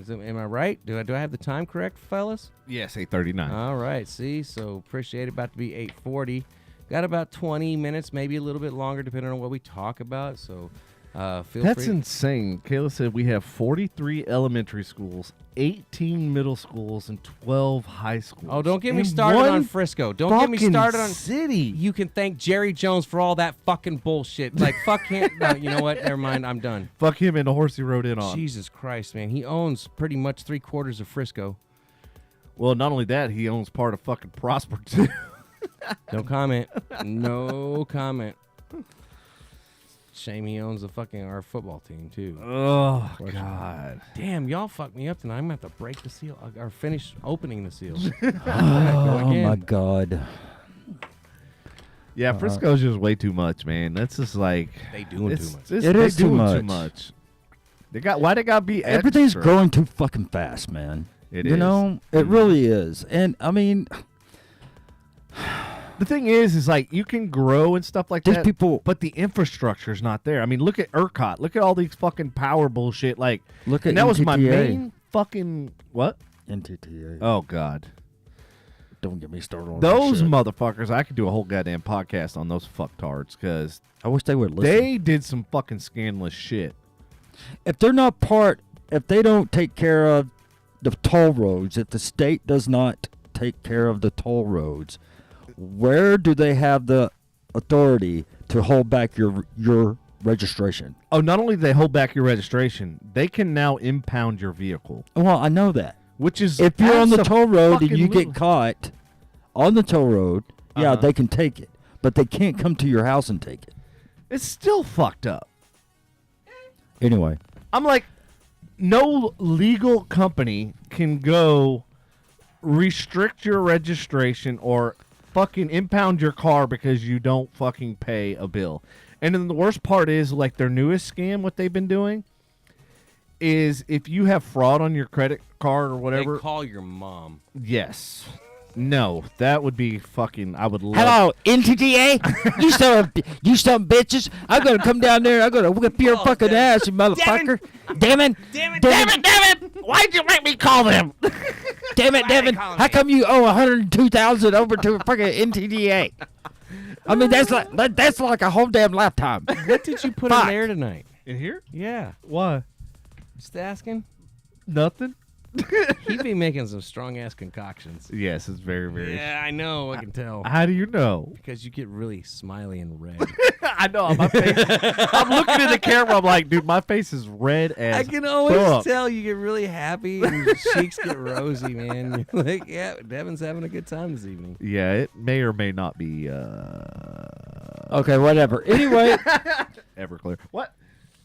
Speaker 2: Am I right? Do I have the time correct, fellas?
Speaker 1: Yes, 8:39.
Speaker 2: All right, see? So appreciate it. About to be 8:40. Got about 20 minutes, maybe a little bit longer, depending on what we talk about. So feel
Speaker 1: That's
Speaker 2: free.
Speaker 1: insane. Kayla said we have 43 elementary schools, 18 middle schools, and 12 high schools.
Speaker 2: Oh, don't get me
Speaker 1: In
Speaker 2: started
Speaker 1: one
Speaker 2: on Frisco. Don't get me
Speaker 1: fucking
Speaker 2: started on
Speaker 1: city.
Speaker 2: You can thank Jerry Jones for all that fucking bullshit. Like, fuck him. No, you know what? Never mind. I'm done.
Speaker 1: Fuck him and the horse he rode in on.
Speaker 2: Jesus Christ, man. He owns pretty much 3/4 of Frisco.
Speaker 1: Well, not only that, he owns part of fucking Prosper too.
Speaker 2: No comment. No comment. Shame he owns our football team too.
Speaker 1: Oh God!
Speaker 2: Damn, y'all fucked me up tonight. I'm gonna have to break the seal or finish opening the seal.
Speaker 3: Oh my God.
Speaker 1: Yeah, Frisco's just way too much, man. That's just like
Speaker 2: They doing too much.
Speaker 3: It is too much.
Speaker 1: Why they gotta be extra?
Speaker 3: Everything's growing too fucking fast, man.
Speaker 1: It
Speaker 3: you
Speaker 1: is.
Speaker 3: know, it really is. And I mean,
Speaker 1: the thing is like you can grow and stuff like
Speaker 3: these
Speaker 1: that,
Speaker 3: people.
Speaker 1: but the infrastructure's not there. I mean, look at ERCOT. Look at all these fucking power bullshit. Like,
Speaker 3: Look at
Speaker 1: and that was my
Speaker 3: NTTA.
Speaker 1: main fucking what?
Speaker 3: NTTA.
Speaker 1: Oh God.
Speaker 3: Don't get me started on
Speaker 1: Those
Speaker 3: that shit.
Speaker 1: motherfuckers, I could do a whole goddamn podcast on those fucktards because
Speaker 3: I wish they would listen.
Speaker 1: they did some fucking scandalous shit.
Speaker 3: If they're not if they don't take care of the toll roads, if the state does not take care of the toll roads, where do they have the authority to hold back your registration?
Speaker 1: Oh, not only do they hold back your registration, they can now impound your vehicle,
Speaker 3: Well, I know that.
Speaker 1: which is
Speaker 3: If you're on the toll road and you
Speaker 1: abso-fucking-lutely-
Speaker 3: get caught on the toll road, yeah,
Speaker 1: Uh-huh.
Speaker 3: they can take it, but they can't come to your house and take it.
Speaker 1: it's still fucked up.
Speaker 3: Anyway,
Speaker 1: I'm like, no legal company can go restrict your registration or fucking impound your car because you don't fucking pay a bill. And then the worst part is, like, their newest scam, what they've been doing is if you have fraud on your credit card or whatever.
Speaker 2: They call your mom.
Speaker 1: Yes. No, that would be fucking. I would love.
Speaker 3: hello, NTTA. you some bitches. I'm gonna come down there. I'm gonna whip your fucking ass, you motherfucker. Damn it.
Speaker 1: Why'd you make me call them?
Speaker 3: Damn it, Devin. How come you owe $102,000 over to a fucking NTDA? I mean, that's like a whole damn lifetime.
Speaker 2: What did you put in there tonight?
Speaker 1: In here?
Speaker 2: Yeah.
Speaker 1: Why?
Speaker 2: Just asking.
Speaker 1: Nothing.
Speaker 2: He'd be making some strong ass concoctions.
Speaker 1: Yes, it's very, very.
Speaker 2: Yeah, I know. I can tell.
Speaker 1: How do you know?
Speaker 2: Because you get really smiley and red.
Speaker 1: I know. My face. I'm looking at the camera. I'm like, dude, my face is red as.
Speaker 2: I can always
Speaker 1: fuck.
Speaker 2: tell you get really happy and your cheeks get rosy, man. You're like, yeah, Devin's having a good time this evening.
Speaker 1: Yeah, it may or may not be.
Speaker 3: Okay, whatever. Anyway,
Speaker 1: Everclear. What?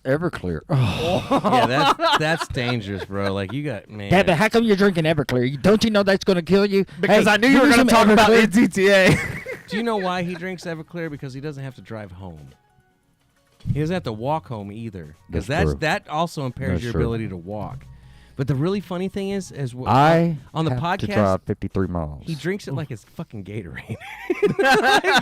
Speaker 3: Everclear. Oh.
Speaker 2: Yeah, that's dangerous, bro. Like you got man.
Speaker 3: Devin, how come you're drinking Everclear? Don't you know that's going to kill you?
Speaker 1: Because
Speaker 3: Hey,
Speaker 1: I knew you were
Speaker 3: give me
Speaker 1: going to
Speaker 3: some
Speaker 1: talk about
Speaker 3: Everclear.
Speaker 1: NTTA.
Speaker 2: Do you know why he drinks Everclear? Because he doesn't have to drive home. He doesn't have to walk home either. Because
Speaker 3: That's true.
Speaker 2: that also impairs
Speaker 3: That's
Speaker 2: your
Speaker 3: true.
Speaker 2: ability to walk. But the really funny thing is
Speaker 3: I
Speaker 2: on the
Speaker 3: have to
Speaker 2: podcast,
Speaker 3: drive 53 miles.
Speaker 2: he drinks it like it's fucking Gatorade.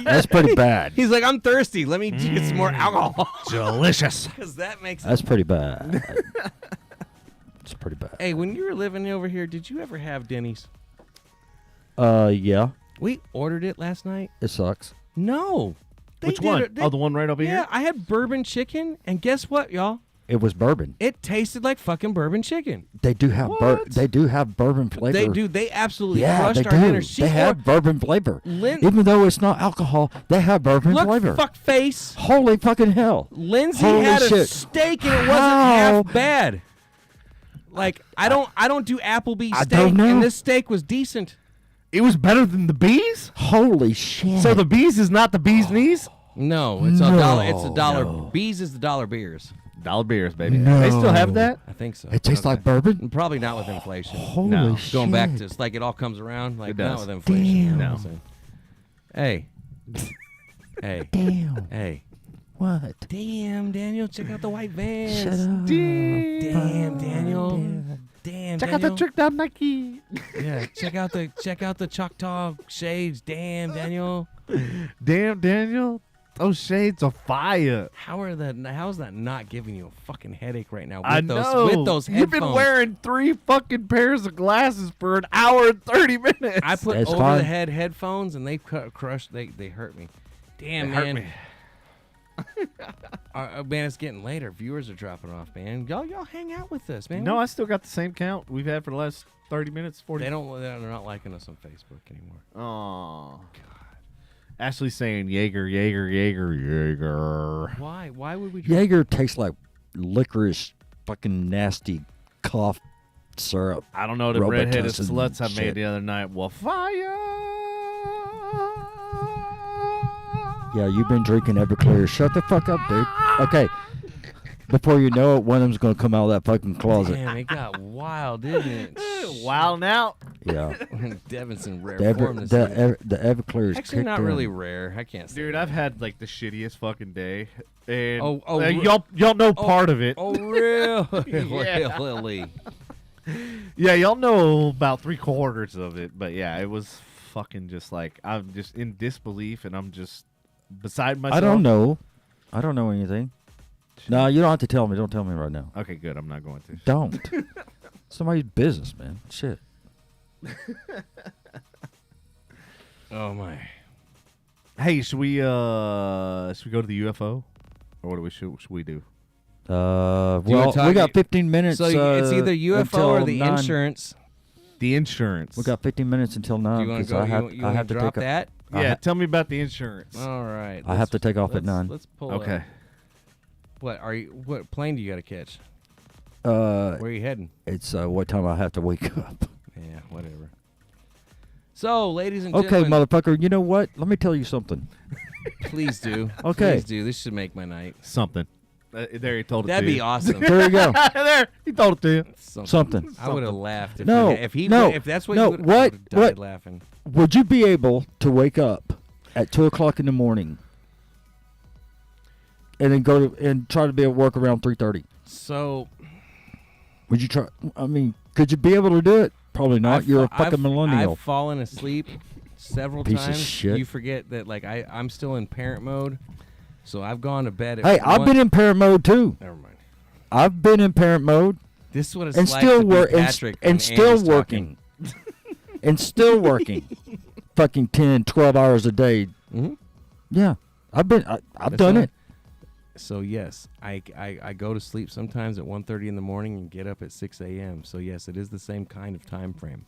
Speaker 3: That's pretty bad.
Speaker 2: He's like, I'm thirsty. Let me get some more alcohol.
Speaker 1: Delicious.
Speaker 2: Because that makes
Speaker 3: That's pretty bad. It's pretty bad.
Speaker 2: Hey, when you were living over here, did you ever have Denny's?
Speaker 3: Yeah,
Speaker 2: We ordered it last night.
Speaker 3: it sucks.
Speaker 2: No. They
Speaker 1: Which
Speaker 2: did
Speaker 1: one?
Speaker 2: it- they-
Speaker 1: Oh, the one right over
Speaker 2: Yeah,
Speaker 1: here?
Speaker 2: I had bourbon chicken, and guess what, y'all?
Speaker 3: It was bourbon.
Speaker 2: It tasted like fucking bourbon chicken.
Speaker 3: They do have they do have bourbon flavor.
Speaker 2: They do. They absolutely
Speaker 3: Yeah,
Speaker 2: crushed
Speaker 3: they
Speaker 2: our dinner.
Speaker 3: do.
Speaker 2: She
Speaker 3: They have
Speaker 2: or-
Speaker 3: bourbon flavor.
Speaker 2: Lin-
Speaker 3: Even though it's not alcohol, they have bourbon
Speaker 2: Look,
Speaker 3: flavor.
Speaker 2: fuck face.
Speaker 3: Holy fucking hell.
Speaker 2: Lindsay
Speaker 3: Holy
Speaker 2: had a
Speaker 3: shit.
Speaker 2: steak and it wasn't
Speaker 3: How?
Speaker 2: half bad. Like I don't do Applebee's
Speaker 3: I
Speaker 2: steak,
Speaker 3: don't know.
Speaker 2: and this steak was decent.
Speaker 1: It was better than the bees?
Speaker 3: Holy shit.
Speaker 1: So the bees is not the bees knees?
Speaker 2: No, it's a
Speaker 3: No,
Speaker 2: dollar. It's a dollar.
Speaker 3: no.
Speaker 2: Bees is the dollar beers.
Speaker 1: Dollar beers, baby.
Speaker 3: No.
Speaker 1: They still have that?
Speaker 2: I think so.
Speaker 3: It tastes like bourbon?
Speaker 2: And probably not with inflation.
Speaker 3: Holy
Speaker 1: No.
Speaker 3: shit.
Speaker 2: Going back to it's like it all comes around. Like
Speaker 1: It
Speaker 2: not
Speaker 1: does.
Speaker 2: with inflation.
Speaker 3: Damn.
Speaker 2: No. Hey. Hey.
Speaker 3: Damn.
Speaker 2: Hey.
Speaker 3: What?
Speaker 2: Damn, Daniel, check out the white vans.
Speaker 3: Shut up.
Speaker 2: Damn, Daniel. Damn,
Speaker 1: Check out
Speaker 2: Daniel.
Speaker 1: the trick down Nike.
Speaker 2: Yeah, check out the Choctaw shades. Damn, Daniel.
Speaker 1: Damn, Daniel. Those shades are fire.
Speaker 2: How is that not giving you a fucking headache right now? With
Speaker 1: I
Speaker 2: those,
Speaker 1: know.
Speaker 2: With those
Speaker 1: You've been
Speaker 2: headphones?
Speaker 1: wearing 3 fucking pairs of glasses for an hour and 30 minutes.
Speaker 2: I put
Speaker 3: That's
Speaker 2: over
Speaker 3: fine.
Speaker 2: the head headphones and they crushed. They hurt me. Damn,
Speaker 1: They hurt
Speaker 2: man.
Speaker 1: me.
Speaker 2: Man, it's getting later. Viewers are dropping off, man. Y'all hang out with us, man.
Speaker 1: No, I still got the same count we've had for the last 30 minutes, 40
Speaker 2: They're not liking us on Facebook anymore.
Speaker 1: Oh, God. Ashley's saying Jaeger, Jaeger, Jaeger, Jaeger.
Speaker 2: Why? Why would we? Drink?
Speaker 3: Jaeger tastes like licorice, fucking nasty cough syrup.
Speaker 1: I don't know the redheaded
Speaker 3: Robitussin
Speaker 1: sluts I made
Speaker 3: shit.
Speaker 1: the other night. Well, fire.
Speaker 3: Yeah, you've been drinking Everclear. Shut the fuck up, dude. Okay. Before you know it, one of them's going to come out of that fucking closet.
Speaker 2: Damn, it got wild, didn't it?
Speaker 1: Wilding out.
Speaker 3: Yeah.
Speaker 2: Devin's in rare
Speaker 3: The,
Speaker 2: form
Speaker 3: Ever,
Speaker 2: this
Speaker 3: the,
Speaker 2: week.
Speaker 3: Ever, the Everclear is
Speaker 2: Actually,
Speaker 3: kicked
Speaker 2: not
Speaker 3: in.
Speaker 2: really rare. I can't say.
Speaker 1: Dude,
Speaker 2: that.
Speaker 1: I've had like the shittiest fucking day. And
Speaker 2: Oh,
Speaker 1: y'all know part of it.
Speaker 2: Oh, really?
Speaker 1: Yeah.
Speaker 2: Really?
Speaker 1: Yeah, y'all know about 3/4 of it, but yeah, it was fucking just like I'm just in disbelief and I'm just beside myself.
Speaker 3: I don't know. I don't know anything. No, you don't have to tell me. Don't tell me right now.
Speaker 1: Okay, good. I'm not going to.
Speaker 3: Don't. Somebody's business, man. Shit.
Speaker 2: Oh my.
Speaker 1: Hey, should we go to the UFO, or what do we should we do?
Speaker 3: Well,
Speaker 2: talk-
Speaker 3: we got 15 minutes.
Speaker 2: So it's either UFO or
Speaker 3: until
Speaker 2: the
Speaker 3: 9.
Speaker 2: insurance.
Speaker 1: The insurance.
Speaker 3: We got 15 minutes until 9.
Speaker 2: Do you want to
Speaker 3: 'cause
Speaker 2: go?
Speaker 3: I
Speaker 2: You
Speaker 3: have
Speaker 2: want
Speaker 3: to
Speaker 2: to drop
Speaker 3: take
Speaker 2: that?
Speaker 1: Yeah, tell me about the insurance.
Speaker 2: All right.
Speaker 3: I have to take off at 9.
Speaker 2: Let's pull.
Speaker 1: Okay.
Speaker 2: What plane do you got to catch?
Speaker 3: Uh,
Speaker 2: Where are you heading?
Speaker 3: it's what time I have to wake up.
Speaker 2: Yeah, whatever. So, ladies and
Speaker 3: Okay,
Speaker 2: gentlemen,
Speaker 3: motherfucker. You know what? Let me tell you something.
Speaker 2: please do.
Speaker 3: Okay.
Speaker 2: Please do. This should make my night.
Speaker 1: Something. There, he told it
Speaker 2: That'd
Speaker 1: to
Speaker 2: be
Speaker 1: you.
Speaker 2: awesome.
Speaker 3: There you go.
Speaker 1: There, he told it to you.
Speaker 3: Something.
Speaker 2: I would have laughed if
Speaker 3: No,
Speaker 2: he
Speaker 3: no,
Speaker 2: if that's what
Speaker 3: no,
Speaker 2: you would
Speaker 3: what-
Speaker 2: have died
Speaker 3: what-
Speaker 2: laughing.
Speaker 3: Would you be able to wake up at 2 o'clock in the morning and then go to and try to be at work around 3:30?
Speaker 2: So
Speaker 3: Would you try? I mean, could you be able to do it? Probably not. You're a fucking millennial.
Speaker 2: I've fallen asleep several
Speaker 3: Piece of
Speaker 2: times.
Speaker 3: shit.
Speaker 2: You forget that I'm still in parent mode. So I've gone to bed at
Speaker 3: Hey, I've been in parent mode too.
Speaker 2: Never mind.
Speaker 3: I've been in parent mode
Speaker 2: This is what it's
Speaker 3: and
Speaker 2: like
Speaker 3: still
Speaker 2: to be
Speaker 3: work
Speaker 2: Patrick when
Speaker 3: and still
Speaker 2: Andy's
Speaker 3: working. And still working. Fucking 10, 12 hours a day.
Speaker 2: Mhm.
Speaker 3: Yeah. I've
Speaker 2: That's
Speaker 3: done
Speaker 2: right.
Speaker 3: it.
Speaker 2: So yes, I go to sleep sometimes at 1:30 in the morning and get up at 6 a.m. So yes, it is the same kind of time frame.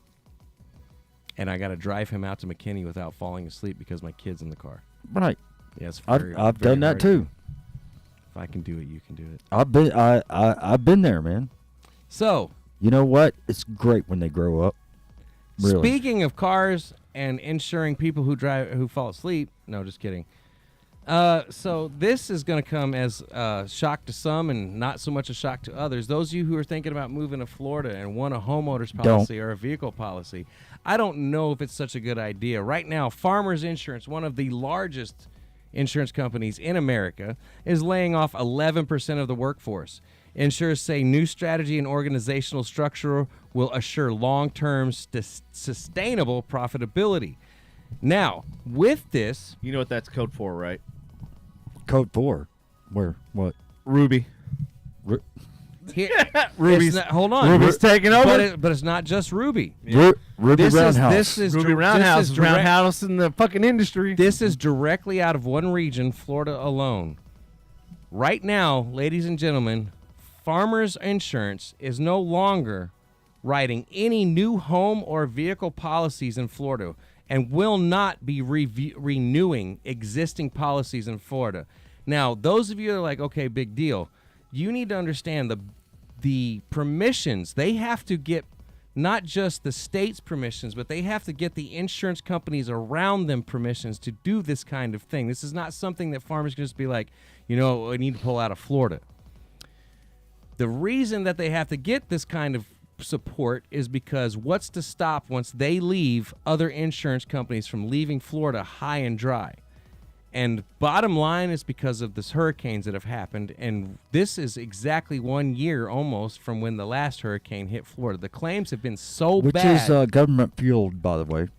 Speaker 2: And I got to drive him out to McKinney without falling asleep because my kid's in the car.
Speaker 3: Right.
Speaker 2: Yes,
Speaker 3: I've done that too.
Speaker 2: If I can do it, you can do it.
Speaker 3: I've been there, man.
Speaker 2: So,
Speaker 3: You know what? It's great when they grow up. Really.
Speaker 2: speaking of cars and insuring people who fall asleep, no, just kidding. So this is going to come as a shock to some and not so much a shock to others. Those of you who are thinking about moving to Florida and want a homeowner's policy or a vehicle policy, I don't know if it's such a good idea. Right now, Farmers Insurance, one of the largest insurance companies in America, is laying off 11% of the workforce. Insurers say new strategy and organizational structure will assure long-term sustainable profitability. Now, with this,
Speaker 1: You know what that's code for, right?
Speaker 3: Code 4. Where? What?
Speaker 1: Ruby.
Speaker 2: here,
Speaker 1: Ruby's
Speaker 2: hold on,
Speaker 1: Ruby's taking over.
Speaker 2: but it's not just Ruby.
Speaker 3: Ruby Roundhouse.
Speaker 2: This is
Speaker 1: Ruby
Speaker 2: dir-
Speaker 1: Roundhouse
Speaker 2: this
Speaker 1: is
Speaker 2: is direct-
Speaker 1: Roundhouse in the fucking industry.
Speaker 2: This is directly out of one region, Florida alone. Right now, ladies and gentlemen, Farmers Insurance is no longer writing any new home or vehicle policies in Florida and will not be renewing existing policies in Florida. Now, those of you that are like, okay, big deal, you need to understand the permissions. They have to get not just the state's permissions, but they have to get the insurance companies around them permissions to do this kind of thing. This is not something that farmers can just be like, you know, I need to pull out of Florida. The reason that they have to get this kind of support is because what's to stop once they leave other insurance companies from leaving Florida high and dry? And bottom line is because of this hurricanes that have happened, and this is exactly 1 year almost from when the last hurricane hit Florida. The claims have been so
Speaker 3: Which
Speaker 2: bad.
Speaker 3: is government fueled, by the way.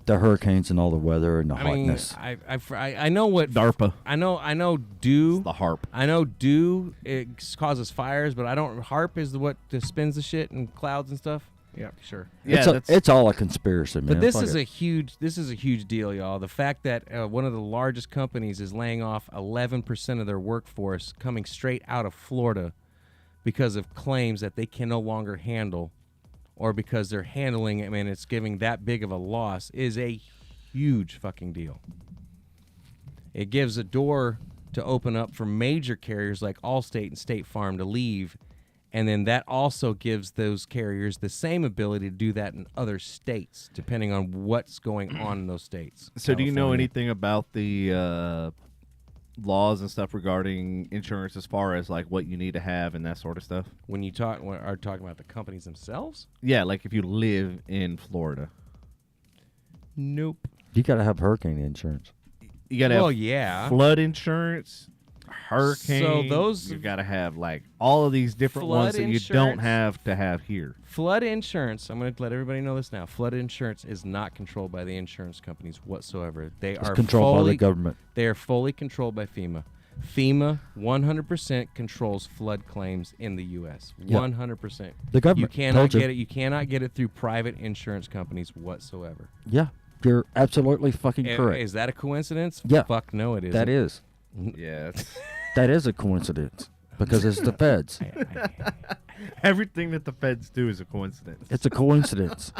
Speaker 3: The hurricanes and all the weather and the hotness.
Speaker 2: I know what
Speaker 1: DARPA.
Speaker 2: I know dew.
Speaker 1: The harp.
Speaker 2: I know dew it causes fires, but I don't. HARP is what spins the shit and clouds and stuff. Yeah, sure.
Speaker 1: Yeah,
Speaker 3: it's all a conspiracy, man.
Speaker 2: But this
Speaker 3: Fuck
Speaker 2: is
Speaker 3: it.
Speaker 2: a huge deal, y'all. The fact that one of the largest companies is laying off 11% of their workforce coming straight out of Florida because of claims that they can no longer handle, or because they're handling it, I mean, it's giving that big of a loss, is a huge fucking deal. It gives a door to open up for major carriers like Allstate and State Farm to leave And then that also gives those carriers the same ability to do that in other states, depending on what's going on in those states.
Speaker 1: So do you know
Speaker 2: California.
Speaker 1: anything about the laws and stuff regarding insurance as far as like what you need to have and that sort of stuff?
Speaker 2: When are talking about the companies themselves?
Speaker 1: Yeah, like if you live in Florida.
Speaker 2: Nope.
Speaker 3: You got to have hurricane insurance.
Speaker 1: You got to
Speaker 2: Well,
Speaker 1: have
Speaker 2: yeah.
Speaker 1: flood insurance, hurricane.
Speaker 2: So those-
Speaker 1: you got to have like all of these different
Speaker 2: Flood
Speaker 1: ones that you don't
Speaker 2: insurance?
Speaker 1: have to have here.
Speaker 2: Flood insurance, I'm going to let everybody know this now. Flood insurance is not controlled by the insurance companies whatsoever. They
Speaker 3: It's
Speaker 2: are
Speaker 3: controlled by
Speaker 2: fully,
Speaker 3: the government.
Speaker 2: They are fully controlled by FEMA. FEMA 100% controls flood claims in the U.S. 100%.
Speaker 3: The government
Speaker 2: You cannot
Speaker 3: told you.
Speaker 2: get it. You cannot get it through private insurance companies whatsoever.
Speaker 3: Yeah, you're absolutely fucking correct.
Speaker 2: Is that a coincidence?
Speaker 3: Yeah.
Speaker 2: Fuck no, it isn't.
Speaker 3: That is.
Speaker 1: Yeah.
Speaker 3: That is a coincidence because it's the feds.
Speaker 1: Everything that the feds do is a coincidence.
Speaker 3: It's a coincidence.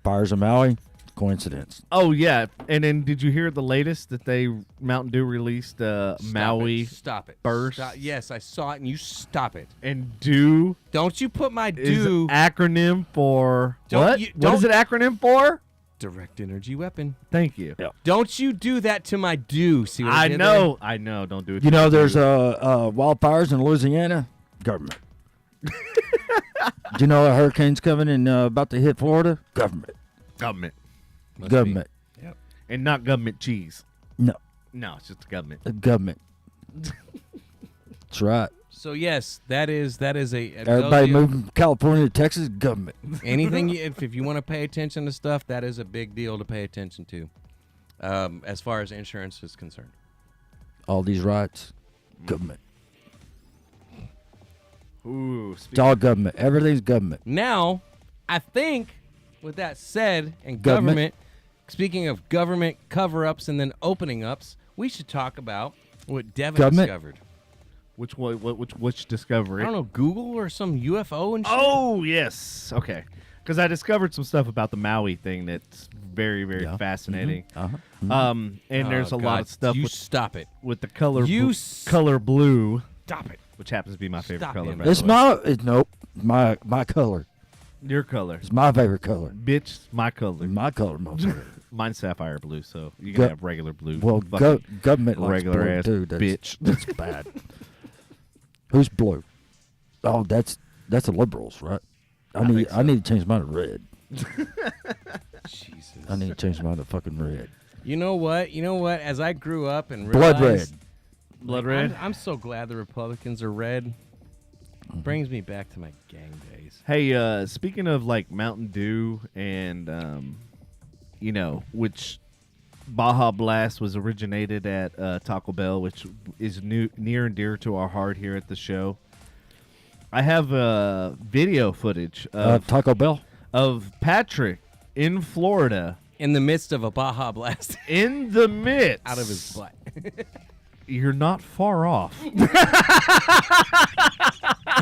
Speaker 3: Fires of Maui, coincidence.
Speaker 1: Oh yeah, and then did you hear the latest that they Mountain Dew released Maui
Speaker 2: Stop it.
Speaker 1: burst?
Speaker 2: Stop. Yes, I saw it, and you stop it.
Speaker 1: And Dew
Speaker 2: Don't you put my
Speaker 1: is
Speaker 2: do
Speaker 1: acronym for
Speaker 2: Don't
Speaker 1: what?
Speaker 2: you-
Speaker 1: What is it acronym for?
Speaker 2: direct energy weapon.
Speaker 1: Thank you.
Speaker 3: Yeah.
Speaker 2: Don't you do that to my do. See what I
Speaker 1: I
Speaker 2: did
Speaker 1: know. I know. Don't do it.
Speaker 3: You
Speaker 1: to
Speaker 3: know,
Speaker 1: me,
Speaker 3: there's
Speaker 1: Dew.
Speaker 3: wildfires in Louisiana. Government. Do you know a hurricane's coming and about to hit Florida? Government.
Speaker 1: government
Speaker 2: Must
Speaker 3: Government.
Speaker 2: be. Yep.
Speaker 1: and not government cheese.
Speaker 3: No,
Speaker 1: No, it's just the government.
Speaker 3: the government. That's right.
Speaker 2: So yes, that is a
Speaker 3: Everybody moving from California to Texas, government.
Speaker 2: anything if you want to pay attention to stuff, that is a big deal to pay attention to. As far as insurance is concerned.
Speaker 3: All these rights, government.
Speaker 1: Ooh,
Speaker 3: It's all government. Everything's government.
Speaker 2: Now, I think with that said, and
Speaker 3: Government.
Speaker 2: government, speaking of government cover-ups and then opening ups, we should talk about what Devin
Speaker 3: Government?
Speaker 2: discovered.
Speaker 1: which one? Which discovery?
Speaker 2: I don't know, Google or some UFO and shit.
Speaker 1: Oh yes. Okay. Because I discovered some stuff about the Maui thing that's very, very
Speaker 3: Yeah.
Speaker 1: fascinating.
Speaker 3: Uh-huh.
Speaker 1: And there's a
Speaker 2: Oh,
Speaker 1: lot
Speaker 2: God,
Speaker 1: of stuff
Speaker 2: You
Speaker 1: with,
Speaker 2: stop it.
Speaker 1: with the color
Speaker 2: You
Speaker 1: color blue,
Speaker 2: Stop it.
Speaker 1: which happens to be my favorite
Speaker 2: Stop
Speaker 1: color.
Speaker 2: him.
Speaker 1: By the
Speaker 3: It's
Speaker 1: way.
Speaker 3: nope. My color.
Speaker 1: Your color,
Speaker 3: It's my favorite color.
Speaker 1: bitch. My color.
Speaker 3: My color, motherfucker.
Speaker 1: Mine's sapphire blue, so you
Speaker 3: Go-
Speaker 1: can have regular blue.
Speaker 3: Well,
Speaker 1: Fucking
Speaker 3: government likes
Speaker 1: regular
Speaker 3: blue
Speaker 1: ass
Speaker 3: too. That's,
Speaker 1: bitch.
Speaker 3: That's bad. Who's blue? Oh, that's the liberals, right? I need to change mine to red.
Speaker 2: Jesus.
Speaker 3: I need to change mine to fucking red.
Speaker 2: You know what? As I grew up and
Speaker 3: Blood
Speaker 2: realized,
Speaker 3: red.
Speaker 1: Blood red.
Speaker 2: I'm so glad the Republicans are red. Brings me back to my gang days.
Speaker 1: Hey, speaking of like Mountain Dew and which Baja Blast was originated at Taco Bell, which is near and dear to our heart here at the show. I have video footage of
Speaker 3: Taco Bell.
Speaker 1: Patrick in Florida
Speaker 2: In the midst of a Baja Blast
Speaker 1: in the midst
Speaker 2: out of his butt.
Speaker 1: You're not far off.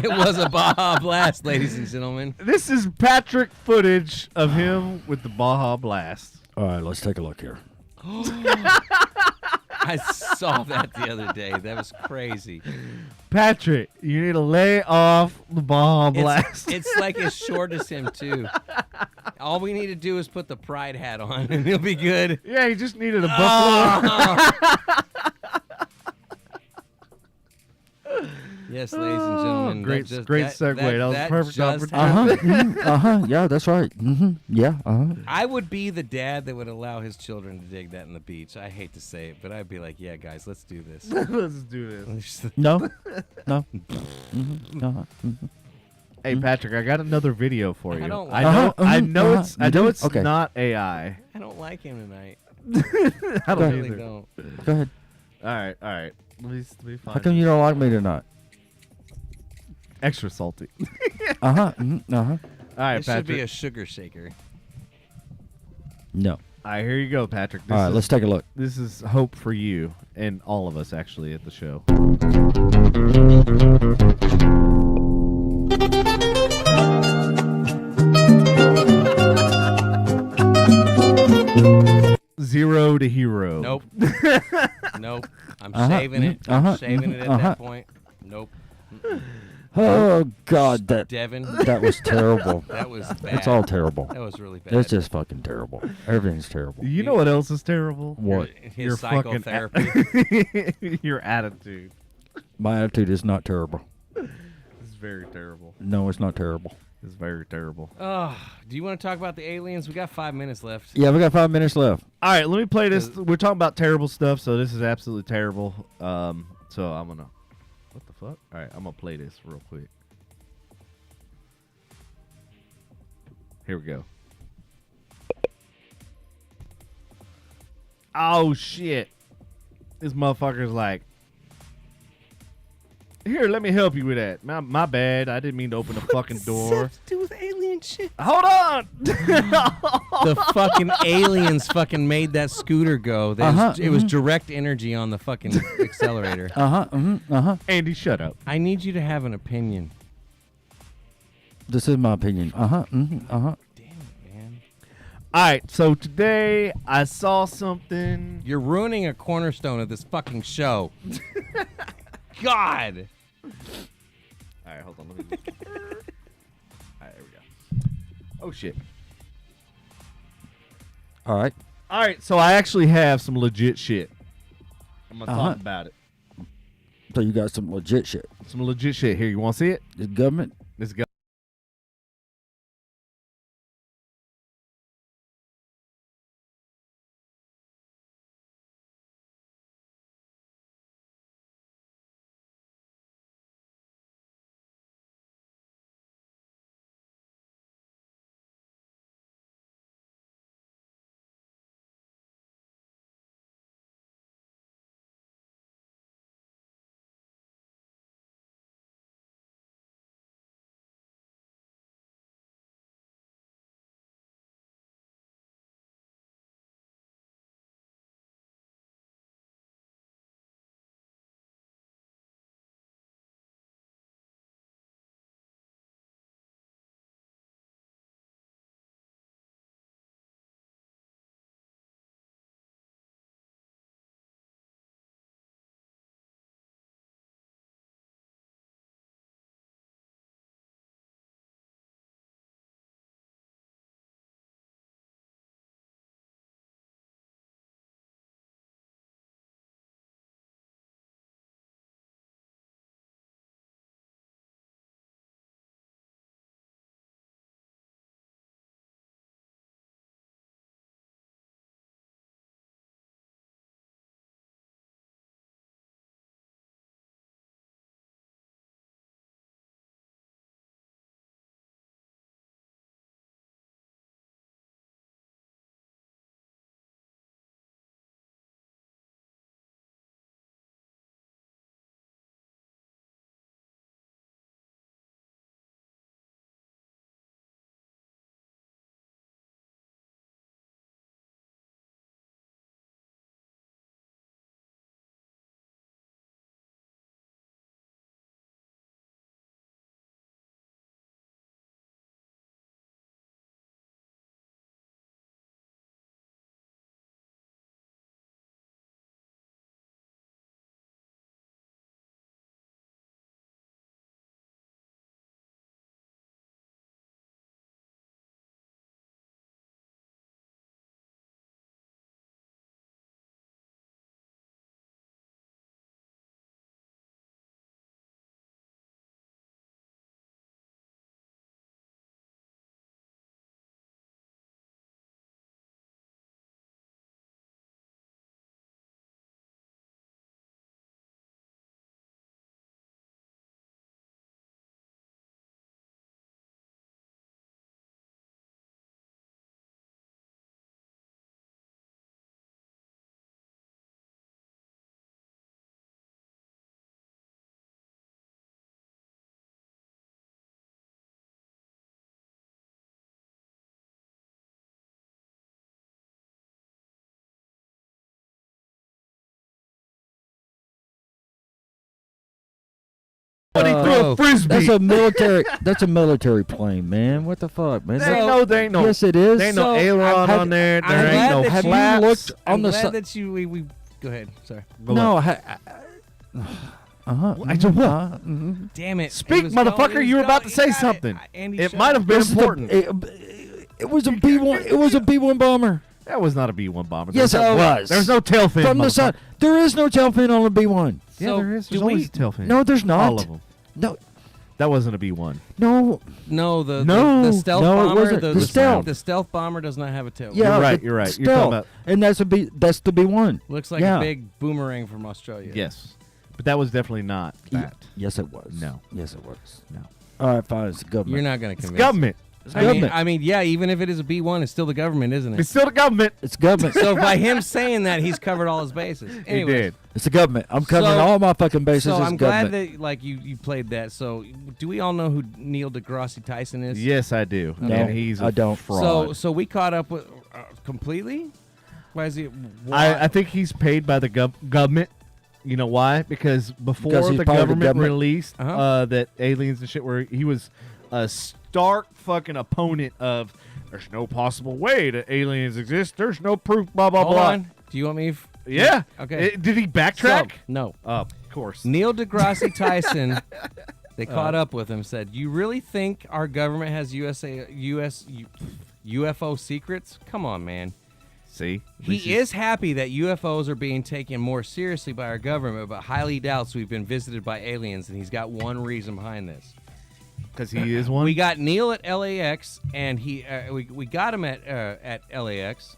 Speaker 2: It was a Baja Blast, ladies and gentlemen.
Speaker 1: This is Patrick footage of him with the Baja Blast.
Speaker 3: All right, let's take a look here.
Speaker 2: I saw that the other day. That was crazy.
Speaker 1: Patrick, you need to lay off the Baja Blast.
Speaker 2: It's like as short as him, too. All we need to do is put the pride hat on, and he'll be good.
Speaker 1: Yeah, he just needed a buffalo.
Speaker 2: Yes, ladies and gentlemen.
Speaker 1: Great
Speaker 2: that
Speaker 1: segue. That was perfect
Speaker 2: just
Speaker 1: opportunity.
Speaker 2: happened.
Speaker 3: Yeah, that's right. Yeah.
Speaker 2: I would be the dad that would allow his children to dig that in the beach. I hate to say it, but I'd be like, yeah, guys, let's do this.
Speaker 1: Let's do this.
Speaker 3: No. No.
Speaker 1: Hey, Patrick, I got another video for you.
Speaker 2: I don't
Speaker 1: I
Speaker 2: like
Speaker 1: know. I know it's. I
Speaker 3: You
Speaker 1: know
Speaker 3: do?
Speaker 1: it's
Speaker 3: Okay.
Speaker 1: not AI.
Speaker 2: I don't like him tonight.
Speaker 1: I
Speaker 2: I
Speaker 1: don't
Speaker 2: really
Speaker 1: either.
Speaker 2: don't.
Speaker 3: Go ahead.
Speaker 1: All right. Let me
Speaker 3: How
Speaker 1: find
Speaker 3: come you don't like me tonight?
Speaker 1: extra salty.
Speaker 3: All right,
Speaker 1: All right,
Speaker 2: This should
Speaker 1: Patrick.
Speaker 2: be a sugar shaker.
Speaker 3: No.
Speaker 1: All right, here you go, Patrick. This
Speaker 3: All right,
Speaker 1: is,
Speaker 3: let's take a look.
Speaker 1: This is hope for you and all of us actually at the show. Zero to hero.
Speaker 2: Nope. Nope. I'm
Speaker 3: Uh-huh,
Speaker 2: saving it.
Speaker 3: uh-huh,
Speaker 2: I'm saving it at
Speaker 3: uh-huh.
Speaker 2: that point. Nope.
Speaker 3: Oh God,
Speaker 2: Devin.
Speaker 3: that was terrible.
Speaker 2: That was bad.
Speaker 3: It's all terrible.
Speaker 2: That was really bad.
Speaker 3: It's just fucking terrible. Everything's terrible.
Speaker 1: You know what else is terrible?
Speaker 3: What?
Speaker 2: His
Speaker 1: fucking
Speaker 2: psychotherapy.
Speaker 1: your attitude.
Speaker 3: My attitude is not terrible.
Speaker 1: It's very terrible.
Speaker 3: No, it's not terrible.
Speaker 1: It's very terrible.
Speaker 2: Oh, do you want to talk about the aliens? We got 5 minutes left.
Speaker 3: Yeah, we got 5 minutes left.
Speaker 1: All right, let me play this. We're talking about terrible stuff, so this is absolutely terrible. So I'm gonna. What the fuck? All right, I'm gonna play this real quick. Here we go. Oh shit! This motherfucker's like, here, let me help you with that. My bad. I didn't mean to open the fucking door.
Speaker 2: To do with alien shit?
Speaker 1: Hold on.
Speaker 2: The fucking aliens fucking made that scooter go. It was direct energy on the fucking accelerator.
Speaker 1: Andy, shut up.
Speaker 2: I need you to have an opinion.
Speaker 3: This is my opinion.
Speaker 2: Damn it, man.
Speaker 1: All right, so today I saw something.
Speaker 2: You're ruining a cornerstone of this fucking show. God.
Speaker 1: All right, hold on. Let me. All right, there we go. Oh shit.
Speaker 3: All right.
Speaker 1: All right, so I actually have some legit shit. I'm gonna talk about it.
Speaker 3: So you got some legit shit.
Speaker 1: Some legit shit here. You want to see it?
Speaker 3: The government.
Speaker 1: Let's go. But he threw a frisbee.
Speaker 3: That's a military. That's a military plane, man. What the fuck, man?
Speaker 1: There ain't no.
Speaker 3: Yes, it is.
Speaker 1: There ain't no aileron on there. There ain't no
Speaker 3: Have
Speaker 1: flaps.
Speaker 3: you looked on
Speaker 2: I'm
Speaker 3: the
Speaker 2: glad
Speaker 3: side?
Speaker 2: that you. We go ahead. Sorry.
Speaker 3: No.
Speaker 1: I just what?
Speaker 2: Damn it.
Speaker 1: Speak,
Speaker 2: He was going-
Speaker 1: motherfucker.
Speaker 2: he was
Speaker 1: You were about
Speaker 2: going-
Speaker 1: to say
Speaker 2: he got it.
Speaker 1: something.
Speaker 2: Andy,
Speaker 1: It
Speaker 2: shut
Speaker 1: might
Speaker 2: up.
Speaker 1: have been
Speaker 3: This is the-
Speaker 1: important.
Speaker 3: It was a B-1. It was a B-1 bomber.
Speaker 1: That was not a B-1 bomber.
Speaker 3: Yes, it was.
Speaker 1: There's no tail fin.
Speaker 3: From the side. There is no tail fin on a B-1.
Speaker 1: Yeah,
Speaker 2: So,
Speaker 1: there is.
Speaker 2: do
Speaker 1: There's always
Speaker 2: we-
Speaker 1: a tail fin.
Speaker 3: No, there's not.
Speaker 1: All of them.
Speaker 3: No,
Speaker 1: That wasn't a B-1.
Speaker 3: no.
Speaker 2: No, the
Speaker 3: No,
Speaker 2: stealth
Speaker 3: no, it
Speaker 2: bomber.
Speaker 3: wasn't. The stealth.
Speaker 2: The stealth bomber does not have a tail.
Speaker 3: Yeah,
Speaker 1: You're right,
Speaker 3: the
Speaker 1: you're right. You're
Speaker 3: stealth.
Speaker 1: talking about-
Speaker 3: And that's the B-1.
Speaker 2: Looks like
Speaker 3: Yeah.
Speaker 2: a big boomerang from Australia.
Speaker 1: Yes. But that was definitely not that.
Speaker 3: Yes, it was.
Speaker 1: No.
Speaker 3: Yes, it was.
Speaker 1: No.
Speaker 3: All right, fine. It's the government.
Speaker 2: You're not going to
Speaker 1: It's
Speaker 2: convince.
Speaker 1: government.
Speaker 3: It's
Speaker 2: I mean,
Speaker 3: government.
Speaker 2: yeah. Even if it is a B1, it's still the government, isn't
Speaker 1: It's
Speaker 2: it?
Speaker 1: still the government.
Speaker 3: It's government.
Speaker 2: So by him saying that, he's covered all his bases.
Speaker 1: He
Speaker 2: Anyways,
Speaker 1: did.
Speaker 3: It's the government. I'm covering
Speaker 2: So-
Speaker 3: all my fucking bases.
Speaker 2: So
Speaker 3: It's
Speaker 2: I'm glad
Speaker 3: government.
Speaker 2: that like you played that. So do we all know who Neil deGrasse Tyson is?
Speaker 1: Yes, I do.
Speaker 3: No,
Speaker 1: and he's a
Speaker 3: I don't.
Speaker 1: fraud.
Speaker 2: So we caught up with completely. Why is he? Why?
Speaker 1: I think he's paid by the government. You know why? Because before
Speaker 3: Because he's
Speaker 1: the
Speaker 3: part of the
Speaker 1: government
Speaker 3: government.
Speaker 1: released
Speaker 2: Uh-huh.
Speaker 1: that aliens and shit were, he was a stark fucking opponent of. There's no possible way that aliens exist. There's no proof. Blah blah
Speaker 2: Hold
Speaker 1: blah.
Speaker 2: on. Do you want me?
Speaker 1: Yeah.
Speaker 2: Okay.
Speaker 1: Did he backtrack?
Speaker 2: So, no.
Speaker 1: Of course.
Speaker 2: Neil deGrasse Tyson. They caught up with him. Said, "You really think our government has UFO secrets? Come on, man."
Speaker 1: See,
Speaker 2: He is happy that UFOs are being taken more seriously by our government, but highly doubts we've been visited by aliens, and he's got one reason behind this.
Speaker 1: because he is one.
Speaker 2: We got Neil at LAX, and we got him at LAX,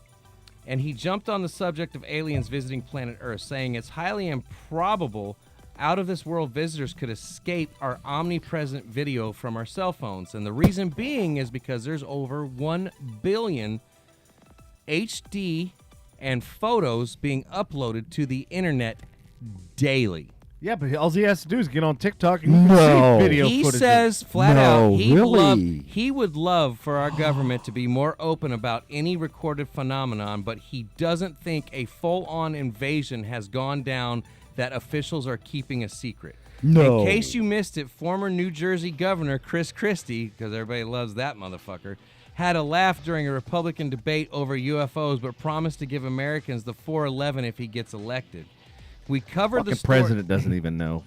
Speaker 2: and he jumped on the subject of aliens visiting planet Earth, saying it's highly improbable out-of-this-world visitors could escape our omnipresent video from our cell phones, and the reason being is because there's over 1 billion HD and photos being uploaded to the internet daily.
Speaker 1: Yeah, but all he has to do is get on TikTok and you
Speaker 3: No.
Speaker 1: can see video
Speaker 2: He
Speaker 1: footage.
Speaker 2: says flat
Speaker 3: No,
Speaker 2: out
Speaker 3: really?
Speaker 2: he would love for our government to be more open about any recorded phenomenon, but he doesn't think a full-on invasion has gone down that officials are keeping a secret.
Speaker 3: No.
Speaker 2: In case you missed it, former New Jersey Governor Chris Christie, because everybody loves that motherfucker, had a laugh during a Republican debate over UFOs, but promised to give Americans the 411 if he gets elected. We covered
Speaker 1: Fucking
Speaker 2: the story.
Speaker 1: president doesn't even know.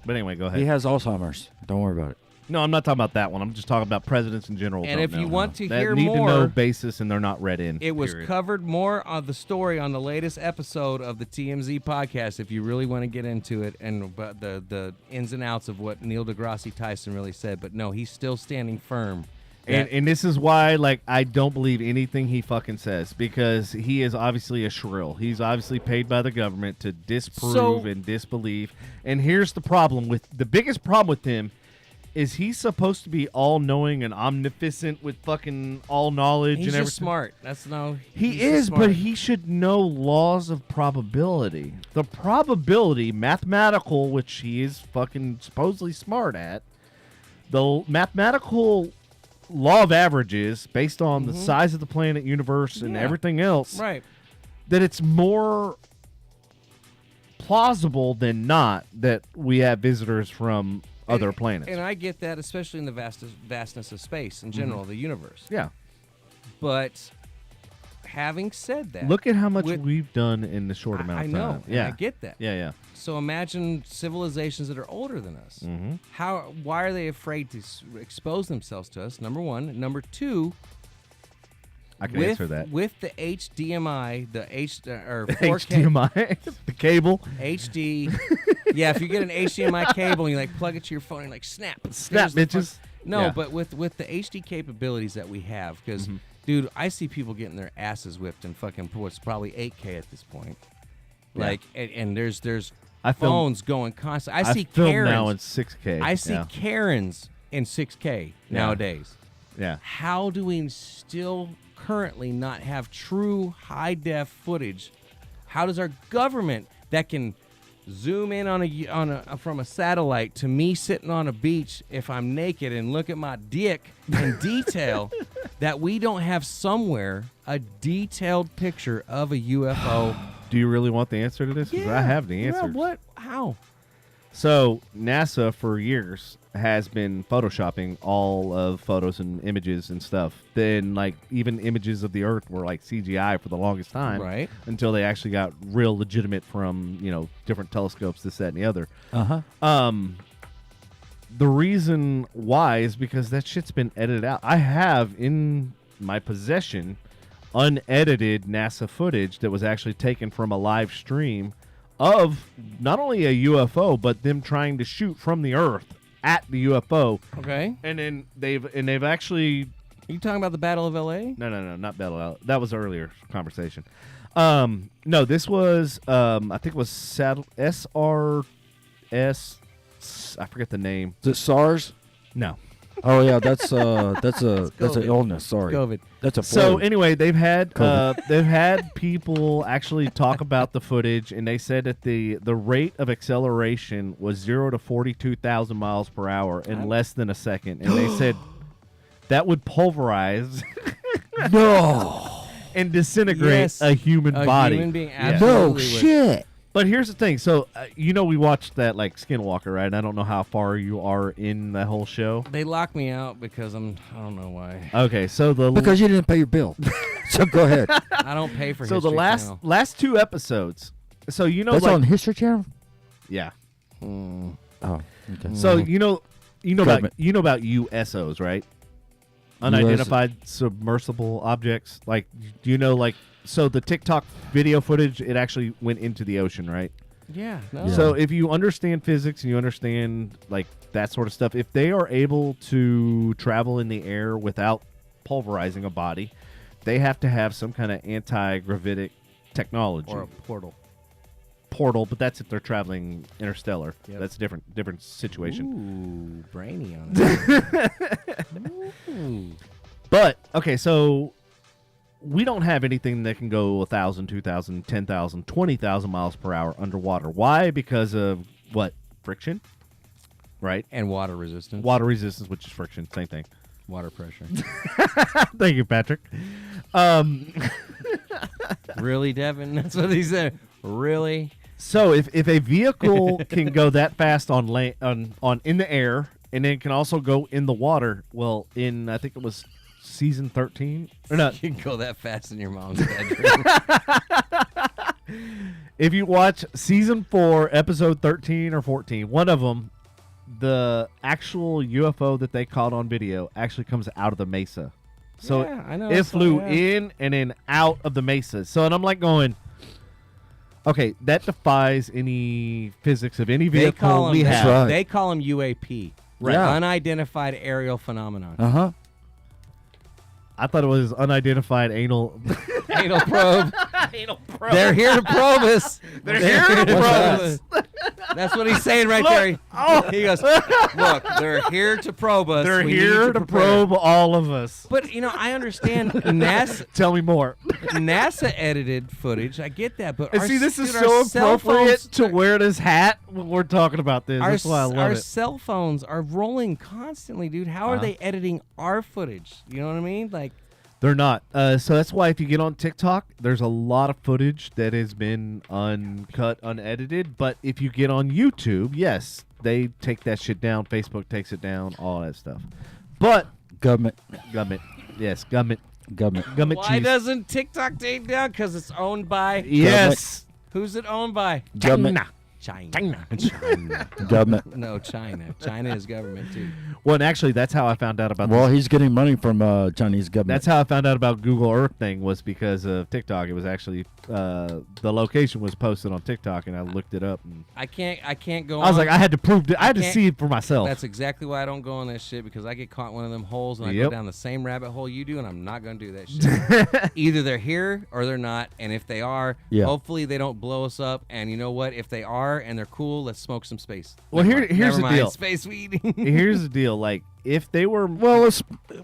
Speaker 1: But anyway, go ahead.
Speaker 3: He has Alzheimer's. Don't worry about it.
Speaker 1: No, I'm not talking about that one. I'm just talking about presidents in general.
Speaker 2: And
Speaker 1: don't
Speaker 2: if you
Speaker 1: know.
Speaker 2: want to
Speaker 1: That
Speaker 2: hear
Speaker 1: need to know
Speaker 2: more,
Speaker 1: basis and they're not read in.
Speaker 2: It was
Speaker 1: period.
Speaker 2: covered more on the story on the latest episode of the TMZ podcast. If you really want to get into it and about the ins and outs of what Neil deGrasse Tyson really said, but no, he's still standing firm.
Speaker 1: And this is why, like, I don't believe anything he fucking says because he is obviously a shrill. He's obviously paid by the government to disprove and disbelieve. And here's the problem with the biggest problem with him is he's supposed to be all-knowing and omnipotent with fucking all knowledge
Speaker 2: He's
Speaker 1: and
Speaker 2: just
Speaker 1: everything.
Speaker 2: smart. That's no.
Speaker 1: He
Speaker 2: he's
Speaker 1: is,
Speaker 2: just
Speaker 1: but
Speaker 2: smart.
Speaker 1: he should know laws of probability. The probability, mathematical, which he is fucking supposedly smart at, the mathematical law of averages based on the size of the planet, universe, and
Speaker 2: Yeah.
Speaker 1: everything else,
Speaker 2: Right.
Speaker 1: that it's more plausible than not that we have visitors from other planets.
Speaker 2: And I get that, especially in the vastness of space in general, the universe.
Speaker 1: Yeah.
Speaker 2: But having said that,
Speaker 1: Look at how much
Speaker 2: with-
Speaker 1: we've done in the short amount
Speaker 2: I
Speaker 1: of
Speaker 2: know,
Speaker 1: time.
Speaker 2: and
Speaker 1: Yeah.
Speaker 2: I get that.
Speaker 1: Yeah, yeah.
Speaker 2: So imagine civilizations that are older than us. Why are they afraid to expose themselves to us? Number one. Number two.
Speaker 1: I can answer that.
Speaker 2: With the HDMI, the or 4K
Speaker 1: HDMI, the cable.
Speaker 2: HD. Yeah, if you get an HDMI cable and you like plug it to your phone and like snap,
Speaker 1: Snap,
Speaker 2: there's the
Speaker 1: bitches.
Speaker 2: No,
Speaker 1: Yeah.
Speaker 2: but with the HD capabilities that we have, because dude, I see people getting their asses whipped in fucking what's probably 8K at this point.
Speaker 1: Yeah.
Speaker 2: Like, and there's
Speaker 1: I film-
Speaker 2: phones going constantly. I see
Speaker 1: film
Speaker 2: Karens
Speaker 1: now in 6K.
Speaker 2: I see
Speaker 1: Yeah.
Speaker 2: Karens in 6K nowadays.
Speaker 1: Yeah.
Speaker 2: How do we still currently not have true high def footage? How does our government that can zoom in on a from a satellite to me sitting on a beach if I'm naked and look at my dick in detail that we don't have somewhere a detailed picture of a UFO?
Speaker 1: Do you really want the answer to this? 'Cause I have the answer.
Speaker 2: What? How?
Speaker 1: So NASA for years has been photoshopping all of photos and images and stuff. Then like even images of the Earth were like CGI for the longest time,
Speaker 2: Right.
Speaker 1: Until they actually got real legitimate from different telescopes, this, that, and the other. The reason why is because that shit's been edited out. I have in my possession unedited NASA footage that was actually taken from a live stream of not only a UFO, but them trying to shoot from the Earth at the UFO.
Speaker 2: Okay.
Speaker 1: And then they've actually.
Speaker 2: Are you talking about the Battle of L.A.?
Speaker 1: No, not Battle Out. That was earlier conversation. No, this was I think it was SRS. I forget the name.
Speaker 3: Is it SARS?
Speaker 1: No.
Speaker 3: Oh yeah, that's an illness. Sorry,
Speaker 2: COVID.
Speaker 3: That's a
Speaker 1: So
Speaker 3: flu.
Speaker 1: anyway, they've had people actually talk about the footage, and they said that the rate of acceleration was 0 to 42,000 miles per hour in less than a second, and they said that would pulverize
Speaker 3: No,
Speaker 1: and disintegrate
Speaker 2: Yes.
Speaker 1: a human
Speaker 2: A
Speaker 1: body.
Speaker 2: human being
Speaker 1: Yeah.
Speaker 3: no
Speaker 2: absolutely would.
Speaker 3: shit.
Speaker 1: But here's the thing. So, we watched that, like, Skinwalker, right? And I don't know how far you are in that whole show.
Speaker 2: They locked me out because I don't know why.
Speaker 1: Okay, so
Speaker 3: Because you didn't pay your bill. So go ahead.
Speaker 2: I don't pay for
Speaker 1: so the
Speaker 2: History Channel.
Speaker 1: last two episodes. So,
Speaker 3: That's
Speaker 1: like,
Speaker 3: on History Channel.
Speaker 1: yeah.
Speaker 3: Oh, okay.
Speaker 1: So, you know
Speaker 3: Government.
Speaker 1: about USOs, right? Unidentified submersible objects. Like, do you know, like, so the TikTok video footage, it actually went into the ocean, right?
Speaker 2: Yeah. No.
Speaker 3: Yeah.
Speaker 1: So if you understand physics and you understand like that sort of stuff, if they are able to travel in the air without pulverizing a body, they have to have some kind of anti-gravitic technology
Speaker 2: Or a portal.
Speaker 1: portal. But that's if they're traveling interstellar.
Speaker 2: Yep.
Speaker 1: That's a different situation.
Speaker 2: Ooh, brainy on that. Ooh.
Speaker 1: But okay, so we don't have anything that can go 1,000, 2,000, 10,000, 20,000 miles per hour underwater. Why? Because of what? Friction, right?
Speaker 2: And water resistance.
Speaker 1: Water resistance, which is friction, same thing.
Speaker 2: Water pressure.
Speaker 1: Thank you, Patrick.
Speaker 2: Really, Devin? That's what he said. Really?
Speaker 1: So if a vehicle can go that fast on in the air, and then can also go in the water, well, in I think it was season 13 or not.
Speaker 2: You can go that fast in your mom's bedroom.
Speaker 1: If you watch season 4, episode 13 or 14, one of them, the actual UFO that they caught on video actually comes out of the mesa. So
Speaker 2: Yeah, I know,
Speaker 1: it
Speaker 2: that's
Speaker 1: flew
Speaker 2: why I asked.
Speaker 1: in and then out of the mesa. So, and I'm like going, okay, that defies any physics of any
Speaker 2: They
Speaker 1: vehicle
Speaker 2: call them,
Speaker 1: we
Speaker 3: That's
Speaker 1: have.
Speaker 3: right.
Speaker 2: They call them UAP.
Speaker 3: Right. Yeah.
Speaker 2: Unidentified aerial phenomenon.
Speaker 3: Uh-huh.
Speaker 1: I thought it was unidentified anal.
Speaker 2: Anal probe.
Speaker 1: Anal probe.
Speaker 2: They're here to probe us.
Speaker 1: They're here to probe us.
Speaker 2: That's what he's saying right there. He goes, look, they're here to probe us.
Speaker 1: They're
Speaker 2: We need
Speaker 1: here to
Speaker 2: prepare."
Speaker 1: probe all of us.
Speaker 2: But, I understand NASA
Speaker 1: Tell me more.
Speaker 2: edited footage. I get that. But
Speaker 1: And
Speaker 2: our,
Speaker 1: see, this is
Speaker 2: dude,
Speaker 1: so
Speaker 2: our cell
Speaker 1: appropriate
Speaker 2: phones-
Speaker 1: to wear this hat when we're talking about this.
Speaker 2: Our,
Speaker 1: That's why I love
Speaker 2: our
Speaker 1: it.
Speaker 2: cell phones are rolling constantly, dude. How are they editing our footage? You know what I mean? Like,
Speaker 1: They're not. So that's why if you get on TikTok, there's a lot of footage that has been uncut, unedited. But if you get on YouTube, yes, they take that shit down. Facebook takes it down, all that stuff. But
Speaker 3: Government.
Speaker 1: yes, government
Speaker 2: why
Speaker 1: cheese.
Speaker 2: doesn't TikTok take it down? Because it's owned by
Speaker 1: Yes.
Speaker 2: who's it owned by?
Speaker 3: Government.
Speaker 2: China.
Speaker 3: Government.
Speaker 2: No, China. China is government too.
Speaker 1: Well, and actually, that's how I found out about
Speaker 3: Well,
Speaker 1: this.
Speaker 3: he's getting money from Chinese government.
Speaker 1: That's how I found out about Google Earth thing was because of TikTok. It was actually the location was posted on TikTok, and I looked it up. And
Speaker 2: I can't go.
Speaker 1: I was
Speaker 2: on.
Speaker 1: like, I had to prove it. I had to
Speaker 2: can't-
Speaker 1: see it for myself.
Speaker 2: That's exactly why I don't go on that shit, because I get caught in one of them holes and I
Speaker 1: Yep.
Speaker 2: go down the same rabbit hole you do, and I'm not going to do that shit. Either they're here or they're not, and if they are,
Speaker 3: Yeah.
Speaker 2: hopefully they don't blow us up. And you know what? If they are and they're cool, let's smoke some space.
Speaker 1: Well,
Speaker 2: Never
Speaker 1: here's
Speaker 2: Never
Speaker 1: the
Speaker 2: mind.
Speaker 1: deal.
Speaker 2: Space weed.
Speaker 1: Here's the deal. Like, if they were
Speaker 3: well,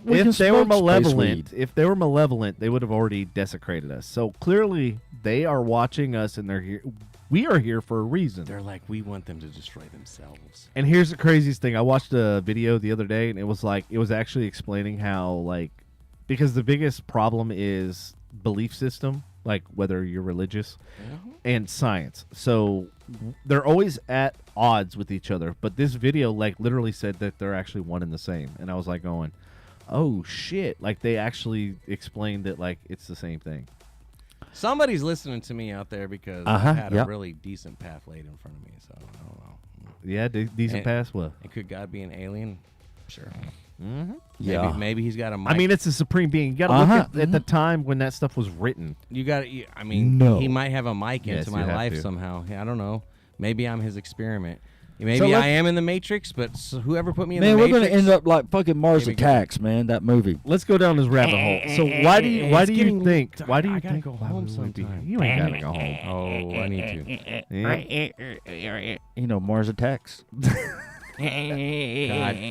Speaker 3: we can
Speaker 1: if they were
Speaker 3: smoke space
Speaker 1: malevolent,
Speaker 3: weed.
Speaker 1: if they were malevolent, they would have already desecrated us. So clearly, they are watching us, and they're here. We are here for a reason.
Speaker 2: They're like, we want them to destroy themselves.
Speaker 1: And here's the craziest thing: I watched a video the other day, and it was actually explaining how, like, because the biggest problem is belief system like whether you're religious, and science. So they're always at odds with each other. But this video, like, literally said that they're actually one and the same. And I was like going, oh, shit. Like, they actually explained that, like, it's the same thing.
Speaker 2: Somebody's listening to me out there because I had a really decent path laid in front of me. So, I don't know.
Speaker 1: Yeah, decent pass. Well,
Speaker 2: and could God be an alien? Sure.
Speaker 1: Mm-hmm.
Speaker 3: Yeah.
Speaker 2: Maybe he's got a mic.
Speaker 1: I mean, it's a supreme being. You got to look at the time when that stuff was written.
Speaker 2: You got to, I mean,
Speaker 3: No.
Speaker 2: he might have a mic
Speaker 1: Yes,
Speaker 2: into
Speaker 1: you
Speaker 2: my
Speaker 1: have
Speaker 2: life
Speaker 1: to.
Speaker 2: somehow. I don't know. Maybe I'm his experiment.
Speaker 3: So
Speaker 2: Maybe I
Speaker 3: let's-
Speaker 2: am in the Matrix, but whoever put me in
Speaker 3: Man,
Speaker 2: the
Speaker 3: we're
Speaker 2: Matrix.
Speaker 3: gonna end up like fucking Mars
Speaker 2: Maybe go-
Speaker 3: Attacks, man. That movie.
Speaker 1: Let's go down this rabbit hole. So why do you
Speaker 2: It's getting-
Speaker 1: think
Speaker 2: I gotta
Speaker 1: think
Speaker 2: go
Speaker 1: why
Speaker 2: home
Speaker 1: would we be-
Speaker 2: sometime.
Speaker 1: You ain't gotta go home.
Speaker 2: Oh, I need to.
Speaker 1: Yeah.
Speaker 3: You know, Mars Attacks.
Speaker 2: God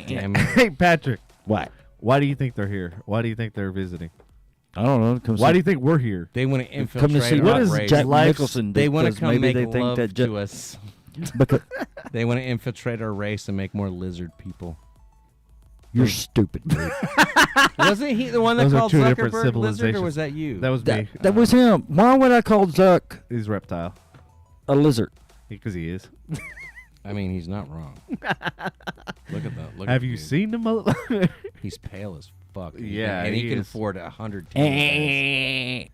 Speaker 2: damn it.
Speaker 1: Hey, Patrick,
Speaker 3: What?
Speaker 1: why do you think they're here? Why do you think they're visiting?
Speaker 3: I don't know. Come
Speaker 1: Why
Speaker 3: see,
Speaker 1: do you think we're here?
Speaker 2: They want to
Speaker 3: come
Speaker 2: infiltrate
Speaker 3: to see
Speaker 1: What
Speaker 2: our
Speaker 1: is
Speaker 2: race.
Speaker 3: Jack
Speaker 1: life's-
Speaker 3: Nicholson?
Speaker 2: They want to
Speaker 3: because
Speaker 2: come
Speaker 3: maybe
Speaker 2: make
Speaker 3: they think
Speaker 2: love
Speaker 3: that
Speaker 2: to us.
Speaker 3: because
Speaker 2: They want to infiltrate our race and make more lizard people.
Speaker 3: you're stupid, dude.
Speaker 2: Wasn't he the one that
Speaker 1: Those are
Speaker 2: called
Speaker 1: two different
Speaker 2: Zuckerberg lizard, or
Speaker 1: civilizations.
Speaker 2: was that you?
Speaker 1: That was me.
Speaker 3: That was him. Why would I call Zuck
Speaker 1: He's reptile
Speaker 3: a lizard?
Speaker 1: because he is.
Speaker 2: I mean, he's not wrong. Look at that. Look
Speaker 1: Have
Speaker 2: at
Speaker 1: you
Speaker 2: dude.
Speaker 1: seen him?
Speaker 2: He's pale as fuck.
Speaker 1: Yeah,
Speaker 2: and he can
Speaker 1: is.
Speaker 2: afford 100 teams.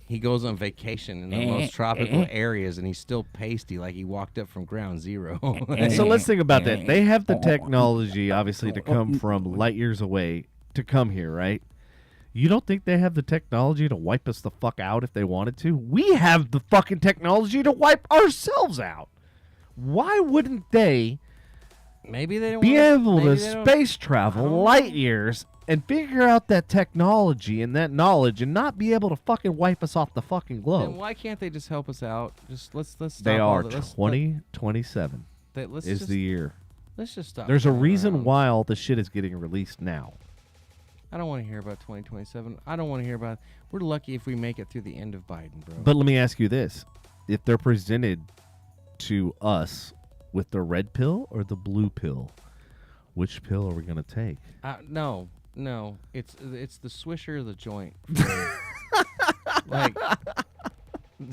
Speaker 2: He goes on vacation in the most tropical areas, and he's still pasty, like he walked up from ground zero.
Speaker 1: And so let's think about that. They have the technology, obviously, to come from light years away to come here, right? You don't think they have the technology to wipe us the fuck out if they wanted to? We have the fucking technology to wipe ourselves out. Why wouldn't they
Speaker 2: Maybe they don't
Speaker 1: be
Speaker 2: wanna-
Speaker 1: able
Speaker 2: maybe
Speaker 1: to
Speaker 2: they don't-
Speaker 1: space
Speaker 2: I
Speaker 1: travel
Speaker 2: don't know.
Speaker 1: light years and figure out that technology and that knowledge and not be able to fucking wipe us off the fucking
Speaker 2: Then
Speaker 1: globe?
Speaker 2: why can't they just help us out? Just let's stop.
Speaker 1: They
Speaker 2: all
Speaker 1: are
Speaker 2: the- let's-
Speaker 1: 2027
Speaker 2: let's
Speaker 1: is
Speaker 2: just,
Speaker 1: the year.
Speaker 2: Let's just stop.
Speaker 1: There's a
Speaker 2: playing
Speaker 1: reason
Speaker 2: around.
Speaker 1: why all the shit is getting released now.
Speaker 2: I don't want to hear about 2027. I don't want to hear about. We're lucky if we make it through the end of Biden, bro.
Speaker 1: But let me ask you this. If they're presented to us with the red pill or the blue pill, which pill are we going to take?
Speaker 2: No, it's the swisher of the joint. Like,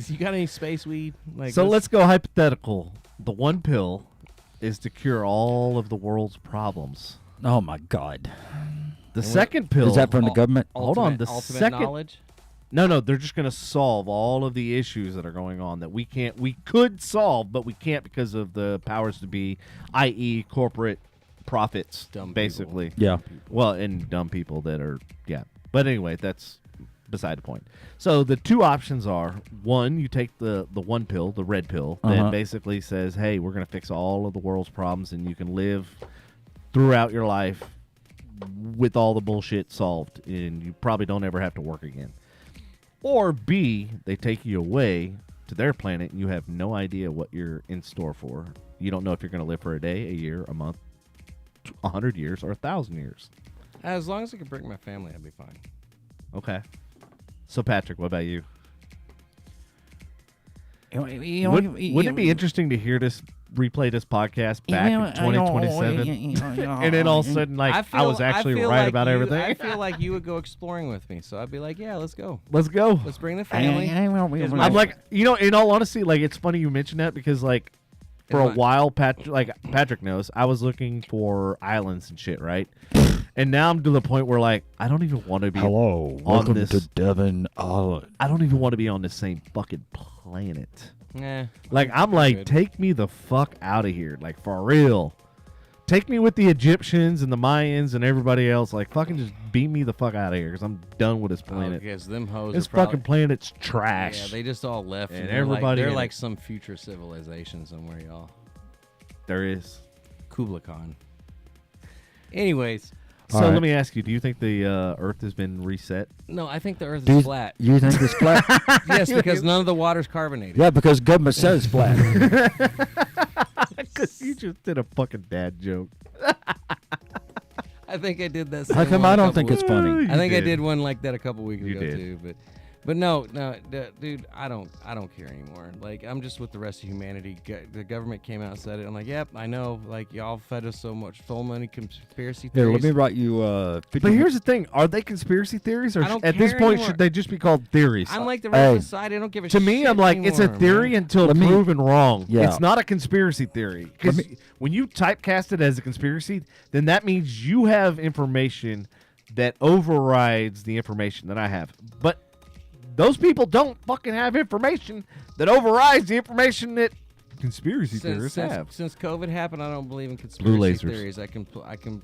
Speaker 2: you got any space weed? Like,
Speaker 1: So let's go hypothetical. The one pill is to cure all of the world's problems.
Speaker 3: Oh my God!
Speaker 1: The second pill
Speaker 3: Is that from the government?
Speaker 1: Hold on, the
Speaker 2: ultimate
Speaker 1: second-
Speaker 2: knowledge.
Speaker 1: No, they're just going to solve all of the issues that are going on that we could solve, but we can't because of the powers to be, i.e. corporate profits,
Speaker 2: Dumb people.
Speaker 1: basically.
Speaker 3: Yeah.
Speaker 1: Well, and dumb people that are, yeah. But anyway, that's beside the point. So the two options are, one, you take the one pill, the red pill, that basically says, hey, we're going to fix all of the world's problems and you can live throughout your life with all the bullshit solved and you probably don't ever have to work again. Or B, they take you away to their planet and you have no idea what you're in store for. You don't know if you're going to live for a day, a year, a month, 100 years, or 1,000 years.
Speaker 2: As long as I can bring my family, I'd be fine.
Speaker 1: Okay. So, Patrick, what about you? Wouldn't it be interesting to hear this, replay this podcast back in 2027? And then all of a sudden, like, I was actually
Speaker 2: feel
Speaker 1: right
Speaker 2: like
Speaker 1: about
Speaker 2: you-
Speaker 1: everything?
Speaker 2: I feel like you would go exploring with me, so I'd be like, yeah, let's go.
Speaker 1: Let's go.
Speaker 2: Let's bring the family.
Speaker 1: I'm like, in all honesty, like, it's funny you mention that because, like, for a while, Patrick knows, I was looking for islands and shit, right? And now I'm to the point where, like, I don't even want to be
Speaker 3: Hello,
Speaker 1: on
Speaker 3: welcome
Speaker 1: this.
Speaker 3: to Devin Island.
Speaker 1: I don't even want to be on the same fucking planet.
Speaker 2: Nah,
Speaker 1: Like, I'm like,
Speaker 2: good.
Speaker 1: take me the fuck out of here. Like, for real. Take me with the Egyptians and the Mayans and everybody else. Like, fucking just beam me the fuck out of here because I'm done with this planet.
Speaker 2: because them hoes
Speaker 1: This
Speaker 2: are probably,
Speaker 1: fucking planet's trash.
Speaker 2: Yeah, they just all left.
Speaker 1: And
Speaker 2: they're
Speaker 1: everybody
Speaker 2: they're
Speaker 1: in
Speaker 2: like
Speaker 1: it.
Speaker 2: some future civilization somewhere, y'all.
Speaker 1: There is.
Speaker 2: Kublai Khan. Anyways,
Speaker 1: So
Speaker 3: All right.
Speaker 1: let me ask you, do you think the Earth has been reset?
Speaker 2: no, I think the Earth
Speaker 3: Do
Speaker 2: is
Speaker 3: you,
Speaker 2: flat.
Speaker 3: you think it's flat?
Speaker 2: Yes, because none of the water's carbonated.
Speaker 3: Yeah, because government says it's flat.
Speaker 1: Because you just did a fucking dad joke.
Speaker 2: I think I did that.
Speaker 3: How
Speaker 2: same
Speaker 3: come
Speaker 2: one
Speaker 3: I
Speaker 2: a
Speaker 3: don't
Speaker 2: couple
Speaker 3: think it's
Speaker 2: weeks-
Speaker 3: funny?
Speaker 2: I think I
Speaker 1: did.
Speaker 2: did one like that a couple weeks
Speaker 1: You
Speaker 2: ago
Speaker 1: did.
Speaker 2: too. But But no, dude, I don't care anymore. Like, I'm just with the rest of humanity. The government came out and said it. I'm like, yep, I know. Like, y'all fed us so many conspiracy theories.
Speaker 3: Here, let me write you. 50
Speaker 1: But here's the thing: are they conspiracy theories, or
Speaker 2: I don't
Speaker 1: at this
Speaker 2: care
Speaker 1: point
Speaker 2: anymore.
Speaker 1: should they just be called theories?
Speaker 2: I'm like the rest of society. I don't give a
Speaker 1: To
Speaker 2: shit
Speaker 1: me, I'm like, it's a
Speaker 2: anymore,
Speaker 1: theory
Speaker 2: man.
Speaker 1: until
Speaker 3: Let me-
Speaker 1: proven wrong.
Speaker 3: Yeah.
Speaker 1: It's not a conspiracy theory. Because when you typecast it as a conspiracy, then that means you have information that overrides the information that I have. But those people don't fucking have information that overrides the information that conspiracy theorists have.
Speaker 2: Since COVID happened, I don't believe in
Speaker 1: Blue
Speaker 2: conspiracy
Speaker 1: lasers.
Speaker 2: theories.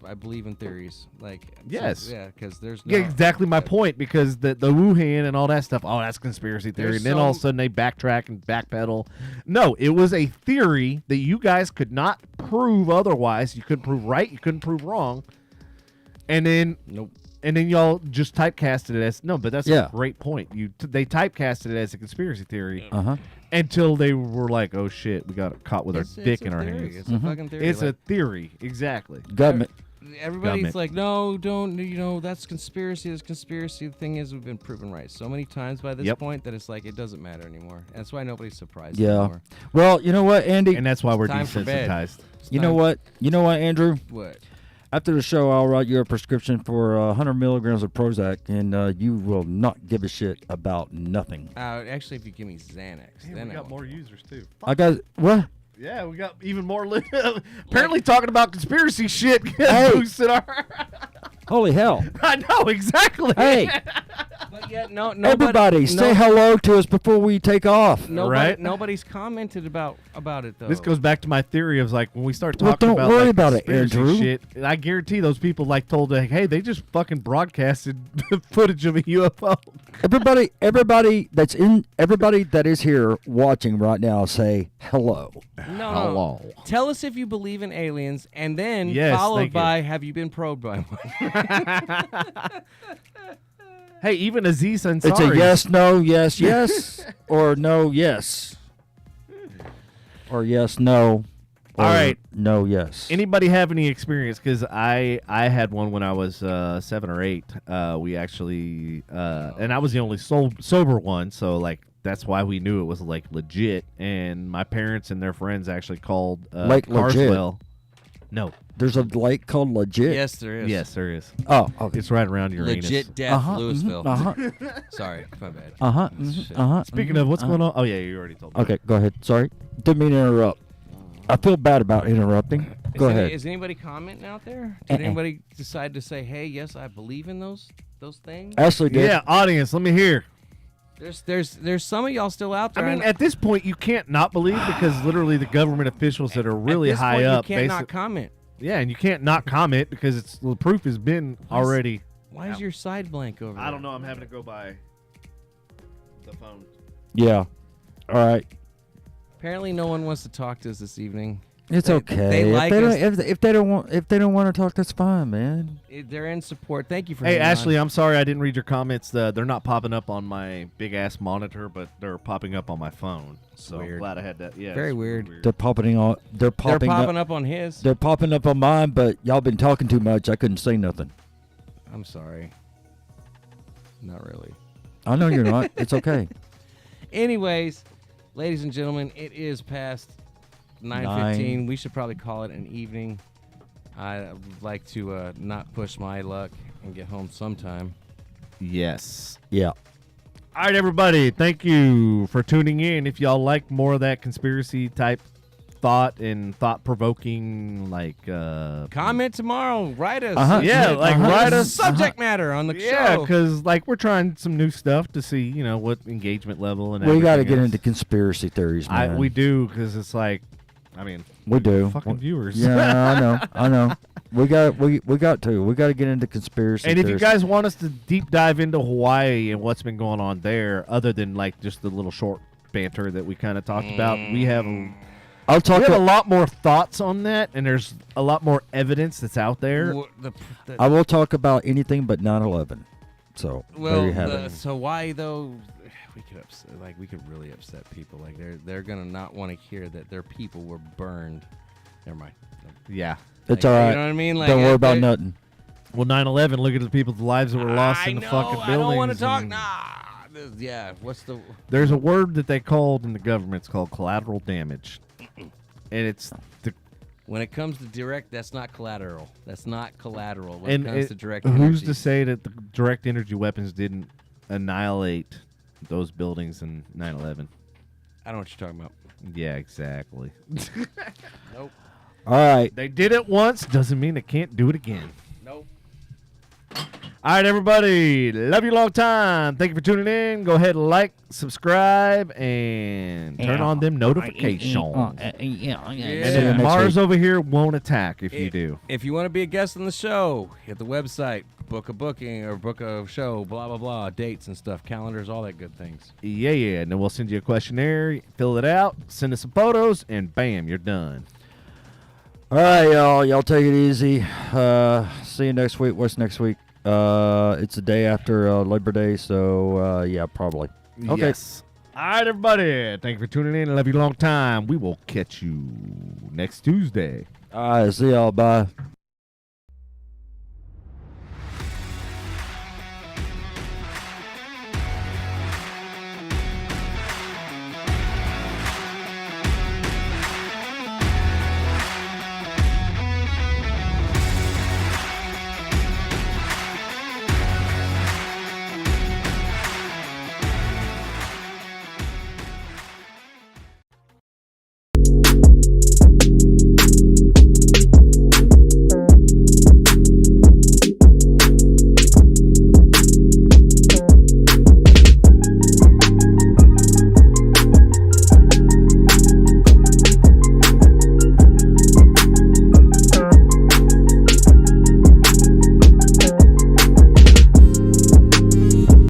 Speaker 2: I believe in theories. Like,
Speaker 1: Yes.
Speaker 2: yeah, because there's no,
Speaker 1: Yeah, exactly my point. Because the Wuhan and all that stuff, oh, that's conspiracy theory.
Speaker 2: There's
Speaker 1: And then all of a
Speaker 2: some-
Speaker 1: sudden they backtrack and backpedal. No, it was a theory that you guys could not prove otherwise. You couldn't prove right. You couldn't prove wrong. And then
Speaker 2: Nope.
Speaker 1: And then y'all just typecasted it as no, but that's
Speaker 3: Yeah.
Speaker 1: a great point. They typecasted it as a conspiracy theory
Speaker 3: Uh huh.
Speaker 1: until they were like, "Oh shit, we got caught with our dick in
Speaker 2: a
Speaker 1: our
Speaker 2: theory.
Speaker 1: hands."
Speaker 2: It's a fucking theory.
Speaker 1: It's
Speaker 2: like,
Speaker 1: a theory, exactly.
Speaker 3: Government.
Speaker 2: everybody's
Speaker 1: government.
Speaker 2: like, no, don't. That's conspiracy. That's conspiracy. The thing is, we've been proven right so many times by this
Speaker 1: Yep.
Speaker 2: point that it's like it doesn't matter anymore. That's why nobody's surprised
Speaker 3: Yeah.
Speaker 2: anymore.
Speaker 3: Well, you know what, Andy?
Speaker 1: And that's why we're
Speaker 2: time for bed.
Speaker 1: desensitized.
Speaker 2: It's
Speaker 3: You know
Speaker 2: time-
Speaker 3: what? You know what, Andrew?
Speaker 2: What?
Speaker 3: After the show, I'll write you a prescription for 100 milligrams of Prozac, and you will not give a shit about nothing.
Speaker 2: Actually, if you give me Xanax, then
Speaker 1: we
Speaker 2: I
Speaker 1: got
Speaker 2: won't.
Speaker 1: more users too.
Speaker 3: I got what?
Speaker 1: Yeah, we got even more. Apparently, talking about conspiracy shit
Speaker 3: Hey.
Speaker 1: boosted our.
Speaker 3: Holy hell!
Speaker 1: I know exactly.
Speaker 3: Hey,
Speaker 2: But yet, nobody,
Speaker 3: everybody, say hello to us before we take off.
Speaker 1: Right?
Speaker 2: Nobody's commented about it though.
Speaker 1: This goes back to my theory of like when we start
Speaker 3: Well,
Speaker 1: talking
Speaker 3: don't
Speaker 1: about
Speaker 3: worry
Speaker 1: like,
Speaker 3: about it,
Speaker 1: conspiracy
Speaker 3: Andrew.
Speaker 1: shit. I guarantee those people like told like, hey, they just fucking broadcasted the footage of a UFO.
Speaker 3: Everybody that is here watching right now, say hello.
Speaker 2: No.
Speaker 1: Hello.
Speaker 2: Tell us if you believe in aliens, and then
Speaker 1: Yes,
Speaker 2: followed
Speaker 1: thank you.
Speaker 2: by have you been probed by one?
Speaker 1: Hey, even Aziz Ansari.
Speaker 3: It's a yes, no, yes, yes, or no, yes, or yes, no. Or
Speaker 1: All right.
Speaker 3: No, yes.
Speaker 1: Anybody have any experience? Because I had one when I was 7 or 8. We actually, and I was the only sober one, so like that's why we knew it was like legit. And my parents and their friends actually called
Speaker 3: Like legit?
Speaker 1: Carswell. No.
Speaker 3: There's a lake called Legit.
Speaker 2: Yes, there is.
Speaker 1: Yes, there is.
Speaker 3: Oh, okay.
Speaker 1: It's right around your anus.
Speaker 2: Legit death,
Speaker 3: Uh-huh,
Speaker 2: Louisville.
Speaker 3: Uh-huh.
Speaker 2: Sorry, my bad.
Speaker 3: Uh-huh.
Speaker 2: Shit.
Speaker 3: Uh-huh.
Speaker 1: Speaking of what's going on, oh yeah, you already told me.
Speaker 3: Okay, go ahead. Sorry. Didn't mean to interrupt. I feel bad about interrupting. Go ahead.
Speaker 2: Is anybody commenting out there?
Speaker 3: Uh-uh.
Speaker 2: Did anybody decide to say, "Hey, yes, I believe in those things"?
Speaker 3: Ashley did.
Speaker 1: Yeah, audience, let me hear.
Speaker 2: There's some of y'all still out
Speaker 1: I
Speaker 2: there.
Speaker 1: mean, at this point, you can't not believe because literally the government officials that are really
Speaker 2: at this
Speaker 1: high
Speaker 2: point,
Speaker 1: up,
Speaker 2: you can't
Speaker 1: basi-
Speaker 2: not comment.
Speaker 1: yeah, and you can't not comment because the proof has been already.
Speaker 2: Why is your side blank over there?
Speaker 1: I don't know. I'm having to go by the phone.
Speaker 3: Yeah. All right.
Speaker 2: Apparently, no one wants to talk to us this evening.
Speaker 3: It's
Speaker 2: They-
Speaker 3: okay.
Speaker 2: they like
Speaker 3: if,
Speaker 2: us.
Speaker 3: they don't, if they don't want to talk, that's fine, man.
Speaker 2: They're in support. Thank you for.
Speaker 1: Hey,
Speaker 2: hanging on.
Speaker 1: Ashley, I'm sorry I didn't read your comments. They're not popping up on my big ass monitor, but they're popping up on my phone. So
Speaker 2: Weird.
Speaker 1: I'm glad I had that. Yeah,
Speaker 2: Very
Speaker 1: it's
Speaker 2: weird.
Speaker 3: They're popping on. They're
Speaker 2: They're
Speaker 3: popping,
Speaker 2: popping
Speaker 3: up.
Speaker 2: up on his.
Speaker 3: They're popping up on mine, but y'all been talking too much. I couldn't say nothing.
Speaker 2: I'm sorry. Not really.
Speaker 3: I know you're not. It's okay.
Speaker 2: Anyways, ladies and gentlemen, it is past 9:15. We should probably call it an evening. I'd like to not push my luck and get home sometime.
Speaker 1: Yes.
Speaker 3: Yeah.
Speaker 1: All right, everybody. Thank you for tuning in. If y'all like more of that conspiracy type thought and thought provoking, like
Speaker 2: Comment tomorrow. Write us.
Speaker 3: Uh-huh.
Speaker 1: Yeah, like write us
Speaker 2: subject matter on the
Speaker 1: Yeah,
Speaker 2: show.
Speaker 1: because like we're trying some new stuff to see, what engagement level and
Speaker 3: We got to
Speaker 1: everything
Speaker 3: get
Speaker 1: else.
Speaker 3: into conspiracy theories, man.
Speaker 1: We do because it's like, I mean,
Speaker 3: We do.
Speaker 1: fucking viewers.
Speaker 3: Yeah, I know. We got to get into conspiracy
Speaker 1: And if
Speaker 3: theories.
Speaker 1: you guys want us to deep dive into Hawaii and what's been going on there, other than like just the little short banter that we kind of talked about, we have
Speaker 3: I'll talk.
Speaker 1: we have a lot more thoughts on that, and there's a lot more evidence that's out there.
Speaker 3: I will talk about anything but 9/11. So there you have it.
Speaker 2: So why though? We could really upset people. Like they're gonna not want to hear that their people were burned. Never mind.
Speaker 1: Yeah.
Speaker 3: It's
Speaker 2: Like,
Speaker 3: all right.
Speaker 2: You know what I mean? Like,
Speaker 3: Don't worry about
Speaker 2: they're-
Speaker 3: nothing.
Speaker 1: Well, 9/11. Look at the people's lives that were lost in the fucking buildings.
Speaker 2: I don't want to talk.
Speaker 1: and-
Speaker 2: Nah. Yeah, what's the...
Speaker 1: There's a word that they called in the government. It's called collateral damage. And it's the...
Speaker 2: When it comes to direct, that's not collateral. That's not collateral when
Speaker 1: And
Speaker 2: it comes to direct
Speaker 1: who's
Speaker 2: energy.
Speaker 1: to say that the direct energy weapons didn't annihilate those buildings in 9/11?
Speaker 2: I don't know what you're talking about.
Speaker 1: Yeah, exactly.
Speaker 2: Nope.
Speaker 3: All right.
Speaker 1: They did it once, doesn't mean they can't do it again.
Speaker 2: Nope.
Speaker 1: All right, everybody. Love you long time. Thank you for tuning in. Go ahead and like, subscribe, and turn on them notifications. And Mars over here won't attack if you do.
Speaker 2: If you want to be a guest on the show, hit the website, book a booking or book a show, blah, blah, blah, dates and stuff, calendars, all that good things.
Speaker 1: Yeah. And then we'll send you a questionnaire. Fill it out. Send us some photos, and bam, you're done.
Speaker 3: All right, y'all. Y'all take it easy. See you next week. What's next week? It's the day after Labor Day, so yeah, probably. Okay.
Speaker 1: Yes. All right, everybody. Thank you for tuning in. Love you a long time. We will catch you next Tuesday.
Speaker 3: All right. See y'all. Bye.